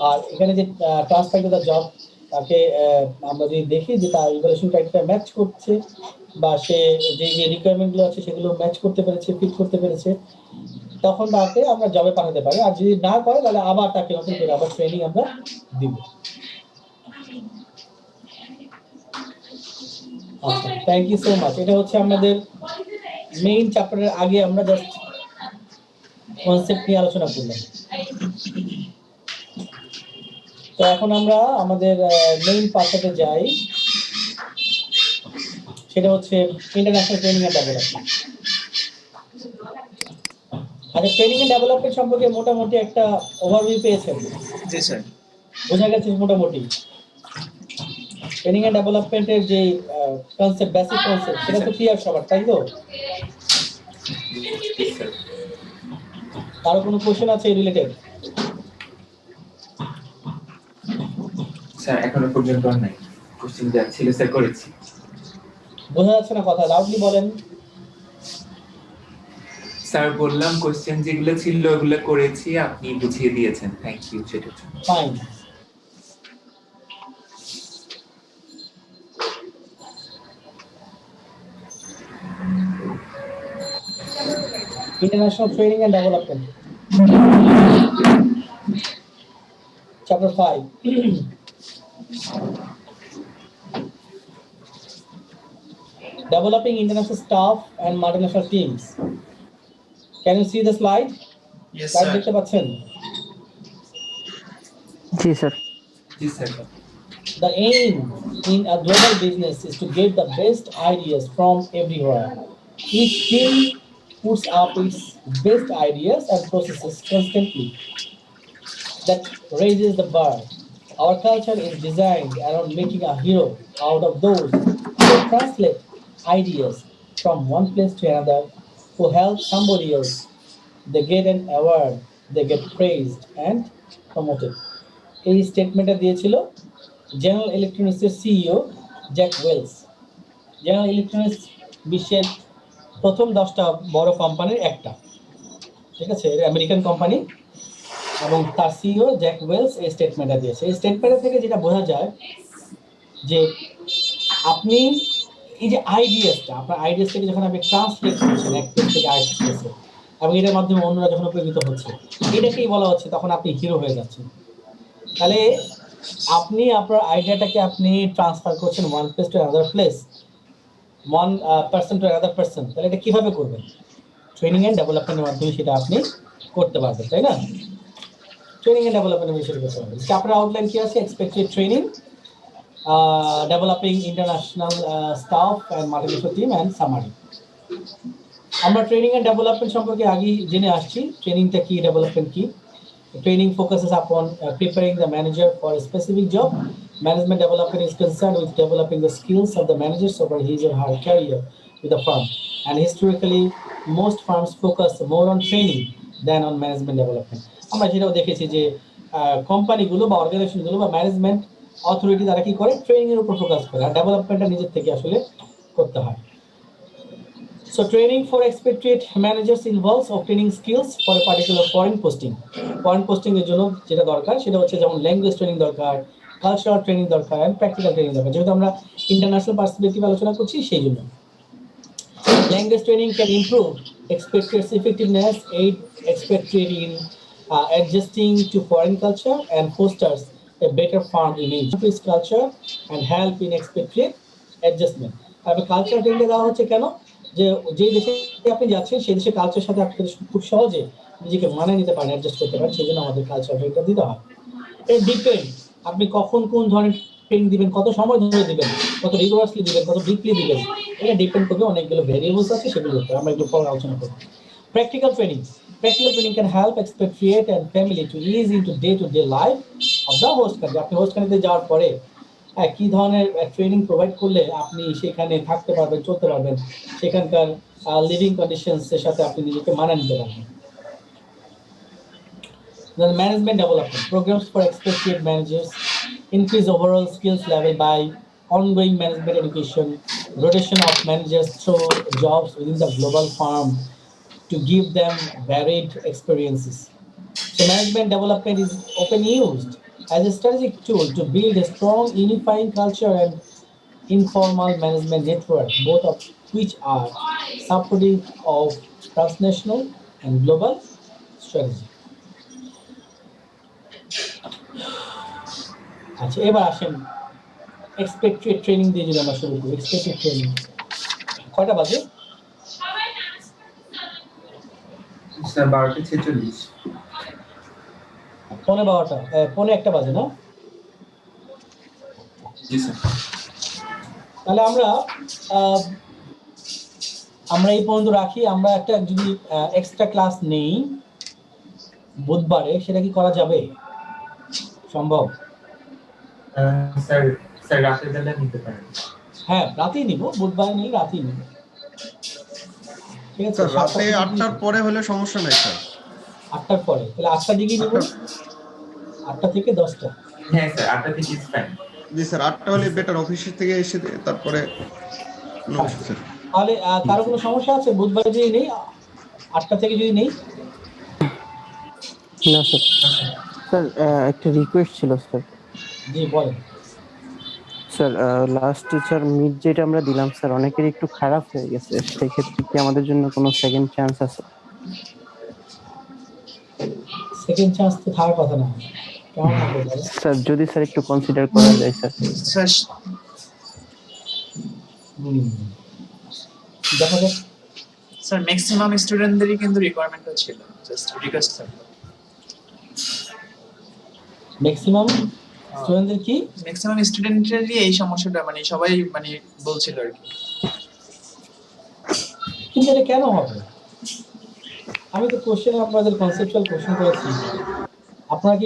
আর এখানে যে ট্রান্সফার টু দ্য জব, তাকে আমরা যদি দেখি যে তার ইভালুয়েশন ক্রাইটেরিয়া ম্যাচ করছে বা সে যে যে রিকোয়ারমেন্টগুলো আছে সেগুলো ম্যাচ করতে পেরেছে, ফিট করতে পেরেছে, তখন তাকে আমরা জবে পাঠাতে পারি। আর যদি না করে তাহলে আবার তাকে নতুন করে আবার ট্রেনিং আমরা দিব। আচ্ছা, থ্যাংক ইউ সো মাচ। এটা হচ্ছে আমাদের মেইন চ্যাপ্টারের আগে আমরা জাস্ট কনসেপ্ট নিয়ে আলোচনা করলাম। তো এখন আমরা আমাদের মেইন পার্টে যাই, সেটা হচ্ছে ইন্টারন্যাশনাল ট্রেনিং এন্ড ডেভেলপমেন্ট। আচ্ছা, ট্রেনিং এন্ড ডেভেলপমেন্ট সম্পর্কে মোটামুটি একটা ওভারভিউ পেয়েছেন? জি স্যার। বোঝা গেছে মোটামুটি ট্রেনিং এন্ড ডেভেলপমেন্টের যে কনসেপ্ট, বেসিক কনসেপ্ট, সেটা তো ক্লিয়ার সবার, তাই তো? কারো কোনো কোশ্চেন আছে রিলেটেড? স্যার এখনো পর্যন্ত নাই, কোশ্চেন যা ছিল স্যার করেছি। বোঝা যাচ্ছে না কথা, লাউডলি বলেন। স্যার বললাম কোশ্চেন যেগুলো ছিল ওগুলো করেছি, আপনি বুঝিয়ে দিয়েছেন, থ্যাংক ইউ সেটার জন্য। Fine. International training and development chapter 5. Developing international staff and multinational teams. Can you see the slide? Yes, Slide sir. দেখতে পাচ্ছেন? জি স্যার। জি sir. The aim in a global business is to get the best ideas from everywhere. Each team puts up its best ideas and processes constantly. That raises the bar. Our culture is designed around making a hero out of those who translate ideas from one place to another, who help somebody else. They get an award, they get praised and promoted. এই স্টেটমেন্টটা দিয়েছিল general ইলেকট্রনিক্সের CEO Jack Welch. General electronics বিশ্বের প্রথম 10টা বড় কোম্পানির একটা, ঠিক আছে, আমেরিকান কোম্পানি, এবং তার সিইও জ্যাক ওয়েলস এই স্টেটমেন্টটা দিয়েছে। এই স্টেটমেন্ট থেকে যেটা বোঝা যায় যে আপনি এই যে আইডিয়াসটা, আপনার আইডিয়াসটাকে যখন আপনি ট্রান্সলেট করছেন এক প্লেস থেকে আরেক প্লেসে, এবং এটার মাধ্যমে অন্যরা যখন উপকৃত হচ্ছে, এটাকেই বলা হচ্ছে তখন আপনি হিরো হয়ে যাচ্ছেন। তাহলে আপনি আপনার আইডিয়াটাকে আপনি ট্রান্সফার করছেন one place to another place, one person to another person. তাহলে এটা কিভাবে করবেন? ট্রেনিং অ্যান্ড ডেভেলপমেন্টের মাধ্যমে সেটা আপনি করতে পারবেন, তাই না? ট্রেনিং অ্যান্ড ডেভেলপমেন্টের বিষয়ে করতে পারবেন। চ্যাপ্টার আউটলাইন কি আছে? Expected training, developing international staff and multinational team and summary. আমরা ট্রেনিং অ্যান্ড ডেভেলপমেন্ট সম্পর্কে আগেই জেনে আসছি। ট্রেনিংটা কি, ডেভেলপমেন্ট কি। Training focuses upon preparing the manager for a specific job. Management development is concerned with developing the skills of the managers over his or her career with the firm. And historically, most firms focus more on training than on management development. আমরা যেটাও দেখেছি যে কোম্পানিগুলো বা অর্গানাইজেশনগুলো বা management authority তারা কি করে? ট্রেনিং এর উপর ফোকাস করে, আর ডেভেলপমেন্টটা নিজের থেকে আসলে করতে হয়। So training for expatriate managers involves obtaining skills for a particular foreign posting. Foreign posting এর জন্য যেটা দরকার সেটা হচ্ছে যেমন ল্যাঙ্গুয়েজ ট্রেনিং দরকার, কালচারাল ট্রেনিং দরকার, এন্ড প্র্যাকটিক্যাল ট্রেনিং দরকার। যেহেতু আমরা ইন্টারন্যাশনাল পার্সপেক্টিভ আলোচনা করছি সেই জন্য language training can improve expatriates' effectiveness, aid expatriate in adjusting to foreign culture, and fosters a better firm image, increase culture, and help in expatriate adjustment. তবে culture training দেওয়া হচ্ছে কেন? যে দেশে আপনি যাচ্ছেন সেই দেশের কালচারের সাথে আপনি খুব সহজে নিজেকে মানিয়ে নিতে পারেন, অ্যাডজাস্ট করতে পারেন, সেই জন্য আমাদের কালচার ট্রেনিংটা দিতে হয়। এটা ডিপেন্ড আপনি কখন কোন ধরনের ট্রেনিং দিবেন, কত সময় ধরে দিবেন, কত রিগুলাসলি দিবেন, কত ডিপলি দিবেন, এটা ডিপেন্ড করবে অনেকগুলো ভেরিয়েবলস আছে সেগুলোর উপর। আমরা এগুলো পরে আলোচনা করব। Practical training can help expatriate and family to ease into day to day life of the host country. আপনি হোস্ট কান্ট্রিতে যাওয়ার পরে কি ধরনের ট্রেনিং প্রোভাইড করলে আপনি সেখানে থাকতে পারবেন, চলতে পারবেন, সেখানকার লিভিং কন্ডিশনসের সাথে আপনি নিজেকে মানিয়ে নিতে পারবেন। The management development programs for expatriate managers increase overall skills level by ongoing management education, rotation of managers through jobs within the global firm to give them varied experiences. So management development is often used as a strategic tool to build a strong unifying culture and informal management network, both of which are supportive of transnational and global strategy. আচ্ছা, এবার আসেন expected training দিয়ে যদি আমরা শুরু করি। Expected training কয়টা বাজে? স্যার 12:46। 12:15, 1:45 বাজে না? জি স্যার। তাহলে আমরা এই পর্যন্ত রাখি। আমরা একটা যদি এক্সট্রা ক্লাস নেই বুধবারে, সেটা কি করা যাবে? সম্ভব? স্যার রাতের বেলা নিতে পারেন। হ্যাঁ, রাতেই নিব, বুধবার নিয়ে রাতেই নিব। ঠিক আছে, স্যার রাতে 8টার পরে হলে সমস্যা নাই স্যার। 8টার পরে, তাহলে 8টার দিকে নিব। 8টা থেকে 10টা। হ্যাঁ স্যার, 8টা থেকে ইজ ফাইন। জি স্যার, 8টা হলে বেটার, অফিস থেকে এসে তারপরে স্যার। তাহলে কারো কোনো সমস্যা আছে বুধবারে যদি নেই, 8টা থেকে যদি নেই? না স্যার। স্যার একটা রিকোয়েস্ট ছিল স্যার। জি বলেন। স্যার লাস্ট টিচার মিট যেটা আমরা দিলাম স্যার, অনেকেরই একটু খারাপ হয়ে গেছে, সেই ক্ষেত্রে কি আমাদের জন্য কোনো সেকেন্ড চান্স আছে? সেকেন্ড চান্স তো থাকার কথা না, কেমন হতে পারে? স্যার যদি স্যার একটু কনসিডার করা যায় স্যার। স্যার দেখা যাক। স্যার ম্যাক্সিমাম স্টুডেন্টদেরই কিন্তু রিকোয়ারমেন্টটা ছিল, জাস্ট রিকোয়েস্ট স্যার। ম্যাক্সিমাম স্টুডেন্টদের কি? ম্যাক্সিমাম স্টুডেন্টেরই এই সমস্যাটা, মানে সবাই মানে বলছিল আর কি। কিন্তু এটা কেন হবে? আমি তো কোশ্চেন আপনাদের কনসেপচুয়াল কোশ্চেন করেছি, আপনারা কি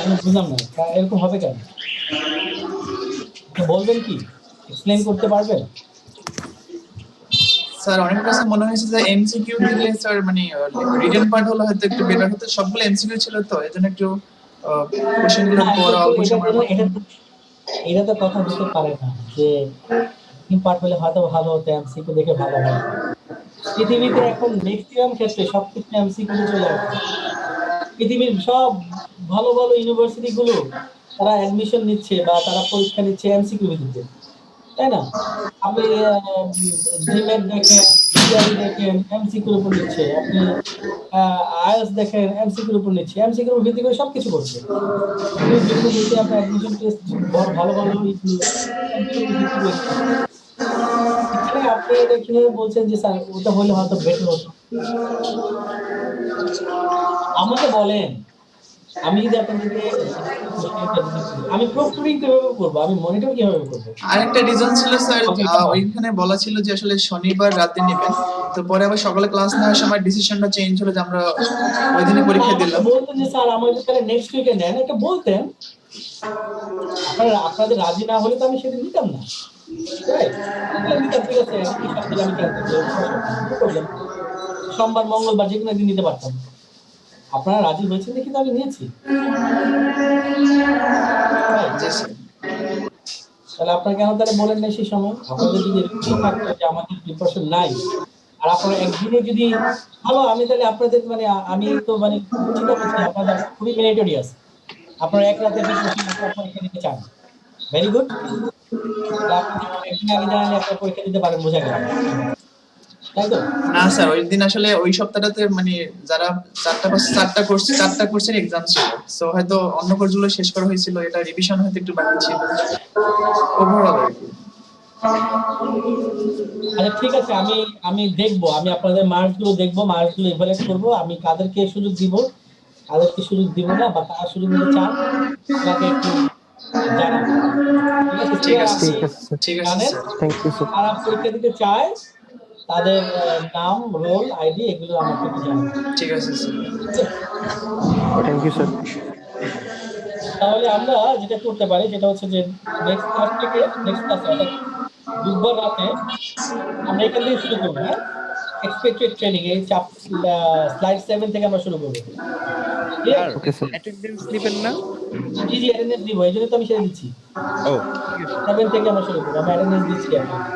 আমি বুঝলাম না এরকম হবে কেন? বলবেন কি, এক্সপ্লেইন করতে পারবেন? স্যার অনেক কাছে মনে হয়েছে যে এমসিকিউ দিলে স্যার মানে রিটেন পার্ট হলো হয়তো একটু বেটার হতো, সবগুলো এমসিকিউ ছিল তো এজন্য একটু কোশ্চেনগুলো পড়া অল্প সময়ের মধ্যে। এটা তো কথা হতে পারে না যে পার্ট হলে হয়তো ভালো হতো, এমসিকিউ দেখে ভালো হয়। পৃথিবীতে এখন ম্যাক্সিমাম ক্ষেত্রে সবকিছু এমসিকিউ চলে আসছে। পৃথিবীর সব ভালো ভালো ইউনিভার্সিটি গুলো তারা অ্যাডমিশন নিচ্ছে বা তারা পরীক্ষা নিচ্ছে এমসিকিউ ভিত্তিতে, তাই না? আপনি জিমেট দেখেন, জিআরই দেখেন, এমসিকিউর উপর নিচ্ছে। আপনি আইএলটিএস দেখেন, এমসিকিউর উপর নিচ্ছে। এমসিকিউর উপর ভিত্তি করে সবকিছু করছে। বিভিন্ন দেশে আপনার অ্যাডমিশন টেস্ট ভালো ভালো এমসিকিউর উপর ভিত্তি করে দিচ্ছে। এখানে আপনি এটা কিভাবে বলছেন যে স্যার ওটা হলে হয়তো বেটার হতো? আমাকে বলেন, আমি যদি আপনাদেরকে আমি প্রক্টরিং কিভাবে করব, আমি মনিটর কিভাবে করব? আরেকটা রিজন ছিল স্যার, ওইখানে বলা ছিল যে আসলে শনিবার রাতে নেবেন, তো পরে আবার সকালে ক্লাস নেওয়ার সময় ডিসিশনটা চেঞ্জ হলো যে আমরা ওই দিনে পরীক্ষা দিলাম। বলতেন যে স্যার আমাদের তাহলে নেক্সট উইকে নেন, এটা বলতেন। আপনাদের রাজি না হলে তো আমি সেদিন নিতাম না, রাইট? ঠিক আছে, এই সপ্তাহে আমি ক্যান্সেল করলাম, সোমবার মঙ্গলবার যে কোনো একদিন নিতে পারতাম। আপনারা রাজি হয়েছেন দেখি তো আমি নিয়েছি। তাহলে আপনারা কেন তাহলে বলেন না সেই সময়? আপনাদের যদি এরকমই থাকতো যে আমাদের প্রিপারেশন নাই, আর আপনারা একদিনে যদি ভালো, আমি তাহলে আপনাদের মানে আমি তো মানে চিন্তা করছি আপনাদের খুবই মেরিটোরিয়াস, আপনারা এক রাতে প্রিপারেশন পরীক্ষা দিতে চান, ভেরি গুড। আপনি একদিন আগে জানালে আপনারা পরীক্ষা দিতে পারেন, বোঝা গেল, তাই তো? না স্যার ওই দিন আসলে ওই সপ্তাহটাতে মানে যারা চারটা কোর্সের এক্সাম ছিল, সো হয়তো অন্য কোর্সগুলো শেষ করা হয়েছিল, এটা রিভিশন হয়তো একটু বাকি ছিল ওভারঅল আর কি। আচ্ছা ঠিক আছে, আমি দেখবো, আমি আপনাদের মার্কসগুলো দেখবো, মার্কসগুলো ইভালুয়েট করবো, আমি কাদেরকে সুযোগ দিব, কাদেরকে সুযোগ দিব না, বা কারা সুযোগ নিতে চান আমাকে একটু জানান। ঠিক আছে, ঠিক আছে জানেন থ্যাংক ইউ স্যার। কারা পরীক্ষা দিতে চায়, তাদের নাম, রোল, আইডি এগুলো আমাকে একটু জানান। ঠিক আছে স্যার, থ্যাংক ইউ স্যার। তাহলে আমরা যেটা করতে পারি সেটা হচ্ছে যে নেক্সট ক্লাস থেকে নেক্সট ক্লাসে অর্থাৎ বুধবার রাতে আমরা এখান থেকে শুরু করবো। হ্যাঁ, এক্সপেক্টেড ট্রেনিং এই স্লাইড 7 থেকে আমরা শুরু করবো। Okay sir. অ্যাটেন্ডেন্স নেবেন না? জি জি অ্যাটেন্ডেন্স দিব, এই জন্য তো আমি সেটা দিচ্ছি। ও 7 থেকে আমরা শুরু করবো, আমি অ্যাটেন্ডেন্স দিচ্ছি আপনাকে।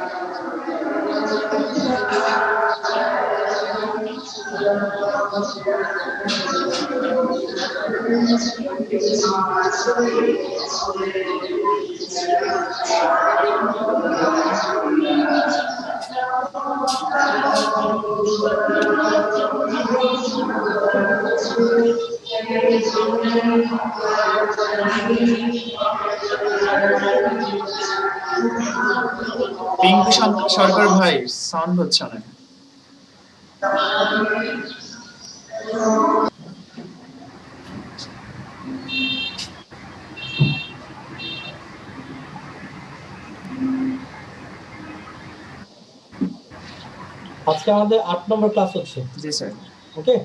পিঙ্কু সরকার ভাই সাউন্ড হচ্ছে না। আজকে আমাদের 8 নম্বর ক্লাস হচ্ছে। জি sir. Okay,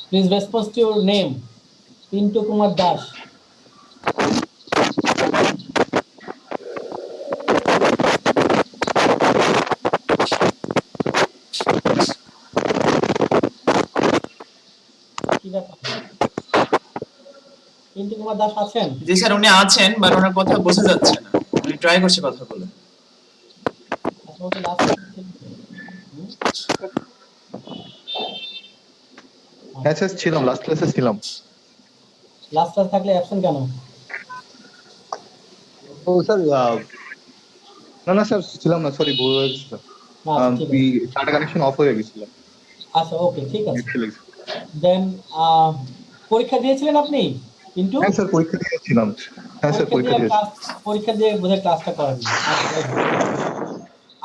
please response to your name. Pintu Kumar Das. Pintu Kumar Das আছেন? জি স্যার উনি আছেন, বাট ওনার কথা বোঝা যাচ্ছে না, আমি ট্রাই করছি কথা বলে। হ্যাঁ স্যার ছিলাম, লাস্ট ক্লাসে ছিলাম। লাস্ট ক্লাস থাকলে অ্যাবসেন্ট কেন? ও স্যার না না স্যার ছিলাম না, সরি ভুল হয়ে গেছিল। ডাটা কানেকশন অফ হয়ে গেছিল। আচ্ছা ওকে ঠিক আছে। দেন পরীক্ষা দিয়েছিলেন আপনি কিন্তু হ্যাঁ স্যার পরীক্ষা দিয়েছিলাম। হ্যাঁ স্যার পরীক্ষা দিয়েছি। পরীক্ষা দিয়ে বোধহয় ক্লাসটা করেননি।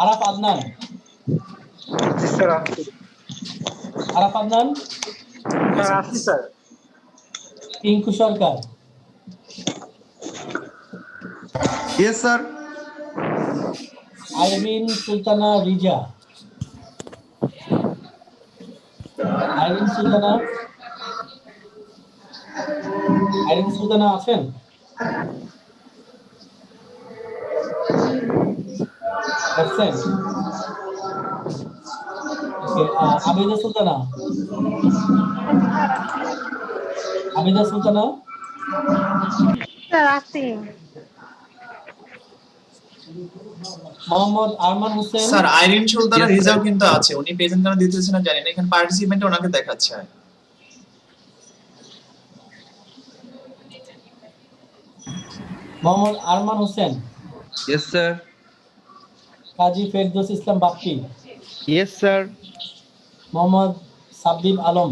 আরাফ আদনান, জি স্যার আসছি। আরাফ আদনান, স্যার আসছি স্যার। টিঙ্কু সরকার, ইয়েস স্যার। আইরিন সুলতানা রিজা, আইরিন সুলতানা আছেন? অ্যাবসেন্ট। ওকে, আবিদা সুলতানা, স্যার আসছি। মোহাম্মদ আরমান হোসেন। স্যার আইরিন সুলতানা রিজাও কিন্তু আছে, উনি প্রেজেন্ট কেন দিতেছেন না জানি না, এখানে পার্টিসিপেন্টে ওনাকে দেখাচ্ছে। Mohammad Arman Hossain. Yes sir. Kazi Ferdous Islam Bappi. Yes sir. Mohammad Sabbir Alam.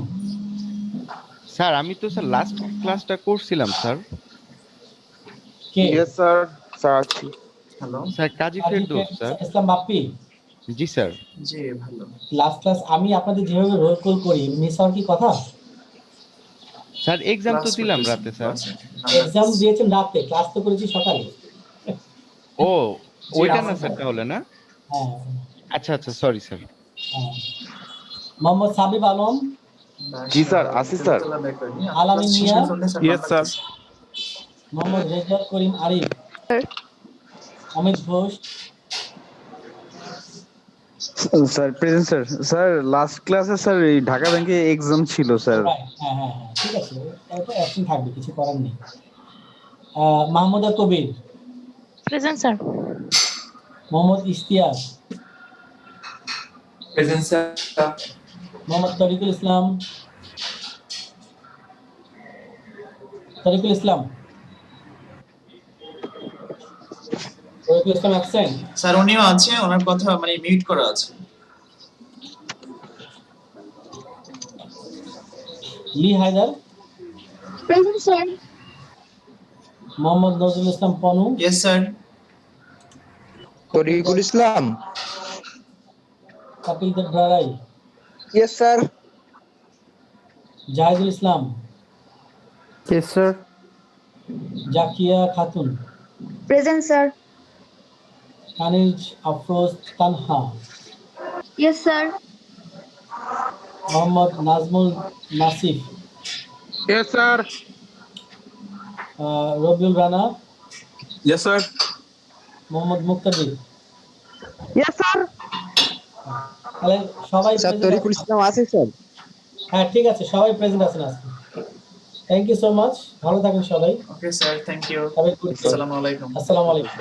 Sir আমি তো স্যার লাস্ট ক্লাসটা করছিলাম স্যার। কে? ইয়েস স্যার, স্যার আছি। Hello sir Kazi Ferdous sir. Islam Bappi. জি স্যার। জি ভালো। লাস্ট ক্লাস আমি আপনাদের যেভাবে রোল কল করি মিস হওয়ার কি কথা? স্যার এক্সাম তো দিলাম রাতে স্যার। এক্সাম দিয়েছেন রাতে, ক্লাস তো করেছি সকালে। ও ওইটা না স্যার তাহলে না? হ্যাঁ আচ্ছা আচ্ছা সরি স্যার। মোহাম্মদ সাবিব আলম। জি স্যার, আছি sir. Alamin Mia. Yes sir. Mohammad Rezaul Karim Arif. Amit Ghosh. Sir present sir. Sir last ক্লাসে স্যার এই ঢাকা ব্যাংকে এক্সাম ছিল স্যার। হ্যাঁ হ্যাঁ হ্যাঁ ঠিক আছে, এটা অ্যাবসেন্ট থাকবে, কিছু করার নেই। Mahmuda Kabir. Present sir. Mohammad Ishtiaq. Present sir. Mohammad Tarikul Islam. Absent. Sir উনিও আছে, ওনার কথা মানে মিউট করা আছে। লি Haider. Present sir. Mohammad Nazrul Islam Ponu. Yes sir. Tarikul Islam. Kapil Dev Dharai. Yes sir. Zahidul Islam. Yes sir. Zakia Khatun. Present sir. Kaniz Afroz Tanha. Yes sir. Mohammad Nazmul Nasif. Yes sir. Rabiul Rana. Yes sir. Mohammad Muktadir. Yes sir. তাহলে সবাই স্যার present তরিকুল আছেন? ইসলাম আছে স্যার। হ্যাঁ ঠিক আছে, সবাই প্রেজেন্ট আছেন আজকে। থ্যাংক ইউ সো মাচ, ভালো থাকেন সবাই। Okay sir, thank you. Have a good day. আসসালামু আলাইকুম। আসসালামু আলাইকুম।